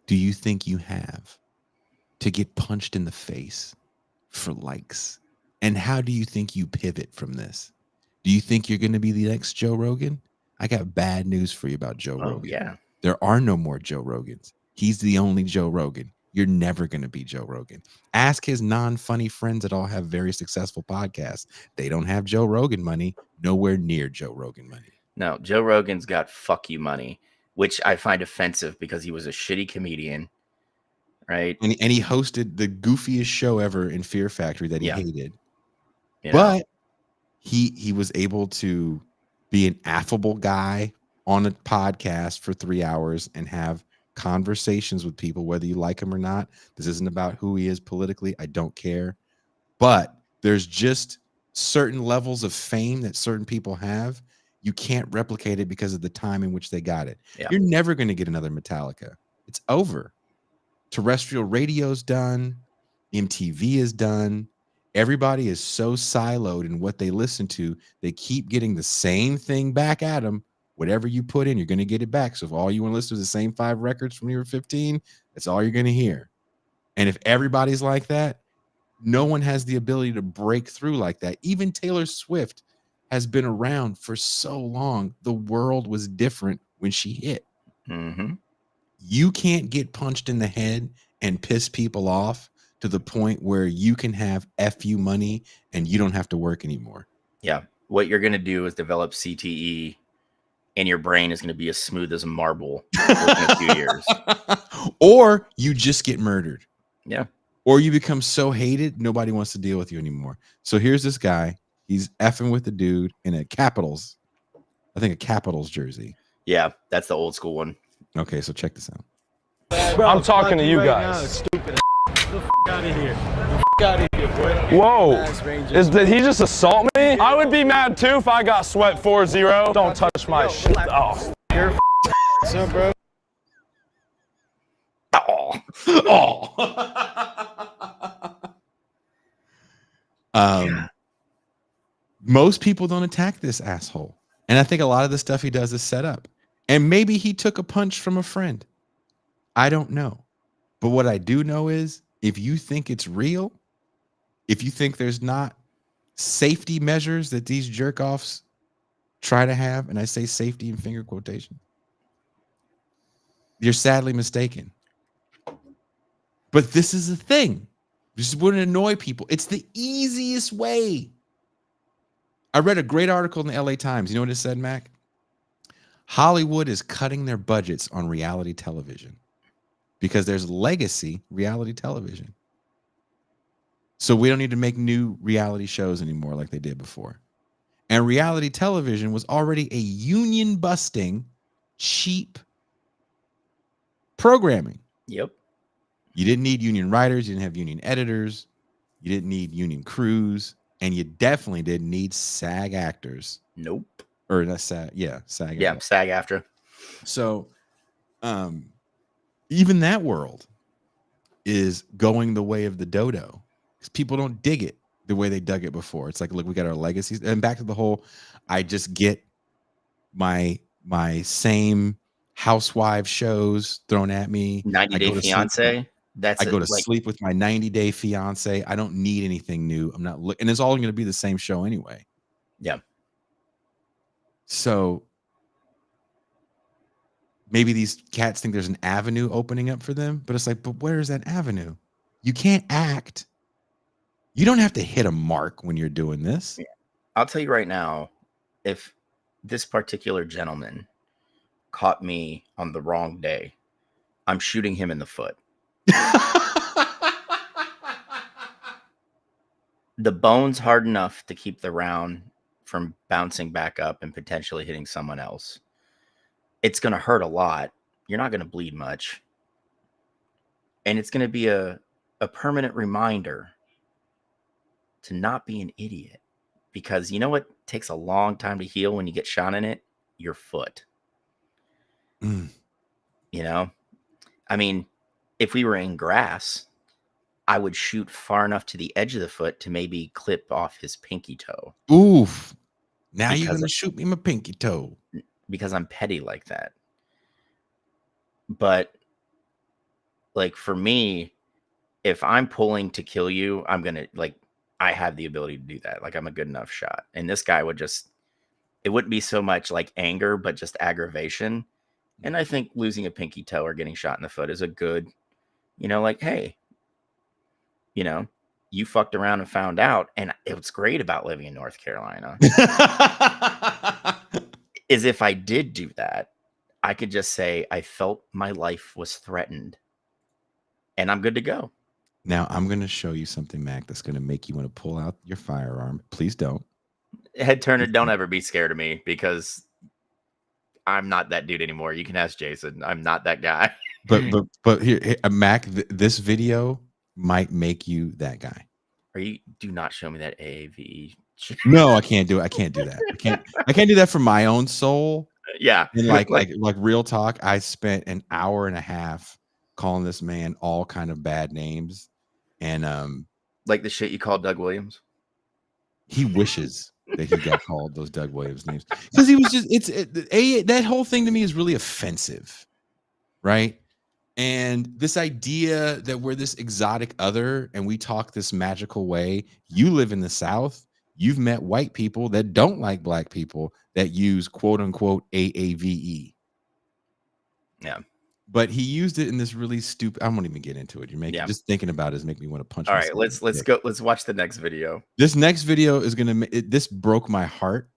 do you think you have to get punched in the face for likes? And how do you think you pivot from this? Do you think you're going to be the next Joe Rogan? I got bad news for you about Joe Rogan. Yeah. There are no more Joe Rogans. He's the only Joe Rogan. You're never going to be Joe Rogan. Ask his non-funny friends that all have very successful podcasts. They don't have Joe Rogan money, nowhere near Joe Rogan money. No, Joe Rogan's got fuck you money, which I find offensive because he was a shitty comedian, right? And he hosted the goofiest show ever in Fear Factory that he hated. You know? But he was able to be an affable guy on a podcast for 3 hours and have conversations with people, whether you like him or not. This isn't about who he is politically. I don't care. But there's just certain levels of fame that certain people have. You can't replicate it because of the time in which they got it. Yeah. You're never going to get another Metallica. It's over. Terrestrial radio's done. MTV is done. Everybody is so siloed in what they listen to. They keep getting the same thing back at them. Whatever you put in, you're going to get it back. So if all you want to listen to is the same 5 records from when you were 15, that's all you're going to hear. And if everybody's like that, no one has the ability to break through like that. Even Taylor Swift has been around for so long. The world was different when she hit. You can't get punched in the head and piss people off to the point where you can have FU money and you don't have to work anymore. Yeah. What you're going to do is develop CTE and your brain is going to be as smooth as a marble within a few years. Or you just get murdered. Yeah. Or you become so hated, nobody wants to deal with you anymore. So here's this guy. He's effing with the dude in a Capitals. I think a Capitals jersey. Yeah. That's the old school one. Okay, so check this out. Bro, I'm talking to you guys. Stupid. Get the out of here. Get out of here, boy. Whoa. Did he just assault me? I would be mad too if I got swept 4-0. Don't touch my shit. Oh. You're so, bro. Most people don't attack this asshole. And I think a lot of the stuff he does is set up. And maybe he took a punch from a friend. I don't know. But what I do know is if you think it's real, if you think there's not safety measures that these jerk-offs try to have, and I say safety in finger quotation, you're sadly mistaken. But this is the thing. This wouldn't annoy people. It's the easiest way. I read a great article in the LA Times. You know what it said, Mac? Hollywood is cutting their budgets on reality television because there's legacy reality television. So we don't need to make new reality shows anymore like they did before. And reality television was already a union-busting, cheap programming. Yep. You didn't need union writers. You didn't have union editors. You didn't need union crews. And you definitely didn't need SAG actors. Nope. Or not SAG. Yeah, SAG. Yeah, SAG after. So even that world is going the way of the dodo. Because people don't dig it the way they dug it before. It's like, look, we got our legacies. And back to the whole, I just get my same housewife shows thrown at me. 90 Day Fiance. I go to sleep with my 90-day fiance. I don't need anything new. I'm not and it's all going to be the same show anyway. Yeah. So maybe these cats think there's an avenue opening up for them, but it's like, but where is that avenue? You can't act. You don't have to hit a mark when you're doing this. Yeah. I'll tell you right now, if this particular gentleman caught me on the wrong day, I'm shooting him in the foot. The bone's hard enough to keep the round from bouncing back up and potentially hitting someone else. It's going to hurt a lot. You're not going to bleed much. And it's going to be a permanent reminder to not be an idiot. Because you know what takes a long time to heal when you get shot in it? Your foot. Mm. You know? I mean, if we were in grass, I would shoot far enough to the edge of the foot to maybe clip off his pinky toe. Oof. Now you're Because going to shoot me in my pinky toe. Because I'm petty like that. But like for me, if I'm pulling to kill you, I'm going to like, I have the ability to do that. Like I'm a good enough shot. And this guy would just, it wouldn't be so much like anger, but just aggravation. And I think losing a pinky toe or getting shot in the foot is a good, you know, like, hey, you know, you fucked around and found out. And what's great about living in North Carolina is if I did do that, I could just say I felt my life was threatened and I'm good to go. Now I'm going to show you something, Mac, that's going to make you want to pull out your firearm. Please don't. Head turner, don't ever be scared of me because I'm not that dude anymore. You can ask Jason. I'm not that guy. But here, Mac, this video might make you that guy. Do not show me that AAVE. No, I can't do it. I can't do that. I can't do that for my own soul. Yeah. And like real talk, I spent an hour and a half calling this man all kind of bad names. And like the shit you called Doug Williams. He wishes that he got called those Doug Williams names because he was just that whole thing to me is really offensive, right? And this idea that we're this exotic other and we talk this magical way. You live in the South. You've met white people that don't like black people that use quote unquote AAVE. Yeah. But he used it in this really stupid. I won't even get into it. You're making just thinking about it is making me want to punch. All right, let's go. Let's watch the next video. This next video is gonna. This broke my heart,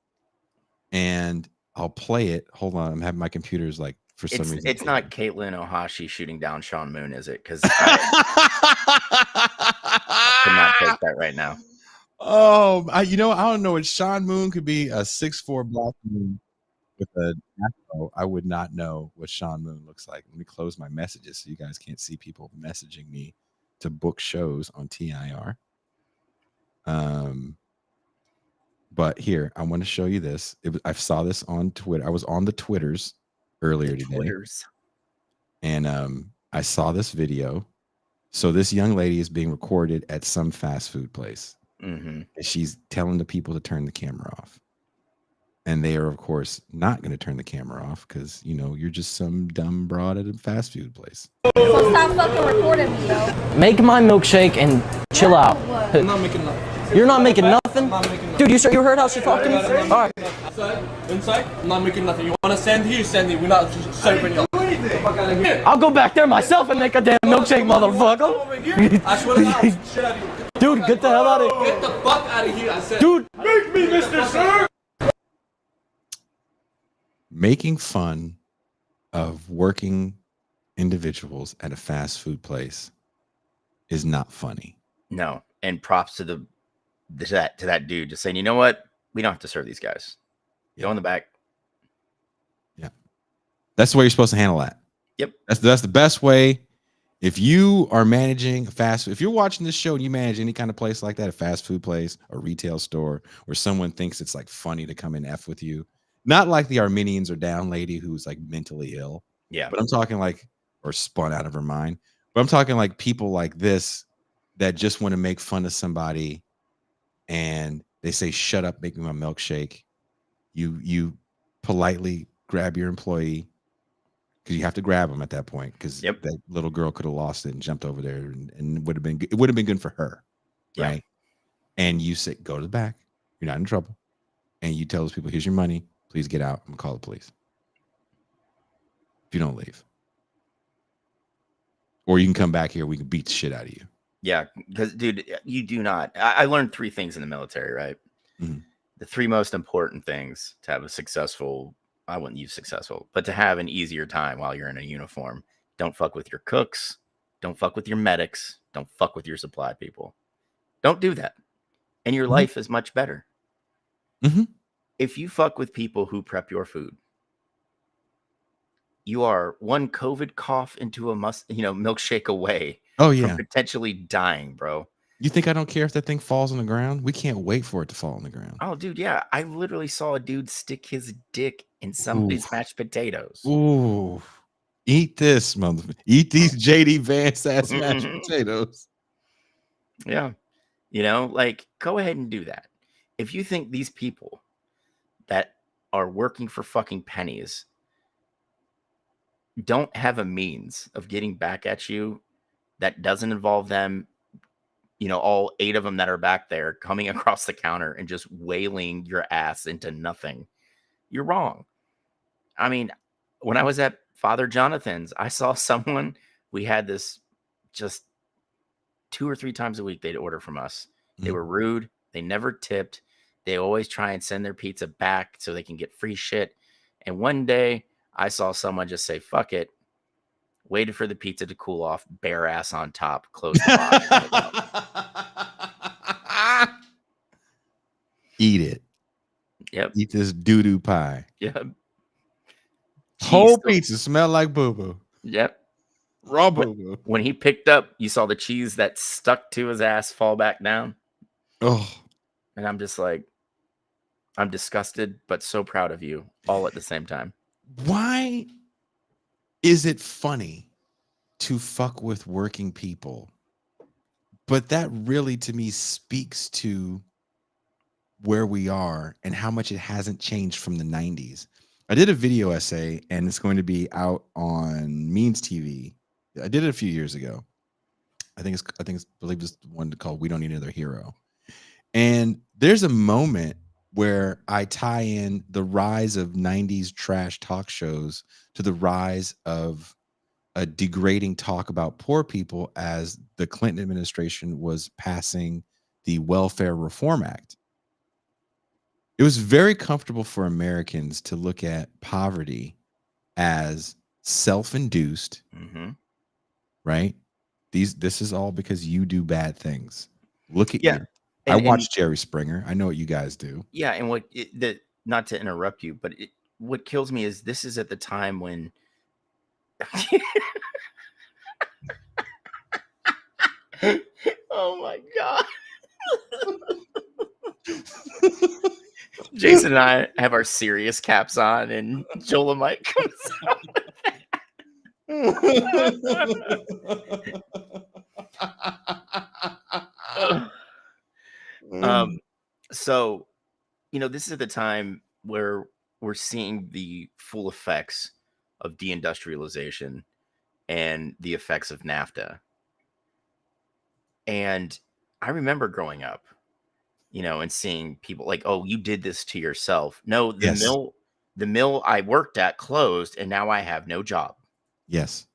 and I'll play it. Hold on, I'm having my computer's like for some reason. It's not Caitlin Ohashi shooting down Sean Moon, is it? Because I cannot take that right now. Oh, I don't know. What Sean Moon could be a 6'4" black man with an afro. I would not know what Sean Moon looks like. Let me close my messages so you guys can't see people messaging me to book shows on TIR. But here, I want to show you this. I saw this on Twitter. I was on the Twitters earlier today. And I saw this video. So this young lady is being recorded at some fast food place. Mm-hmm. And she's telling the people to turn the camera off. And they are, of course, not going to turn the camera off because, you're just some dumb broad at a fast food place. So stop fucking recording me, yo. Make my milkshake and chill out. I'm not making nothing. You're not making nothing? I'm not making nothing. Dude, you heard how she talked to me? All right. Inside, I'm not making nothing. You want to send here, send it. We're not serving you. I'll go back there myself and make a damn milkshake, motherfucker. I swear to God, shit out of you. Dude, get the hell out of here. Get the fuck out of here, I said. Dude. Make me, Mr. Sir. Making fun of working individuals at a fast food place is not funny. No, and props to that dude just saying, you know what? We don't have to serve these guys. Go in the back. Yeah, that's the way you're supposed to handle that. Yep, that's the best way. If you are managing a fast food, if you're watching this show and you manage any kind of place like that, a fast food place, a retail store, where someone thinks it's like funny to come and F with you, not like the Armenians or down lady who's like mentally ill. Yeah. But I'm talking like, or spun out of her mind, but I'm talking like people like this that just want to make fun of somebody and they say, shut up, make me my milkshake. You politely grab your employee, because you have to grab them at that point, because that little girl could have lost it and jumped over there, and it would have been good for her, right? And you say, go to the back, you're not in trouble, and you tell those people, here's your money, please get out, I'm gonna call the police. if you don't leave. Or you can come back here. We can beat the shit out of you. Yeah, because dude, you do not. I learned 3 things in the military, right? Mhm. The 3 most important things to have a successful, I wouldn't use successful, but to have an easier time while you're in a uniform. Don't fuck with your cooks. Don't fuck with your medics. Don't fuck with your supply people. Don't do that. And your life is much better. Mhm. If you fuck with people who prep your food, you are one COVID cough into a milkshake away Oh, from yeah. potentially dying, bro. You think I don't care if that thing falls on the ground? We can't wait for it to fall on the ground. Oh, dude, yeah. I literally saw a dude stick his dick in somebody's Oof. mashed potatoes. Ooh. Eat this, motherfucker. Eat these JD Vance ass mashed potatoes. Yeah. You know, like, go ahead and do that. If you think these people that are working for fucking pennies don't have a means of getting back at you that doesn't involve them, all 8 of them that are back there coming across the counter and just wailing your ass into nothing, you're wrong. I mean, when I was at Father Jonathan's, I saw someone, we had this just 2 or 3 times a week they'd order from us. They were rude. They never tipped. They always try and send their pizza back so they can get free shit. And one day I saw someone just say, fuck it, waited for the pizza to cool off, bare ass on top, close the box. Eat it. Yep. Eat this doo-doo pie. Yep. Whole pizza smell like boo-boo. Yep. Raw boo-boo. When he picked up, you saw the cheese that stuck to his ass fall back down. Oh. And I'm just like, I'm disgusted, but so proud of you all at the same time. Why is it funny to fuck with working people? But that really, to me, speaks to where we are and how much it hasn't changed from the 90s. I did a video essay, and it's going to be out on Means TV. I did it a few years ago. I believe it's one called "We Don't Need Another Hero." And there's a moment where I tie in the rise of 90s trash talk shows to the rise of a degrading talk about poor people as the Clinton administration was passing the Welfare Reform Act. It was very comfortable for Americans to look at poverty as self-induced, right? This is all because you do bad things. Look at you. I watch Jerry Springer. I know what you guys do. Yeah, and not to interrupt you, but what kills me is this is at the time when oh my god. Jason and I have our serious caps on, and Jolemite comes out. So, this is the time where we're seeing the full effects of deindustrialization and the effects of NAFTA. And I remember growing up, and seeing people like, oh, you did this to yourself. No, the mill I worked at closed, and now I have no job. Yes.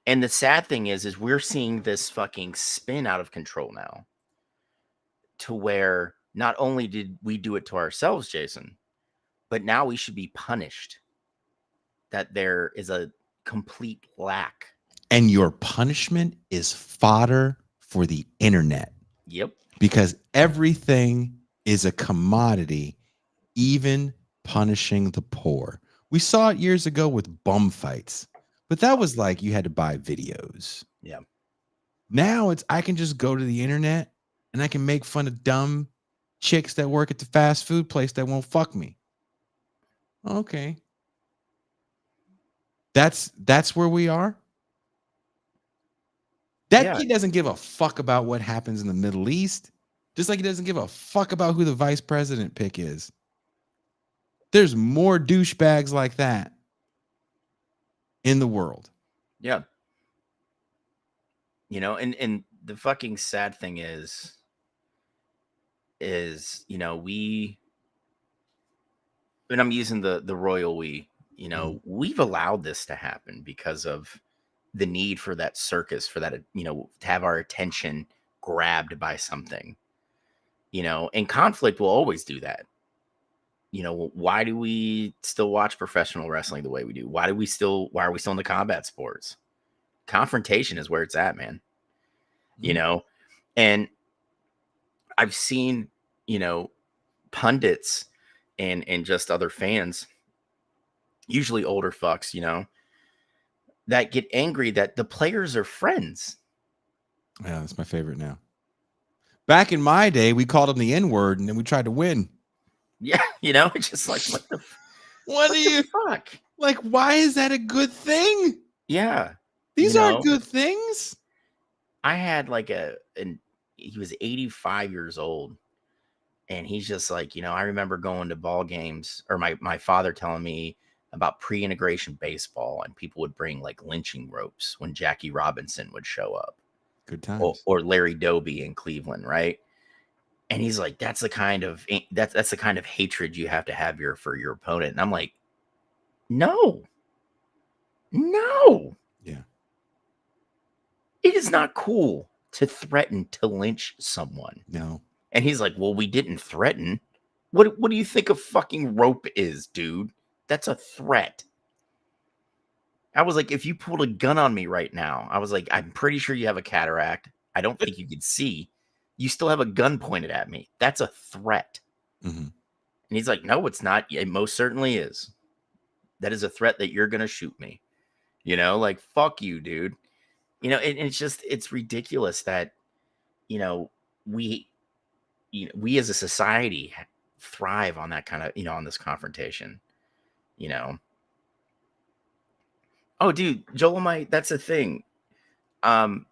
And the sad thing is we're seeing this fucking spin out of control now, to where not only did we do it to ourselves, Jason, but now we should be punished that there is a complete lack. And your punishment is fodder for the internet. Yep. Because everything is a commodity, even punishing the poor. We saw it years ago with bum fights, but that was like you had to buy videos. Yeah. Now I can just go to the internet and I can make fun of dumb chicks that work at the fast food place that won't fuck me. Okay. That's where we are. That kid doesn't give a fuck about what happens in the Middle East, just like he doesn't give a fuck about who the vice president pick is. There's more douchebags like that in the world. Yeah. And the fucking sad thing is, and I'm using the royal we You know, we've allowed this to happen because of the need for that circus, for that, you know, to have our attention grabbed by something, you know, and conflict will always do that. You know, why do we still watch professional wrestling the way we do? Why are we still in the combat sports? Confrontation is where it's at, man. You know, and I've seen, you know, pundits and just other fans, usually older fucks, you know, that get angry that the players are friends. Yeah, that's my favorite now. Back in my day, we called them the N-word and then we tried to win. Yeah, you know, it's just like, what do you fuck? Like, why is that a good thing? Yeah. These aren't good things. I had like he was 85 years old. And he's just like, you know, I remember going to ball games, or my father telling me about pre-integration baseball, and people would bring like lynching ropes when Jackie Robinson would show up. Good times. Or Larry Doby in Cleveland, right? And he's like, that's the kind of hatred you have to have for your opponent. And I'm like, no. Yeah. It is not cool to threaten to lynch someone. No. And he's like, well, we didn't threaten. What do you think a fucking rope is, dude? That's a threat. I was like, if you pulled a gun on me right now, I was like, I'm pretty sure you have a cataract. I don't think you can see. You still have a gun pointed at me. That's a threat. Mm-hmm. And he's like, no, it's not. It most certainly is. That is a threat that you're going to shoot me. You know, like, fuck you, dude. You know, it's ridiculous that, you know, we as a society thrive on that kind of, you know, on this confrontation, you know. Oh, dude, Joelmite, that's a thing.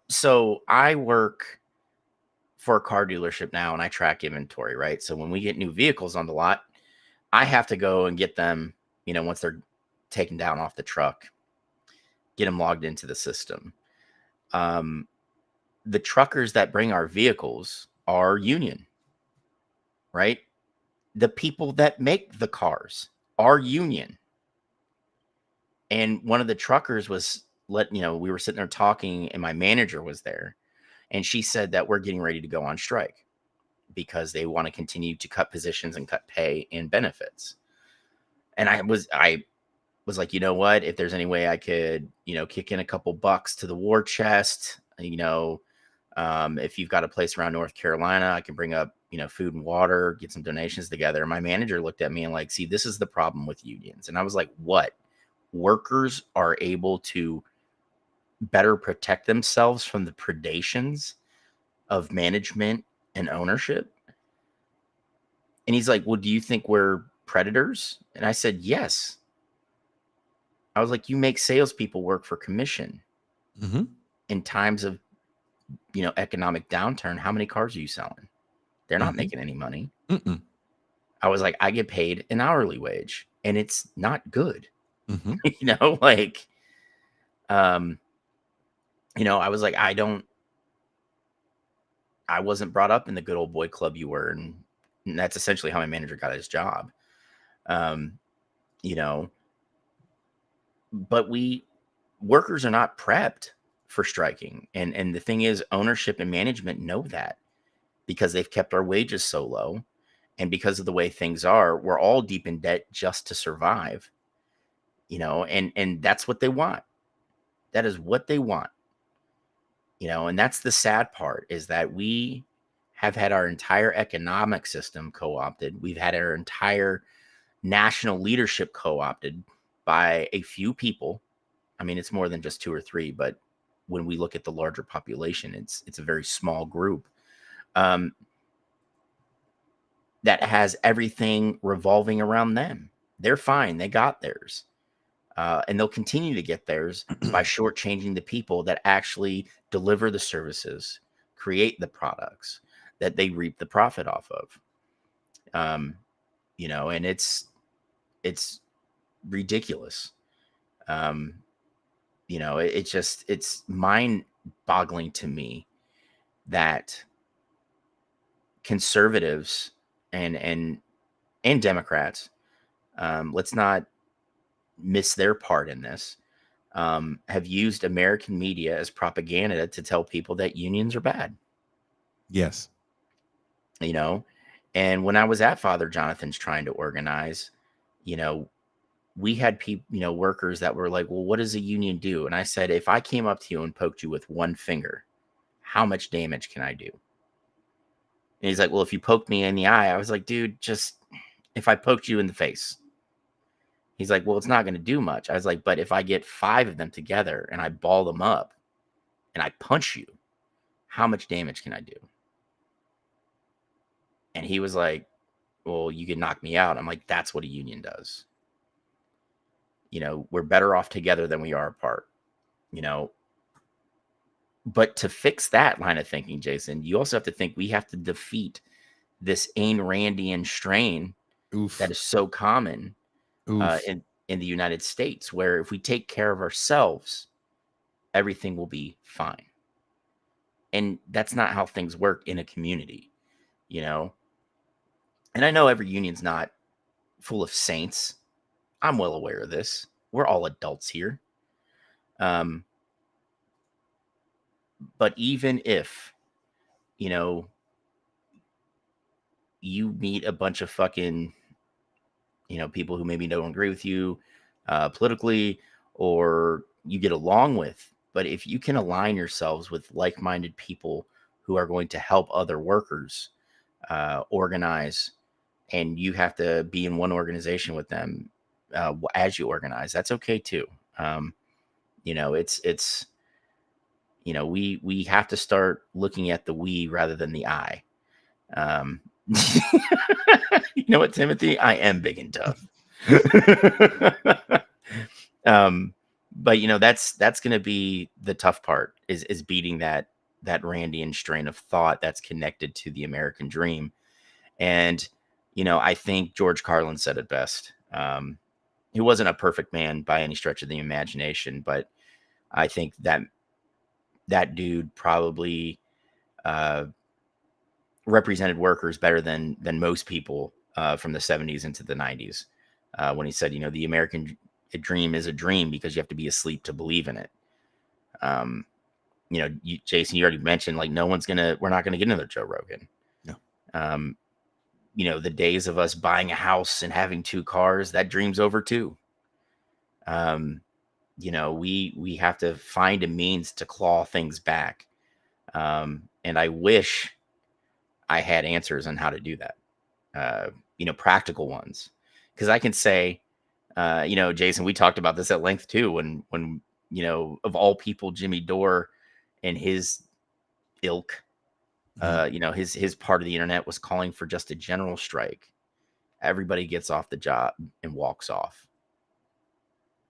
So I work for a car dealership now, and I track inventory, right? So when we get new vehicles on the lot, I have to go and get them, you know, once they're taken down off the truck, get them logged into the system. The truckers that bring our vehicles are union, right? The people that make the cars are union. And one of the truckers was we were sitting there talking, and my manager was there, and she said that we're getting ready to go on strike because they want to continue to cut positions and cut pay and benefits. And I was like, you know what, if there's any way I could, you know, kick in a couple bucks to the war chest, you know, if you've got a place around North Carolina, I can bring up, you know, food and water, get some donations together. And my manager looked at me and like, see, this is the problem with unions. And I was like, what? Workers are able to better protect themselves from the predations of management and ownership? And he's like, well, do you think we're predators? And I said, yes. I was like, you make salespeople work for commission. Mm-hmm. In times of, you know, economic downturn. How many cars are you selling? They're not making any money. Mm-mm. I was like, I get paid an hourly wage, and it's not good. Mm-hmm. You know, like, you know, I was like, I wasn't brought up in the good old boy club you were. And that's essentially how my manager got his job. You know, but workers are not prepped for striking. And the thing is, ownership and management know that because they've kept our wages so low. And because of the way things are, we're all deep in debt just to survive, you know, and that's what they want. That is what they want. You know, and that's the sad part, is that we have had our entire economic system co-opted. We've had our entire national leadership co-opted by a few people. I mean, it's more than just 2 or 3, but when we look at the larger population, it's a very small group that has everything revolving around them. They're fine. They got theirs. And they'll continue to get theirs by shortchanging the people that actually deliver the services, create the products that they reap the profit off of. You know, and it's ridiculous. You know, it's mind-boggling to me that conservatives and Democrats, let's not miss their part in this, have used American media as propaganda to tell people that unions are bad. Yes. You know, and when I was at Father Jonathan's trying to organize, you know, we had people, you know, workers that were like, well, what does a union do? And I said, if I came up to you and poked you with one finger, how much damage can I do? And he's like, well, if you poked me in the eye, I was like, dude, just if I poked you in the face. He's like, well, it's not going to do much. I was like, but if I get 5 of them together and I ball them up and I punch you, how much damage can I do? And he was like, well, you can knock me out. I'm like, that's what a union does. You know, we're better off together than we are apart, you know. But to fix that line of thinking, Jason, you also have to think we have to defeat this Ayn Randian strain that is so common in the United States, where if we take care of ourselves, everything will be fine. And that's not how things work in a community, you know. And I know every union's not full of saints. I'm well aware of this. We're all adults here. But even if, you know, you meet a bunch of fucking, you know, people who maybe don't agree with you politically, or you get along with, but if you can align yourselves with like-minded people who are going to help other workers organize, and you have to be in one organization with them as you organize, that's okay too. You know, it's, you know, we have to start looking at the we rather than the I. You know what, Timothy? I am big and tough. But you know, that's going to be the tough part is beating that Randian strain of thought that's connected to the American dream. And, you know, I think George Carlin said it best. He wasn't a perfect man by any stretch of the imagination, but I think that dude probably represented workers better than most people from the 70s into the 90s, when he said, you know, the American dream is a dream because you have to be asleep to believe in it. You know, Jason, you already mentioned, like, we're not gonna get another Joe Rogan. No. You know, the days of us buying a house and having 2 cars, that dream's over too. You know, we have to find a means to claw things back. And I wish I had answers on how to do that. You know, practical ones. Because I can say, you know, Jason, we talked about this at length too, when you know, of all people, Jimmy Dore and his ilk, you know, his part of the internet was calling for just a general strike. Everybody gets off the job and walks off.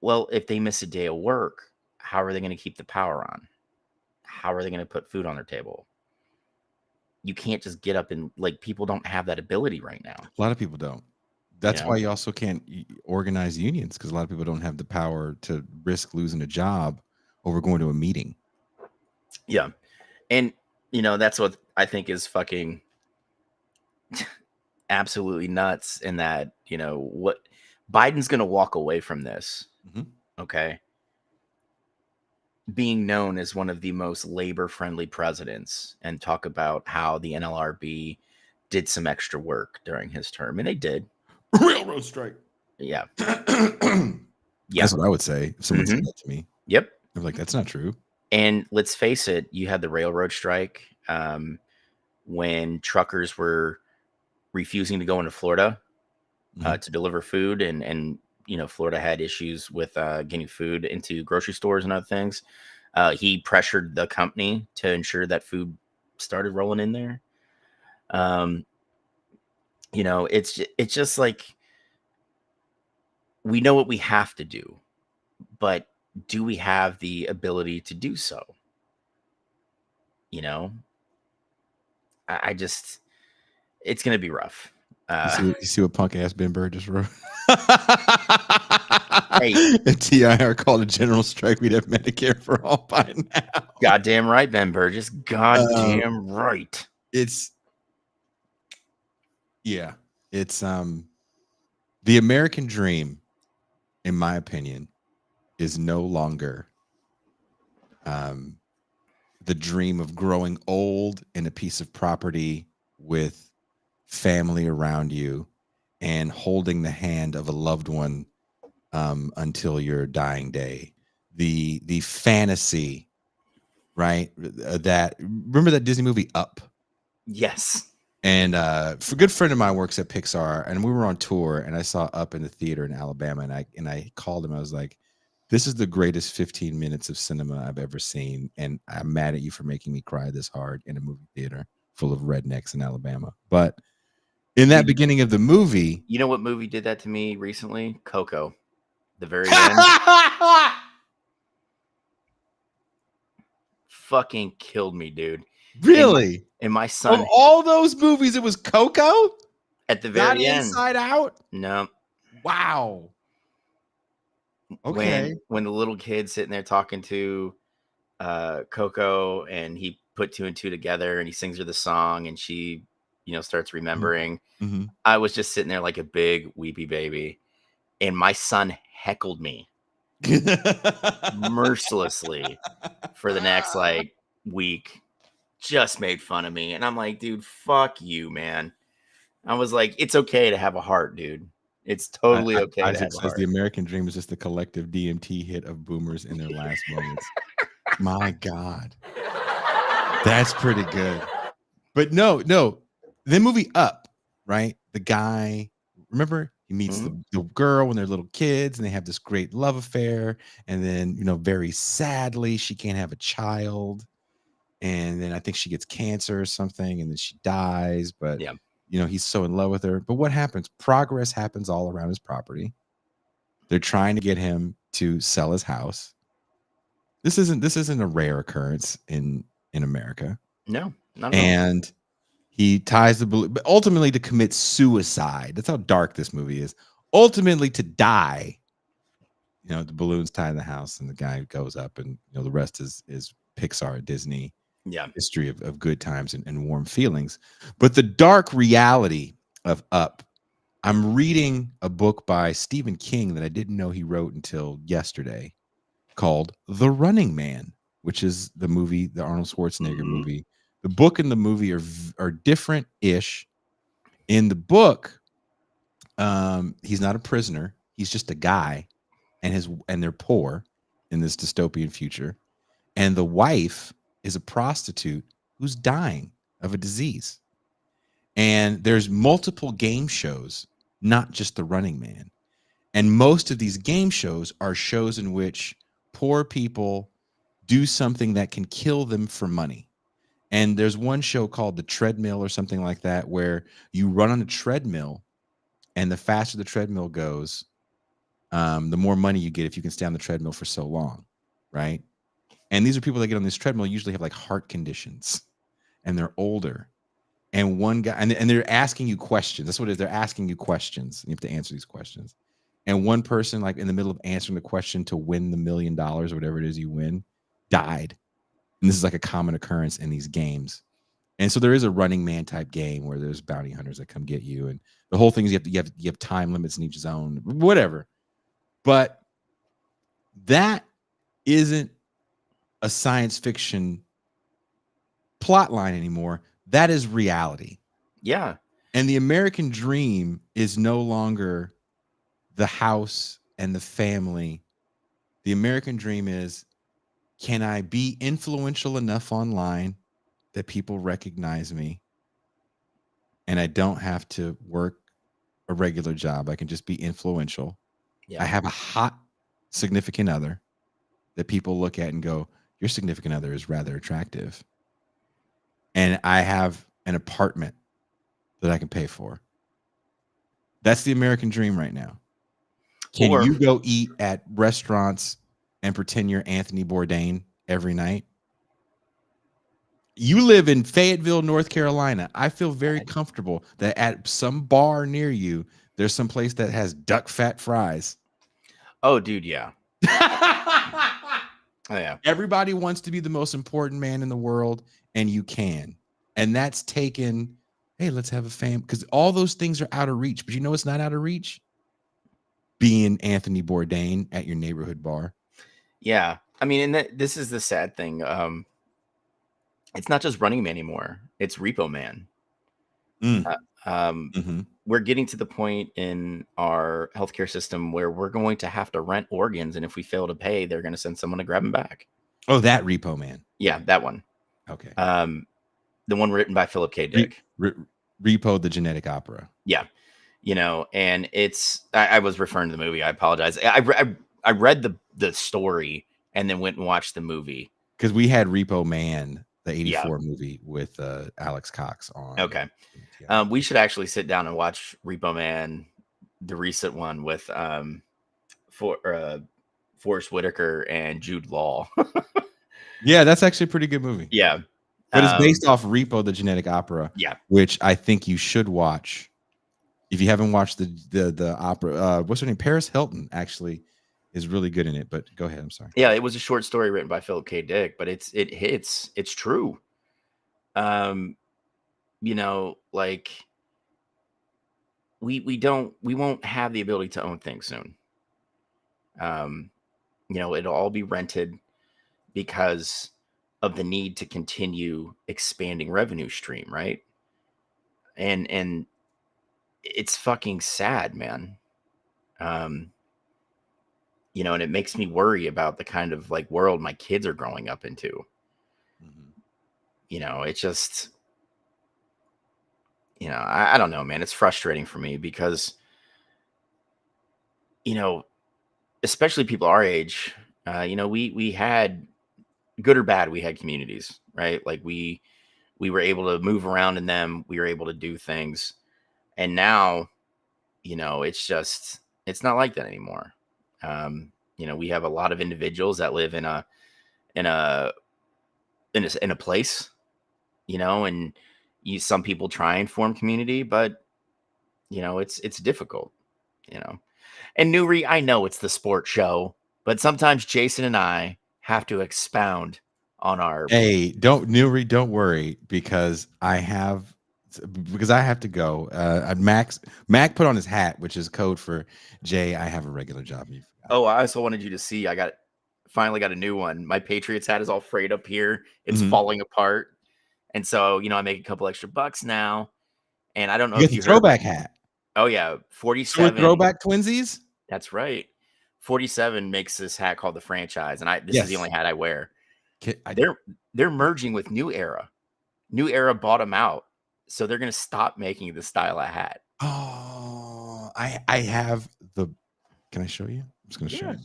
Well, if they miss a day of work, how are they going to keep the power on? How are they going to put food on their table? You can't just get up and, like, people don't have that ability right now. A lot of people don't. That's why you also can't organize unions, because a lot of people don't have the power to risk losing a job over going to a meeting. Yeah. And, you know, that's what I think is fucking absolutely nuts, in that, you know, what Biden's going to walk away from this. Mm-hmm. Okay. Being known as one of the most labor-friendly presidents, and talk about how the NLRB did some extra work during his term. And they did. Railroad strike. Yeah. Yeah. That's what I would say if someone said that to me. Yep. I'm like, that's not true. And let's face it, you had the railroad strike when truckers were refusing to go into Florida to deliver food. And, you know, Florida had issues with getting food into grocery stores and other things. He pressured the company to ensure that food started rolling in there. You know, it's just like, we know what we have to do, but do we have the ability to do so? You know, I just, it's going to be rough. You see what punk ass Ben Bird just wrote? Hey, if TIR called a general strike, we'd have Medicare for all by now. Goddamn right, Ben Burgess. Goddamn right. It's the American dream in my opinion, is no longer the dream of growing old in a piece of property with family around you and holding the hand of a loved one until your dying day. The fantasy, right? That remember that Disney movie Up? Yes. And a good friend of mine works at Pixar, and we were on tour, and I saw Up in the theater in Alabama, and I called him. I was like, "This is the greatest 15 minutes of cinema I've ever seen, and I'm mad at you for making me cry this hard in a movie theater full of rednecks in Alabama." But in that beginning of the movie, You know what movie did that to me recently? Coco. The very end. Fucking killed me, dude. really, And my son of all those movies, it was Coco. at the Not very end. Inside Out. No. Wow. Okay. When the little kid's sitting there talking to Coco, and he put 2 and 2 together, and he sings her the song, and she, starts remembering. Mm-hmm. I was just sitting there like a big weepy baby, and my son heckled me mercilessly for the next week. Just made fun of me, and I'm like, dude, fuck you, man. I was like, it's okay to have a heart, dude. It's totally okay. Isaac says the American dream is just the collective DMT hit of boomers in their last moments. My God, that's pretty good. But no, the movie Up, right? The guy, remember, he meets the girl when they're little kids, and they have this great love affair, and then very sadly, she can't have a child, and then I think she gets cancer or something, and then she dies. But yeah. He's so in love with her. But what happens? Progress happens all around his property. They're trying to get him to sell his house. This isn't a rare occurrence in America. No, not at all. And he ties the balloon, but ultimately to commit suicide. That's how dark this movie is. Ultimately to die. The balloon's tied in the house, and the guy goes up, and the rest is Pixar, Disney. Yeah, history of good times and warm feelings. But the dark reality of Up, I'm reading a book by Stephen King that I didn't know he wrote until yesterday, called The Running Man, which is the movie, the Arnold Schwarzenegger movie. The book and the movie are different-ish. In the book, he's not a prisoner. He's just a guy, and they're poor in this dystopian future. And the wife is a prostitute who's dying of a disease. And there's multiple game shows, not just The Running Man. And most of these game shows are shows in which poor people do something that can kill them for money. And there's one show called The Treadmill or something like that, where you run on a treadmill, and the faster the treadmill goes, the more money you get if you can stay on the treadmill for so long, right? And these are people that get on this treadmill usually have heart conditions, and they're older. And one guy, and they're asking you questions. That's what it is. They're asking you questions. And you have to answer these questions. And one person, in the middle of answering the question to win the $1 million or whatever it is you win, died. And this is a common occurrence in these games. And so there is a Running Man type game where there's bounty hunters that come get you. And the whole thing is you have time limits in each zone, whatever. But that isn't a science fiction plot line anymore. That is reality. Yeah. And the American dream is no longer the house and the family. The American dream is, can I be influential enough online that people recognize me, and I don't have to work a regular job? I can just be influential. Yeah. I have a hot significant other that people look at and go, your significant other is rather attractive. And I have an apartment that I can pay for. That's the American dream right now. Can you go eat at restaurants and pretend you're Anthony Bourdain every night? You live in Fayetteville, North Carolina. I feel very comfortable that at some bar near you, there's some place that has duck fat fries. Oh, dude, yeah. Oh, yeah. Everybody wants to be the most important man in the world, and you can. And that's taken, hey, let's have a family. Because all those things are out of reach. But you know what's not out of reach? being Anthony Bourdain at your neighborhood bar. Yeah. I mean, and this is the sad thing. It's not just Running Man anymore. It's Repo Man. We're getting to the point in our healthcare system where we're going to have to rent organs, and if we fail to pay, they're going to send someone to grab them back. Oh, that Repo Man. Yeah, that one. Okay. The one written by Philip K. Dick. Repo, the genetic opera. Yeah. You know, and it's I was referring to the movie. I apologize. I read the story and then went and watched the movie. Because we had Repo Man, the 84 movie with Alex Cox on. Okay. We should actually sit down and watch Repo Man, the recent one with Forrest Whitaker and Jude Law. Yeah, that's actually a pretty good movie. Yeah. But it's based off Repo, the genetic opera. Yeah. Which I think you should watch. If you haven't watched the opera, what's her name? Paris Hilton actually is really good in it. But go ahead. I'm sorry. Yeah, it was a short story written by Philip K. Dick, but it hits. It's true. You know, like we won't have the ability to own things soon. You know, it'll all be rented because of the need to continue expanding revenue stream, right? And it's fucking sad, man. You know, and it makes me worry about the kind of like world my kids are growing up into. You know, it just, you know, I don't know, man. It's frustrating for me because, you know, especially people our age, you know, we had, good or bad, we had communities, right? Like we were able to move around in them. We were able to do things. And now, you know, it's not like that anymore. You know, we have a lot of individuals that live in a place, you know, and some people try and form community, but you know, it's difficult, you know. And Nuri, I know it's the sports show, but sometimes Jason and I have to expound on our. Hey, don't worry, because I have to go. Mac put on his hat, which is code for Jay, I have a regular job. Oh, I also wanted you to see, finally got a new one. My Patriots hat is all frayed up here. It's falling apart. And so, you know, I make a couple extra bucks now. And I don't know if you throwback hat. Oh yeah. 47. So throwback twinsies? That's right. 47 makes this hat called the franchise. And this is the only hat I wear. They're merging with New Era. New Era bought them out. So they're going to stop making this style of hat. Oh, I have the. Can I show you? I'm just going to show you.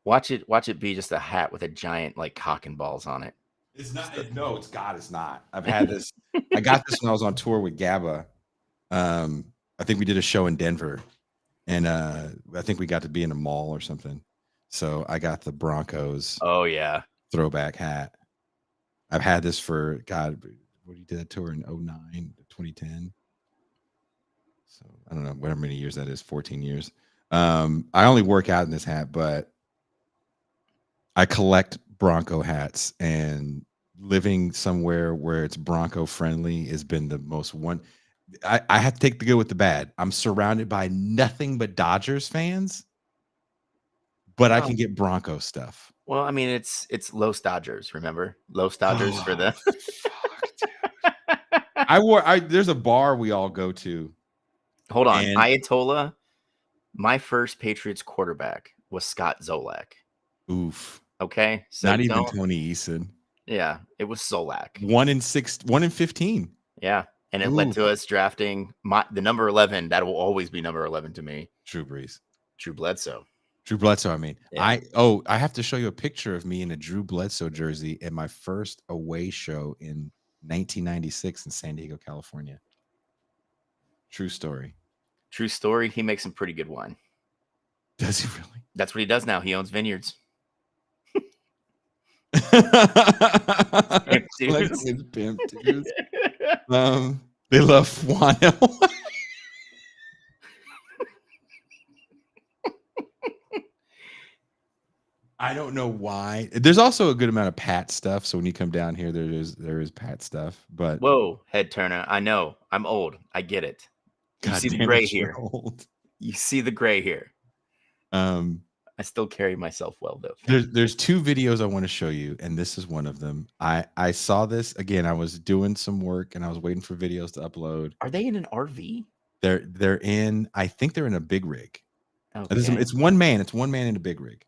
Watch it be just a hat with a giant like cock and balls on it. It's not. It's not. I've had this. I got this when I was on tour with Gabba. I think we did a show in Denver, and I think we got to be in a mall or something. So I got the Broncos. Oh yeah. Throwback hat. I've had this for what did that tour in 2009, 2010. So I don't know, whatever many years that is, 14 years. I only work out in this hat, but I collect Bronco hats, and living somewhere where it's Bronco friendly has been the most one. I have to take the good with the bad. I'm surrounded by nothing but Dodgers fans, but I can get Bronco stuff. Well, I mean, it's Los Dodgers. Remember Los Dodgers for the. There's a bar we all go to. Hold on, Ayatollah. My first Patriots quarterback was Scott Zolak. Oof. Okay, so not even Tony Eason. Yeah, it was Zolak. 1 in 15. Yeah, and it led to us drafting the number 11. That will always be number 11 to me. Drew Brees. Drew Bledsoe. I mean, yeah. I have to show you a picture of me in a Drew Bledsoe jersey at my first away show in 1996 in San Diego, California. True story. True story. He makes some pretty good wine. Does he really? That's what he does now. He owns vineyards. Pimp dudes. They love Fuano. I don't know why. There's also a good amount of Pat stuff. So when you come down here, there is Pat stuff. But Whoa, head turner. I know. I'm old. I get it. You God see the damn gray it, you're here. old. You see the gray here. I still carry myself well though. There's two videos I want to show you, and this is one of them. I saw this again. I was doing some work and I was waiting for videos to upload. Are they in an RV? They're in. I think they're in a big rig. Okay. It's one man. It's one man in a big rig.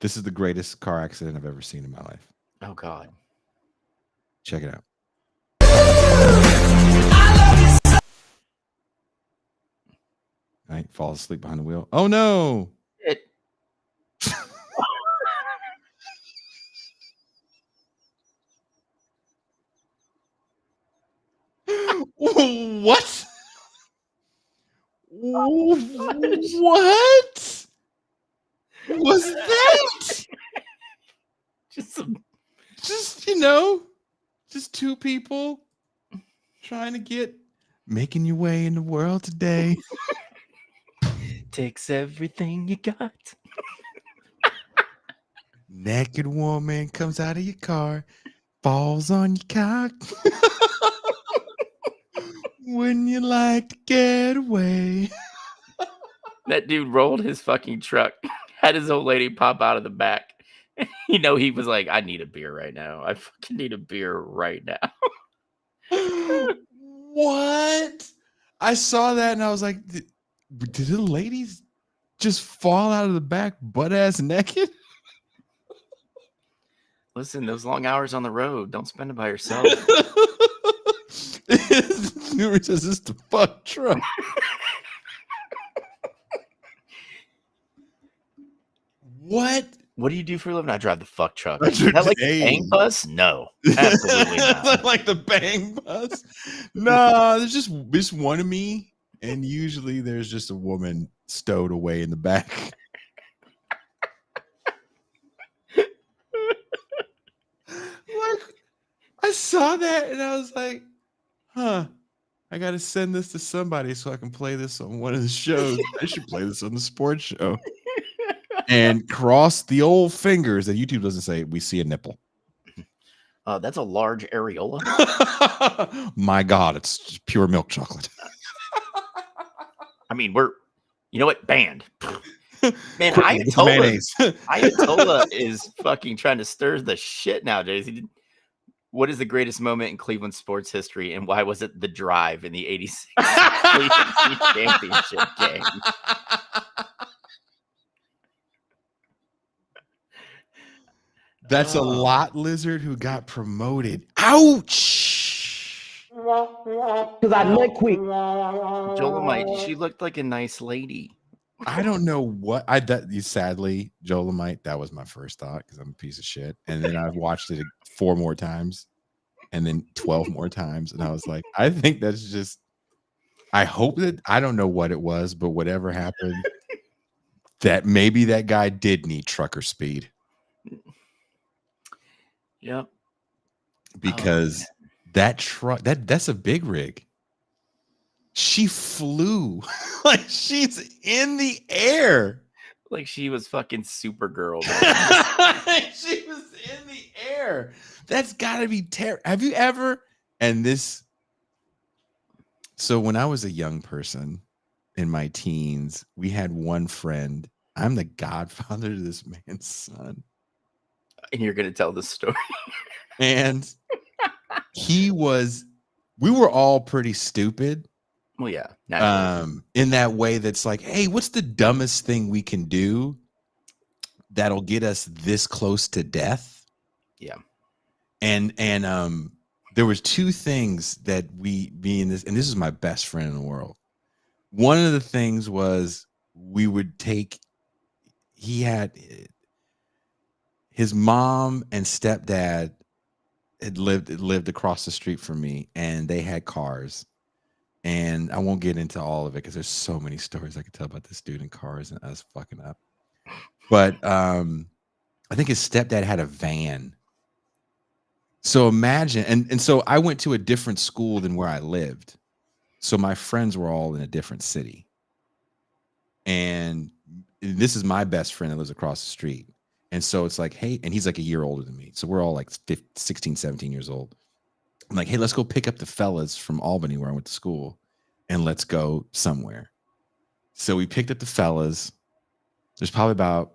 This is the greatest car accident I've ever seen in my life. Oh God. Check it out. Right, falls asleep behind the wheel. Oh no! What? What was that? Just just two people trying to making your way in the world today. Takes everything you got. Naked woman comes out of your car, falls on your cock. Wouldn't you like to get away? That dude rolled his fucking truck, had his old lady pop out of the back. He was like, I need a beer right now. I fucking need a beer right now. What? I saw that and I was like, did the ladies just fall out of the back butt ass naked? Listen, those long hours on the road, don't spend it by yourself. Newman says this the fuck truck. What? What do you do for a living? I drive the fuck truck. That's Is that like your the bang day. bus? No, absolutely not. Not like the bang bus. No, there's just one of me, and usually there's just a woman stowed away in the back. Like, I saw that and I was like, huh, I got to send this to somebody so I can play this on one of the shows. I should play this on the sports show. And cross the old fingers that YouTube doesn't say we see a nipple. That's a large areola. My God, it's just pure milk chocolate. I mean, you know what? Banned. Man, Quick, with the mayonnaise. Ayatollah is fucking trying to stir the shit nowadays. What is the greatest moment in Cleveland sports history, and why was it the drive in the '86 Cleveland championship game? That's a lot lizard who got promoted. Ouch! Because I nut quick. Jolemite, she looked like a nice lady. I don't know what sadly, Jolemite, that was my first thought because I'm a piece of shit. And then I've watched it 4 more times and then 12 more times. And I was like, I think that's just, I hope that, I don't know what it was, but whatever happened, that maybe that guy did need trucker speed. Yep. Because that truck, that's a big rig. She flew like she's in the air. Like she was fucking Supergirl. She was in the air. That's got to be terrible. Have you ever? And this. So when I was a young person in my teens, we had one friend. I'm the godfather to this man's son. And you're going to tell this story. And we were all pretty stupid. Well, yeah. Naturally. In that way that's like, hey, what's the dumbest thing we can do that'll get us this close to death? Yeah. And there was 2 things that me and this is my best friend in the world. One of the things was we would take, he had his mom and stepdad had lived across the street from me, and they had cars. And I won't get into all of it because there's so many stories I could tell about this dude in cars and us fucking up. But I think his stepdad had a van. So imagine, and so I went to a different school than where I lived. So my friends were all in a different city. And this is my best friend that lives across the street. And so it's like, hey, and he's like a year older than me. So we're all like 16, 17 years old. I'm like, hey, let's go pick up the fellas from Albany where I went to school and let's go somewhere. So we picked up the fellas. There's probably about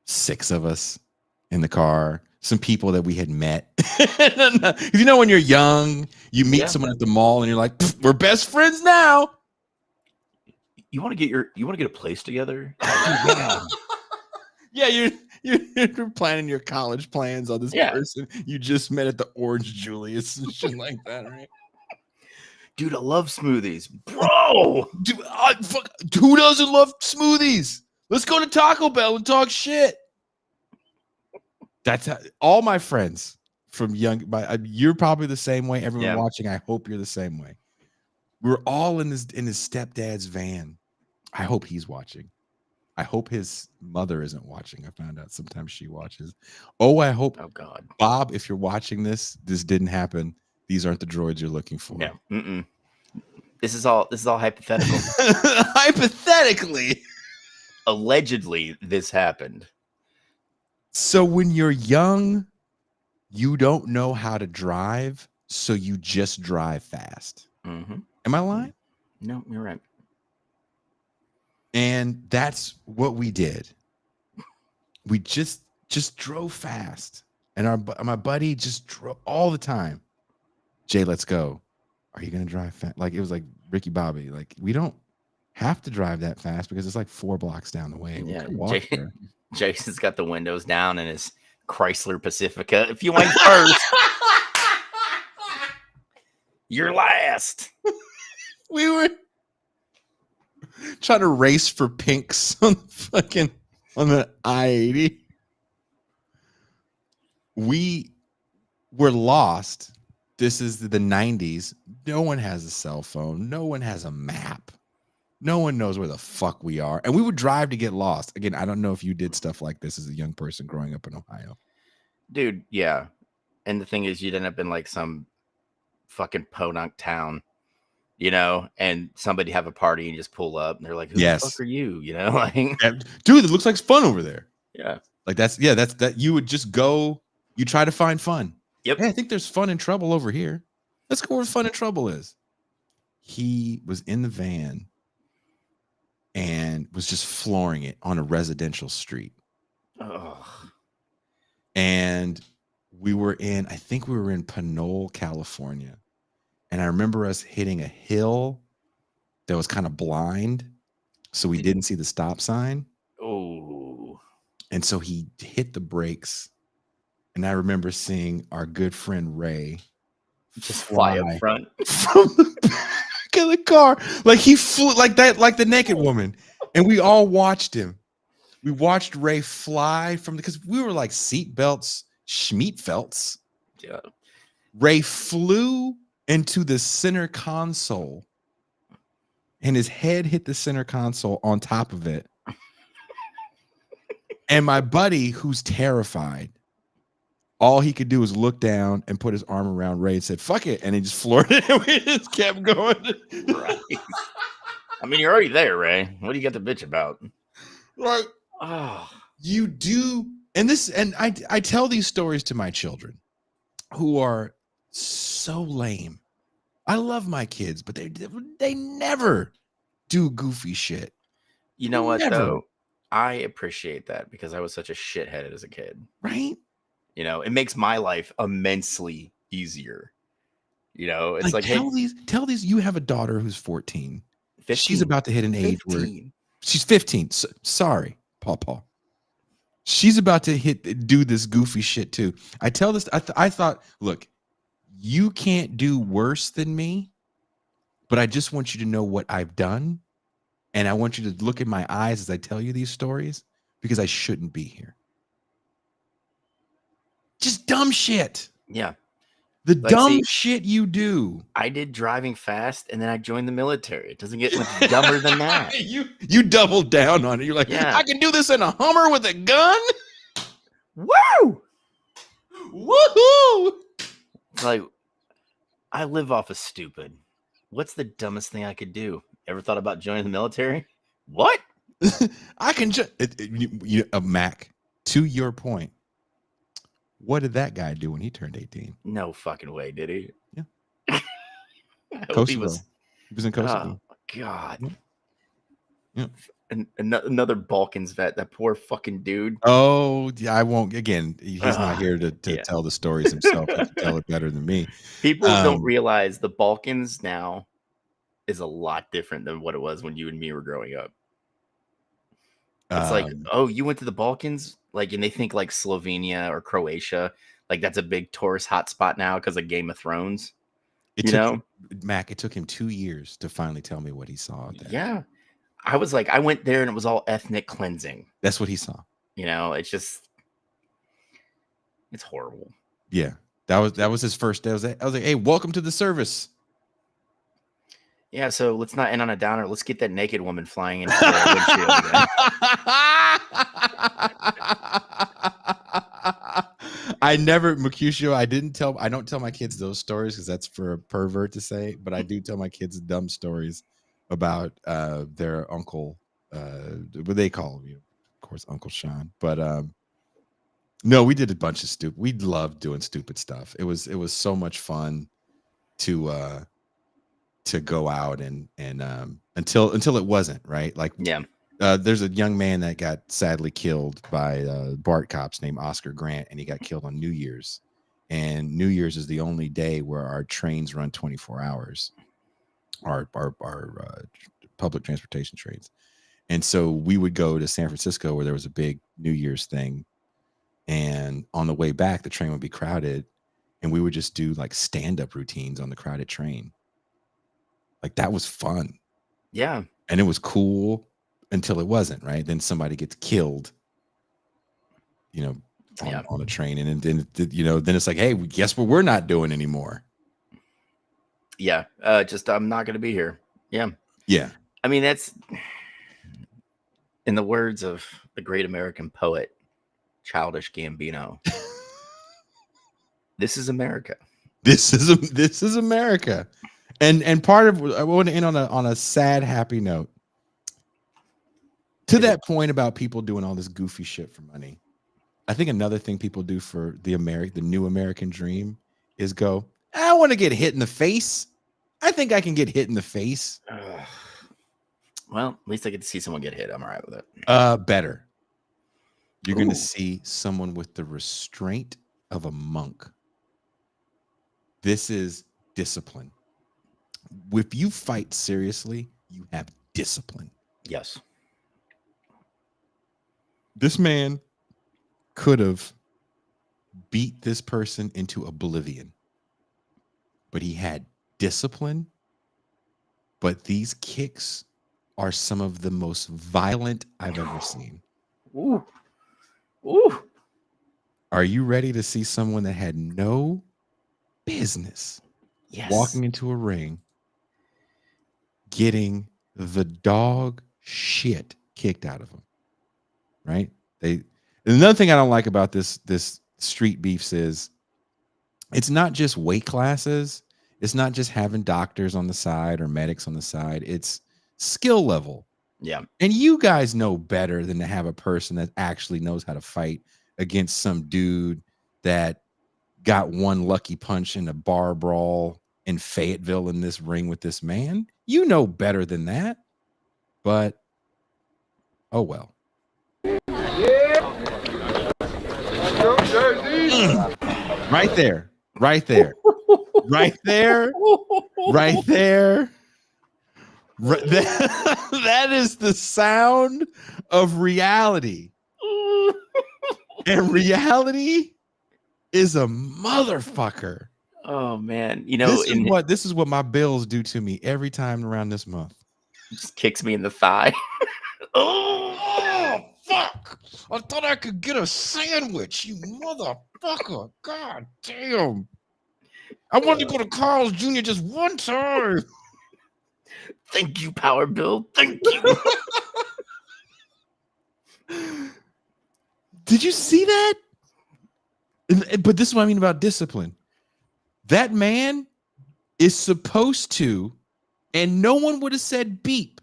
6 of us in the car. Some people that we had met. You know, when you're young, you meet someone at the mall and you're like, we're best friends now. You want to get a place together? Yeah, you're planning your college plans on this person you just met at the Orange Julius and shit like that, right? Dude, I love smoothies, bro. Dude, who doesn't love smoothies? Let's go to Taco Bell and talk shit. That's how, all my friends from young. You're probably the same way. Everyone watching, I hope you're the same way. We're all in his stepdad's van. I hope he's watching. I hope his mother isn't watching. I found out sometimes she watches. I hope. Oh God, Bob, if you're watching this didn't happen. These aren't the droids you're looking for. No. This is all hypothetical. Hypothetically. Allegedly, this happened. So when you're young, you don't know how to drive, so you just drive fast. Mm-hmm. Am I lying? No, you're right. And that's what we did. We just drove fast, and my buddy just drove all the time. Jay, let's go. Are you gonna drive fast? Like it was like Ricky Bobby. Like we don't have to drive that fast because it's like 4 blocks down the way. Yeah, Jason's got the windows down in his Chrysler Pacifica. If you went first, you're last. We were trying to race for pinks on the I-80. We were lost. This is the 90s. No one has a cell phone. No one has a map. No one knows where the fuck we are. And we would drive to get lost. Again, I don't know if you did stuff like this as a young person growing up in Ohio. Dude, yeah. And the thing is, you'd end up in like some fucking podunk town, you know, and somebody have a party and just pull up and they're like, who the fuck are you? You know, like, dude, it looks like fun over there. Yeah. Like that's you would just go, you try to find fun. Yep. Hey, I think there's fun and trouble over here. Let's go where fun and trouble is. He was in the van and was just flooring it on a residential street. Oh. And I think we were in Pinole, California. And I remember us hitting a hill that was kind of blind. So we didn't see the stop sign. Oh. And so he hit the brakes. And I remember seeing our good friend Ray just fly up front from the back of the car. Like he flew like that, like the naked woman. And we all watched him. We watched Ray fly because we were like seatbelts, Schmeatfelts. Yeah. Ray flew into the center console and his head hit the center console on top of it. And my buddy, who's terrified, all he could do was look down and put his arm around Ray and said, fuck it. And he just floored it and we just kept going. Right. I mean, you're already there, Ray. What do you got to bitch about? Like, you do. And I tell these stories to my children who are so lame. I love my kids, but they never do goofy shit. You know what, though? I appreciate that because I was such a shithead as a kid. Right? You know, it makes my life immensely easier. You know, it's like tell these you have a daughter who's 14. 15. She's about to hit an age where she's 15. Sorry, Paw. She's about to do this goofy shit too. I tell this. I thought, look, you can't do worse than me, but I just want you to know what I've done, and I want you to look in my eyes as I tell you these stories because I shouldn't be here. Just dumb shit. Yeah. The dumb shit you do. I did driving fast and then I joined the military. It doesn't get much dumber than that. You doubled down on it. You're like, I can do this in a Hummer with a gun? Woo! Woohoo! Like, I live off of stupid. What's the dumbest thing I could do? Ever thought about joining the military? What? I can just Mac. To your point, what did that guy do when he turned 18? No fucking way, did he? Yeah. I hope Kosovo. He was in Kosovo. Oh God. Yeah. And another Balkans vet. That poor fucking dude. Oh, yeah, I won't. Again, he's not here to tell the stories himself. He can tell it better than me. People don't realize the Balkans now is a lot different than what it was when you and me were growing up. It's like, oh, you went to the Balkans? Like, and they think like Slovenia or Croatia, like that's a big tourist hotspot now because of Game of Thrones. Mac, it took him 2 years to finally tell me what he saw there. Yeah. I was like, I went there and it was all ethnic cleansing. That's what he saw. It's just, it's horrible. Yeah. That was his first day. I was like, hey, welcome to the service. Yeah, so let's not end on a downer. Let's get that naked woman flying into the windshield again. Mercutio, I don't tell my kids those stories because that's for a pervert to say, but I do tell my kids dumb stories about their uncle, what they call him, of course, Uncle Sean. But no, we did a bunch of stupid. We loved doing stupid stuff. It was so much fun to go out and until it wasn't, right. Like, yeah. There's a young man that got sadly killed by BART cops named Oscar Grant, and he got killed on New Year's. And New Year's is the only day where our trains run 24 hours, our public transportation trains. And so we would go to San Francisco where there was a big New Year's thing. And on the way back, the train would be crowded, and we would just do like stand-up routines on the crowded train. Like, that was fun. Yeah. And it was cool until it wasn't, right? Then somebody gets killed, on a train. And then it's like, hey, guess what we're not doing anymore. Yeah. I'm not going to be here. Yeah. Yeah. I mean, that's in the words of the great American poet, Childish Gambino. This is America. This is America. And part of, I want to end on a sad, happy note. To that point about people doing all this goofy shit for money, I think another thing people do for the new American dream is go, I want to get hit in the face. I think I can get hit in the face. Well, at least I get to see someone get hit. I'm all right with it. Better. You're going to see someone with the restraint of a monk. This is discipline. If you fight seriously, you have discipline. Yes. This man could have beat this person into oblivion, but he had discipline. But these kicks are some of the most violent I've ever seen. Ooh. Ooh. Are you ready to see someone that had no business walking into a ring, getting the dog shit kicked out of him? Right? Another thing I don't like about this street beefs is it's not just weight classes. It's not just having doctors on the side or medics on the side. It's skill level. Yeah. And you guys know better than to have a person that actually knows how to fight against some dude that got one lucky punch in a bar brawl in Fayetteville in this ring with this man. You know better than that. But, oh well. Right there. Right there. Right there. Right there. That is the sound of reality. And reality is a motherfucker. Oh man. This is what my bills do to me every time around this month. Just kicks me in the thigh. Oh, fuck. I thought I could get a sandwich, you motherfucker. God damn. I wanted to go to Carl's Jr. just one time. Thank you, Power Bill. Thank you. Did you see that? But this is what I mean about discipline. That man is supposed to, and no one would have said beep,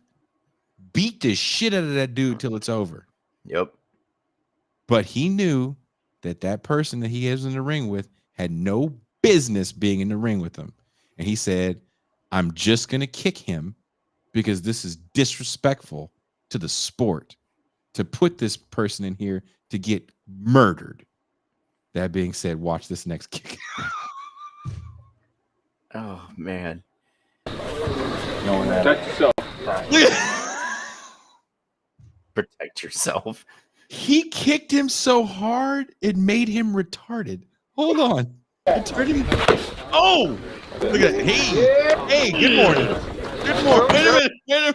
beat the shit out of that dude till it's over. Yep. But he knew that that person that he is in the ring with had no business being in the ring with him. And he said, I'm just going to kick him because this is disrespectful to the sport to put this person in here to get murdered. That being said, watch this next kick. Oh, man. Protect yourself. He kicked him so hard, it made him retarded. Hold on. It turned him. Oh! Look at that. Hey, good morning. Good morning. Wait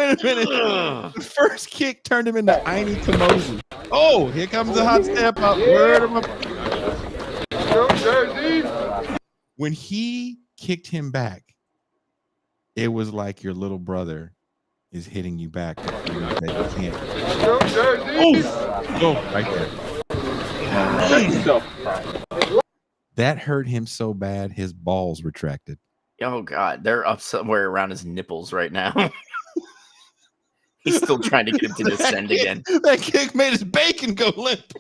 a minute. The first kick turned him into Aini Kamosi. Oh, here comes the hot step up. Word of a... When he kicked him back, it was like your little brother is hitting you back. That you can't. Oh, right there. That hurt him so bad, his balls retracted. Oh, God. They're up somewhere around his nipples right now. He's still trying to get him to descend again. That kick made his bacon go limp.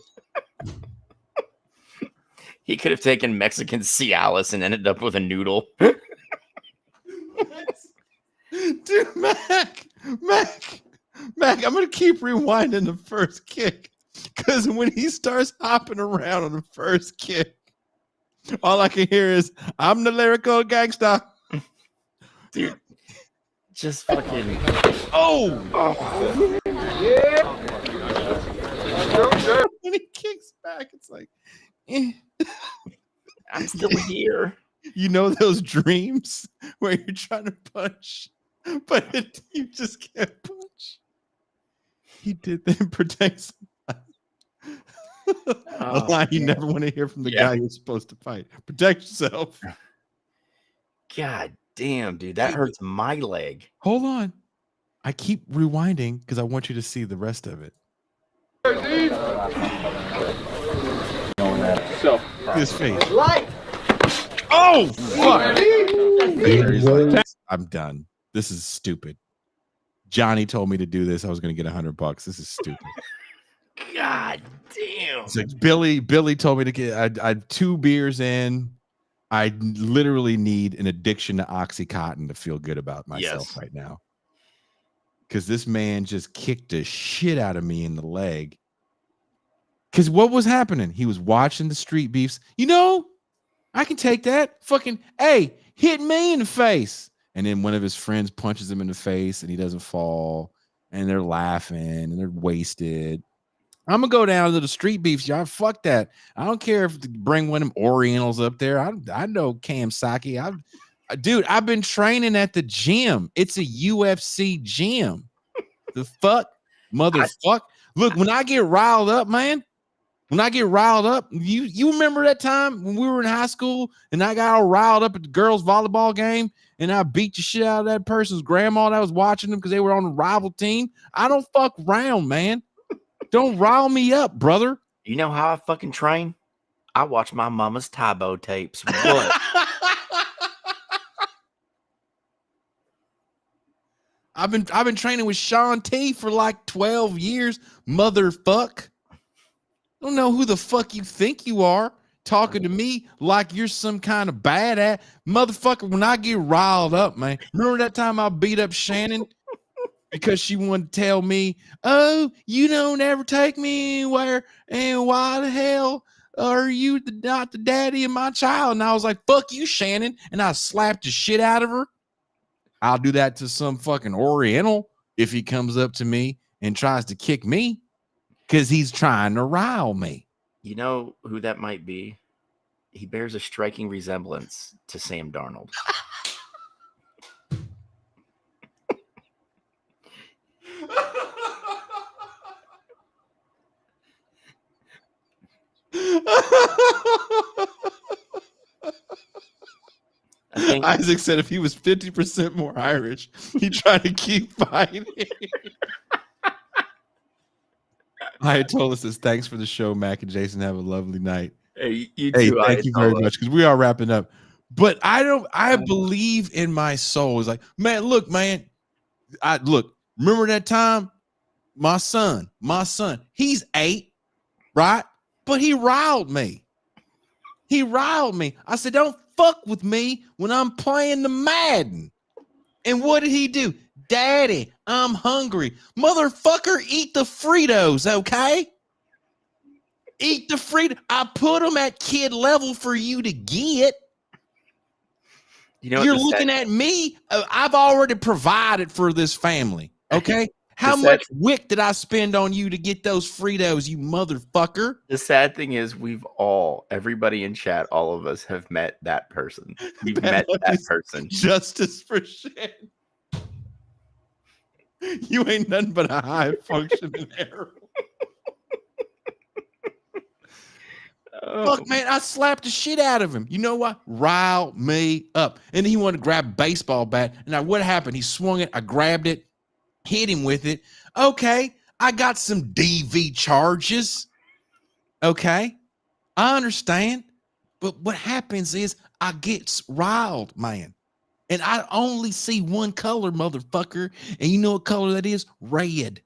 He could have taken Mexican Cialis and ended up with a noodle. Dude, Mac, I'm going to keep rewinding the first kick. Because when he starts hopping around on the first kick, all I can hear is, I'm the lyrical gangster. Dude, just fucking... Oh! Yeah! When he kicks back, it's like, eh. I'm still here. You know those dreams where you're trying to punch, but you just can't punch? He did that and protect somebody. A line you never want to hear from the guy you're supposed to fight. Protect yourself. God damn, dude. That hurts my leg. Hold on. I keep rewinding because I want you to see the rest of it. His face. Oh, fuck. I'm done. This is stupid. Johnny told me to do this. I was going to get $100. This is stupid. God damn. It's like Billy told me to get I 2 beers in. I literally need an addiction to Oxycontin to feel good about myself right now. Because this man just kicked the shit out of me in the leg. Because what was happening? He was watching the street beefs. You know, I can take that. Fucking, hey, hit me in the face. And then one of his friends punches him in the face and he doesn't fall. And they're laughing and they're wasted. I'm going to go down to the street beefs, y'all. Fuck that. I don't care if bring one of them Orientals up there. I know Cam Saki. Dude, I've been training at the gym. It's a UFC gym. The fuck? Motherfuck. Look, when I get riled up, man, you remember that time when we were in high school and I got all riled up at the girls' volleyball game and I beat the shit out of that person's grandma that was watching them because they were on the rival team? I don't fuck around, man. Don't rile me up, brother. You know how I fucking train? I watch my mama's Tybo tapes. What? I've been training with Sean T for like 12 years, motherfuck. I don't know who the fuck you think you are talking to me like you're some kind of badass motherfucker. When I get riled up, man, remember that time I beat up Shannon because she wanted to tell me, oh, you don't ever take me anywhere, and why the hell are you not the daddy of my child? And I was like, fuck you, Shannon, and I slapped the shit out of her. I'll do that to some fucking Oriental if he comes up to me and tries to kick me because he's trying to rile me. You know who that might be? He bears a striking resemblance to Sam Darnold. Isaac said if he was 50% more Irish, he'd try to keep fighting. I told us this. Thanks for the show, Mac and Jason. Have a lovely night. Hey, you too. Thank you very much because we are wrapping up. But I believe in my soul. It's like, man, look, man, look, remember that time? My son, he's 8, right? But he riled me. I said, don't fuck with me when I'm playing the Madden. And what did he do? Daddy, I'm hungry. Motherfucker, eat the Fritos, okay? Eat the Fritos. I put them at kid level for you to get. You're looking at me. I've already provided for this family, okay? How much wick did I spend on you to get those Fritos, you motherfucker? The sad thing is everybody in chat, all of us have met that person. You've met that person. Justice for shit. You ain't nothing but a high functioning arrow. Fuck, man, I slapped the shit out of him. You know what? Rile me up. And he wanted to grab a baseball bat. And now what happened? He swung it. I grabbed it, hit him with it. Okay, I got some DV charges. Okay, I understand. But what happens is I get riled, man. And I only see one color, motherfucker. And you know what color that is? Red.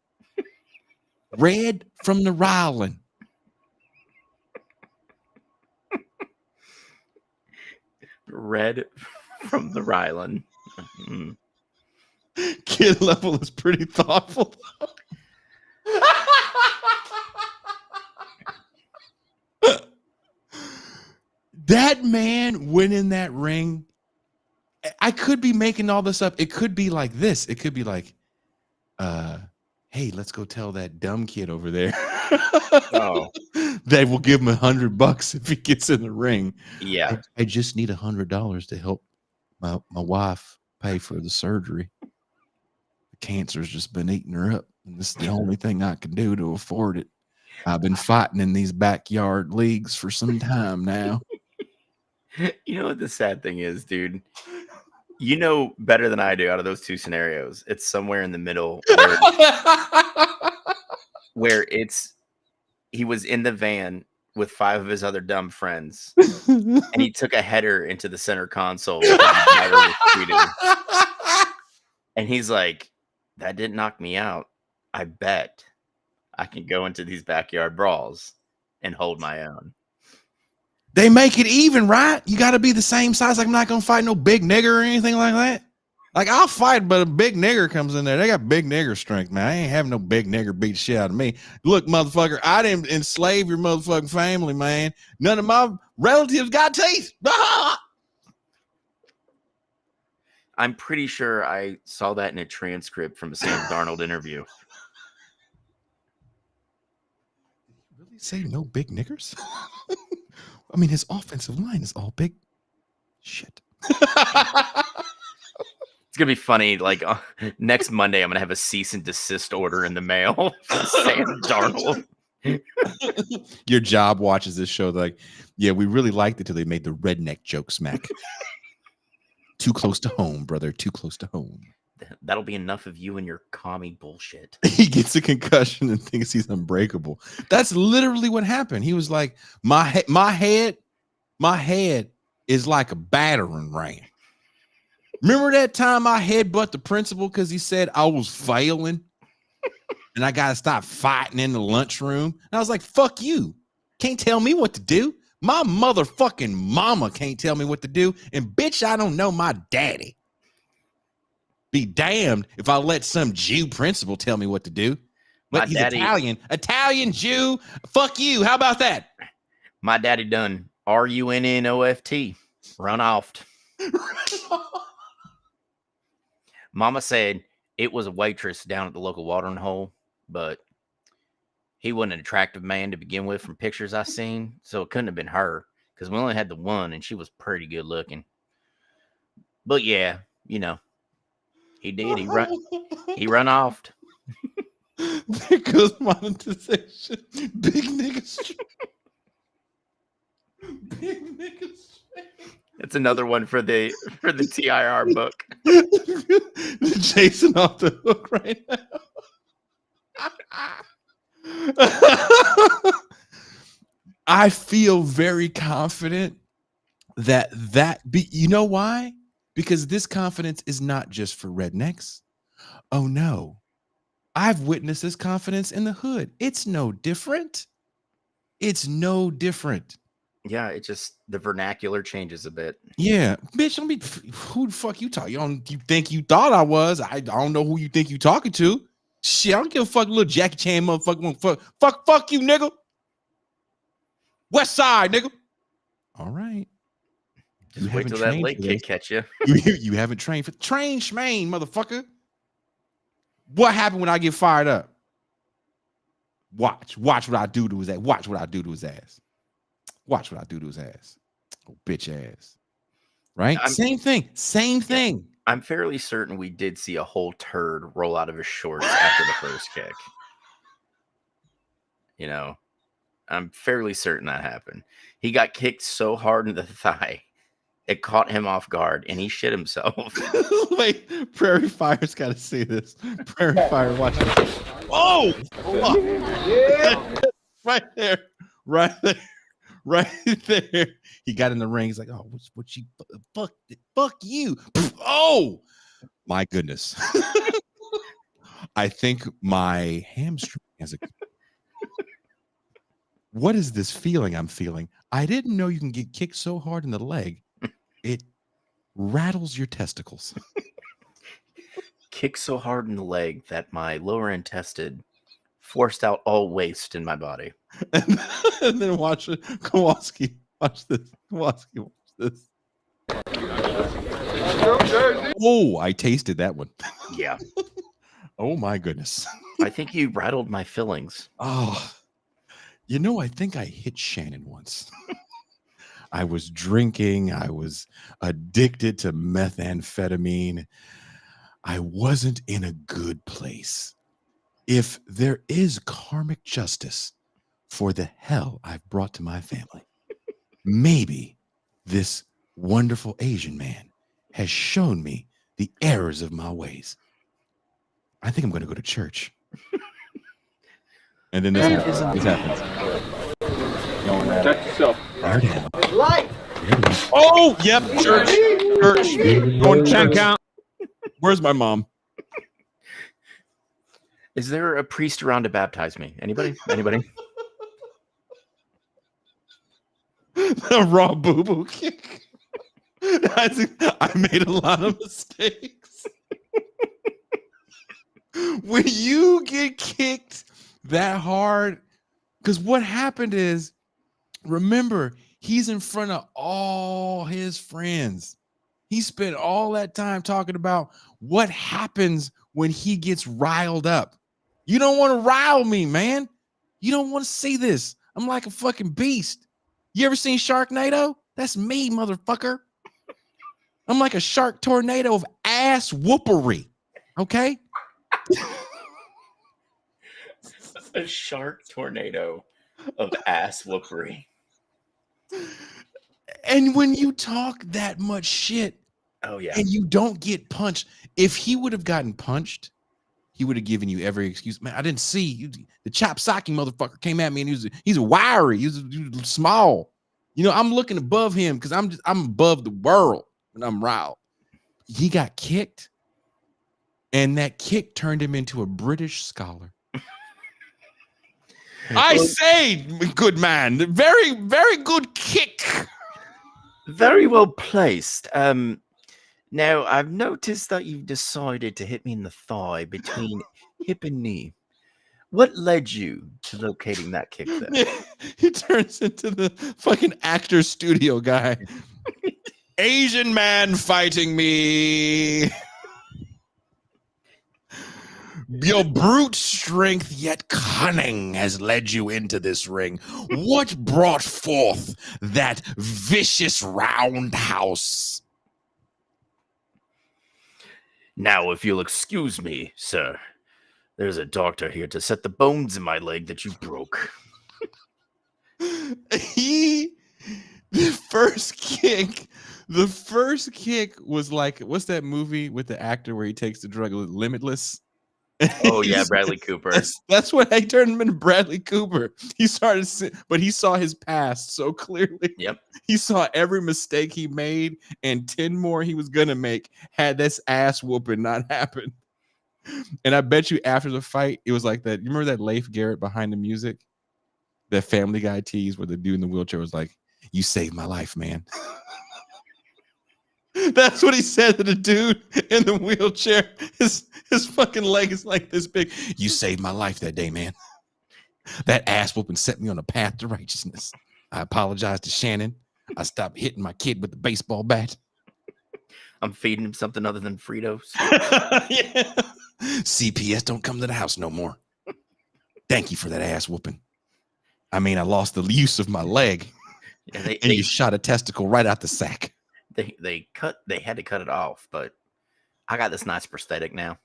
Red from the riling. Red from the Rylan. Kid level is pretty thoughtful. That man went in that ring. I could be making all this up. It could be like this. It could be like, hey, let's go tell that dumb kid over there. Oh. They will give him $100 if he gets in the ring. Yeah. I just need $100 to help my wife pay for the surgery. The cancer's just been eating her up. And this is the only thing I can do to afford it. I've been fighting in these backyard leagues for some time now. You know what the sad thing is, dude? You know better than I do out of those two scenarios. It's somewhere in the middle where he was in the van with 5 of his other dumb friends, and he took a header into the center console. And he's like, that didn't knock me out. I bet I can go into these backyard brawls and hold my own. They make it even, right? You got to be the same size. Like, I'm not going to fight no big nigger or anything like that. Like, I'll fight, but a big nigger comes in there. They got big nigger strength, man. I ain't having no big nigger beat shit out of me. Look, motherfucker, I didn't enslave your motherfucking family, man. None of my relatives got teeth. I'm pretty sure I saw that in a transcript from a Sam Darnold interview. Really say no big niggers? I mean, his offensive line is all big shit. It's gonna be funny. Like next Monday, I'm gonna have a cease and desist order in the mail from Sam Darnold. Your job watches this show. Like, yeah, we really liked it till they made the redneck joke smack. Too close to home, brother. Too close to home. That'll be enough of you and your commie bullshit. He gets a concussion and thinks he's unbreakable. That's literally what happened. He was like, my head is like a battering ram. Remember that time I headbutt the principal because he said I was failing and I got to stop fighting in the lunchroom? And I was like, fuck you. Can't tell me what to do. My motherfucking mama can't tell me what to do. And bitch, I don't know my daddy. Be damned if I let some Jew principal tell me what to do. But he's Italian Jew. Fuck you. How about that? My daddy done RUNNOFT. Run off. Mama said it was a waitress down at the local watering hole, but he wasn't an attractive man to begin with from pictures I seen, so it couldn't have been her because we only had the one, and she was pretty good looking. But yeah, you know, he did. He run off. There goes monetization. Big niggas. Big niggas. That's another one for the TIR book. Jason off the hook right now. I feel very confident you know why? Because this confidence is not just for rednecks. Oh no, I've witnessed this confidence in the hood. It's no different. It's no different. Yeah, it just the vernacular changes a bit. Yeah, bitch. Let me. Who the fuck you talk? You think you thought I was? I don't know who you think you talking to. Shit, I don't give a fuck. Little Jackie Chan motherfucker. Fuck you, nigga. West Side, nigga. All right. Just wait till that late kick catch you. You haven't trained for train schmain, motherfucker. What happened when I get fired up? Watch what I do to his ass. Watch what I do to his ass. Watch what I do to his ass. Oh, bitch ass. Right? Same thing. I'm fairly certain we did see a whole turd roll out of his shorts after the first kick. You know, I'm fairly certain that happened. He got kicked so hard in the thigh, it caught him off guard, and he shit himself. Wait, Prairie Fire's got to see this. Prairie Fire, watch this. Oh! Yeah. Right there. He got in the ring. He's like, oh, what you, fuck you. Oh, my goodness. I think my hamstring has a... What is this feeling I'm feeling? I didn't know you can get kicked so hard in the leg. It rattles your testicles. Kicked so hard in the leg that my lower intestine forced out all waste in my body. And then watch it. Kowalski, watch this. Kowalski, watch this. Oh, I tasted that one. Yeah. Oh my goodness. I think you rattled my fillings. Oh, you know, I think I hit Shannon once. I was drinking. I was addicted to methamphetamine. I wasn't in a good place. If there is karmic justice for the hell I've brought to my family, maybe this wonderful Asian man has shown me the errors of my ways. I think I'm going to go to church. And then this happens. Check yourself. There it is. Oh, yep, church. Going to 10 count. Where's my mom? Is there a priest around to baptize me? Anybody? The raw boo-boo kick. I made a lot of mistakes. When you get kicked that hard, because what happened is, remember, he's in front of all his friends. He spent all that time talking about what happens when he gets riled up. You don't want to rile me, man. You don't want to see this. I'm like a fucking beast. You ever seen Sharknado? That's me, motherfucker. I'm like a shark tornado of ass whoopery. Okay? A shark tornado of ass whoopery. And when you talk that much shit, oh yeah, and you don't get punched, if he would have gotten punched, he would have given you every excuse. Man, I didn't see the chop socky motherfucker came at me, and he's wiry, he was small. You know, I'm looking above him because I'm above the world when I'm riled. He got kicked, and that kick turned him into a British scholar. I say, good man, very, very good kick. Very well placed. Now I've noticed that you've decided to hit me in the thigh between hip and knee. What led you to locating that kick there? Yeah, he turns into the fucking actor studio guy. Asian man fighting me. Your brute strength yet cunning has led you into this ring. What brought forth that vicious roundhouse? Now, if you'll excuse me, sir, there's a doctor here to set the bones in my leg that you broke. The first kick was like, what's that movie with the actor where he takes the drug Limitless? Oh yeah, Bradley Cooper. That's what I turned him into, Bradley Cooper. He started, but he saw his past so clearly. Yep. He saw every mistake he made and 10 more he was gonna make had this ass whooping not happened. And I bet you after the fight, it was like that. You remember that Leif Garrett behind the music? That Family Guy tease where the dude in the wheelchair was like, "You saved my life, man." That's what he said to the dude in the wheelchair. His fucking leg is like this big. "You saved my life that day, man. That ass whooping set me on a path to righteousness. I apologize to Shannon. I stopped hitting my kid with the baseball bat. I'm feeding him something other than Fritos." Yeah. CPS don't come to the house no more. Thank you for that ass whooping. I mean, I lost the use of my leg. Yeah, and you shot a testicle right out the sack. They had to cut it off, but I got this nice prosthetic now.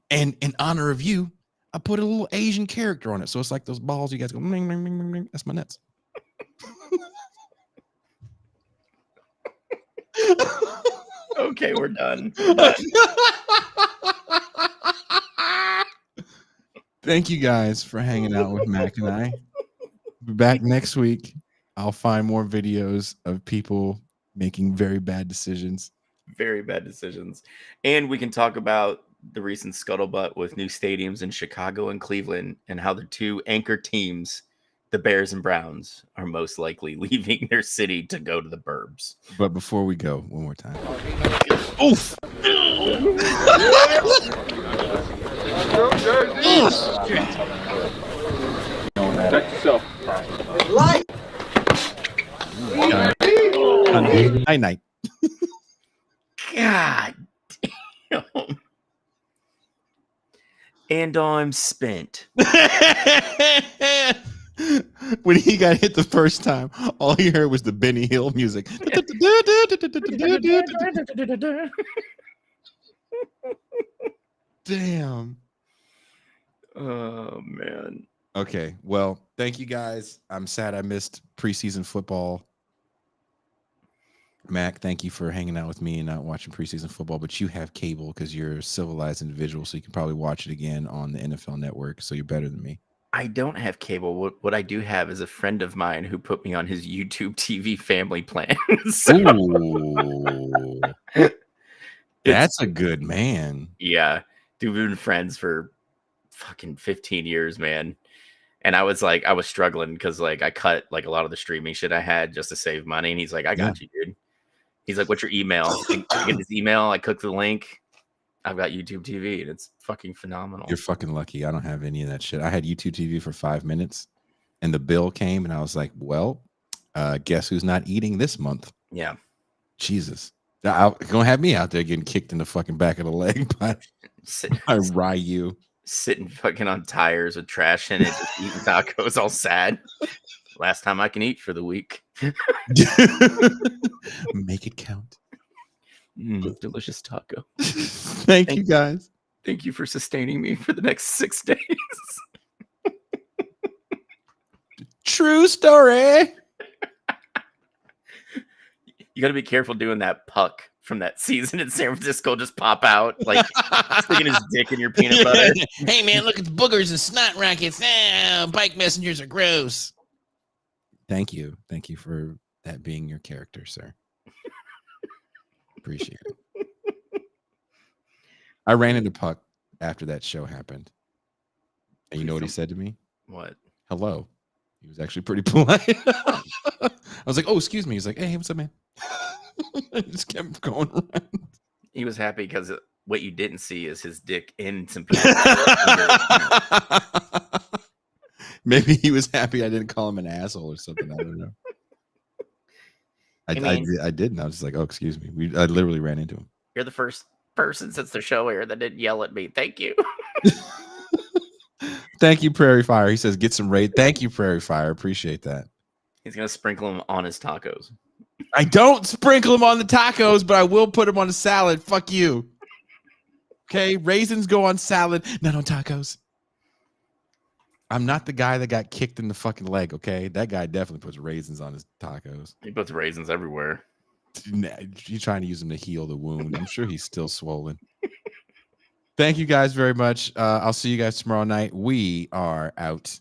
And in honor of you, I put a little Asian character on it. So it's like those balls you guys go, ring, ring, ring, ring, ring. That's my nuts. Okay, we're done. Thank you guys for hanging out with Mac and I. Be back next week. I'll find more videos of people making very bad decisions. Very bad decisions. And we can talk about the recent scuttlebutt with new stadiums in Chicago and Cleveland and how the two anchor teams, the Bears and Browns, are most likely leaving their city to go to the burbs. But before we go, one more time. Oof! Night night. God damn. And I'm spent. When he got hit the first time, all he heard was the Benny Hill music. Damn. Oh, man. Okay, well, thank you guys. I'm sad I missed preseason football. Mac, thank you for hanging out with me and not watching preseason football, but you have cable because you're a civilized individual, so you can probably watch it again on the NFL Network, so you're better than me. I don't have cable. What I do have is a friend of mine who put me on his YouTube TV family plan. Ooh. That's a good man. Yeah. Dude, we've been friends for fucking 15 years, man. And I was struggling because like I cut like a lot of the streaming shit I had just to save money. And he's like, I got you, dude. He's like, what's your email? I get his email. I click the link. I've got YouTube TV and it's fucking phenomenal. You're fucking lucky. I don't have any of that shit. I had YouTube TV for 5 minutes and the bill came and I was like, well, guess who's not eating this month? Yeah. Jesus. Gonna have me out there getting kicked in the fucking back of the leg by Ryu. Sitting fucking on tires with trash in it, just eating tacos all sad. Last time I can eat for the week. Make it count. Delicious taco. Thank you guys. Thank you for sustaining me for the next 6 days. True story. You got to be careful doing that puck from that season in San Francisco. Just pop out like sticking his dick in your peanut butter. Hey man, look at the boogers and snot rockets. Bike messengers are gross. Thank you for that being your character, sir. Appreciate it. I ran into Puck after that show happened. And you know what he said to me? What? Hello. He was actually pretty polite. I was like, oh, excuse me. He's like, hey, what's up, man? I just kept going around. He was happy because what you didn't see is his dick in some Maybe he was happy I didn't call him an asshole or something. I don't know. I didn't. I was just like, oh, excuse me. I literally ran into him. You're the first person since the show aired that didn't yell at me. Thank you. Thank you, Prairie Fire. He says, get some raid. Thank you, Prairie Fire. Appreciate that. He's going to sprinkle them on his tacos. I don't sprinkle them on the tacos, but I will put them on a salad. Fuck you. Okay, raisins go on salad, not on tacos. I'm not the guy that got kicked in the fucking leg, okay? That guy definitely puts raisins on his tacos. He puts raisins everywhere. You're trying to use him to heal the wound. I'm sure he's still swollen. Thank you guys very much. I'll see you guys tomorrow night. We are out.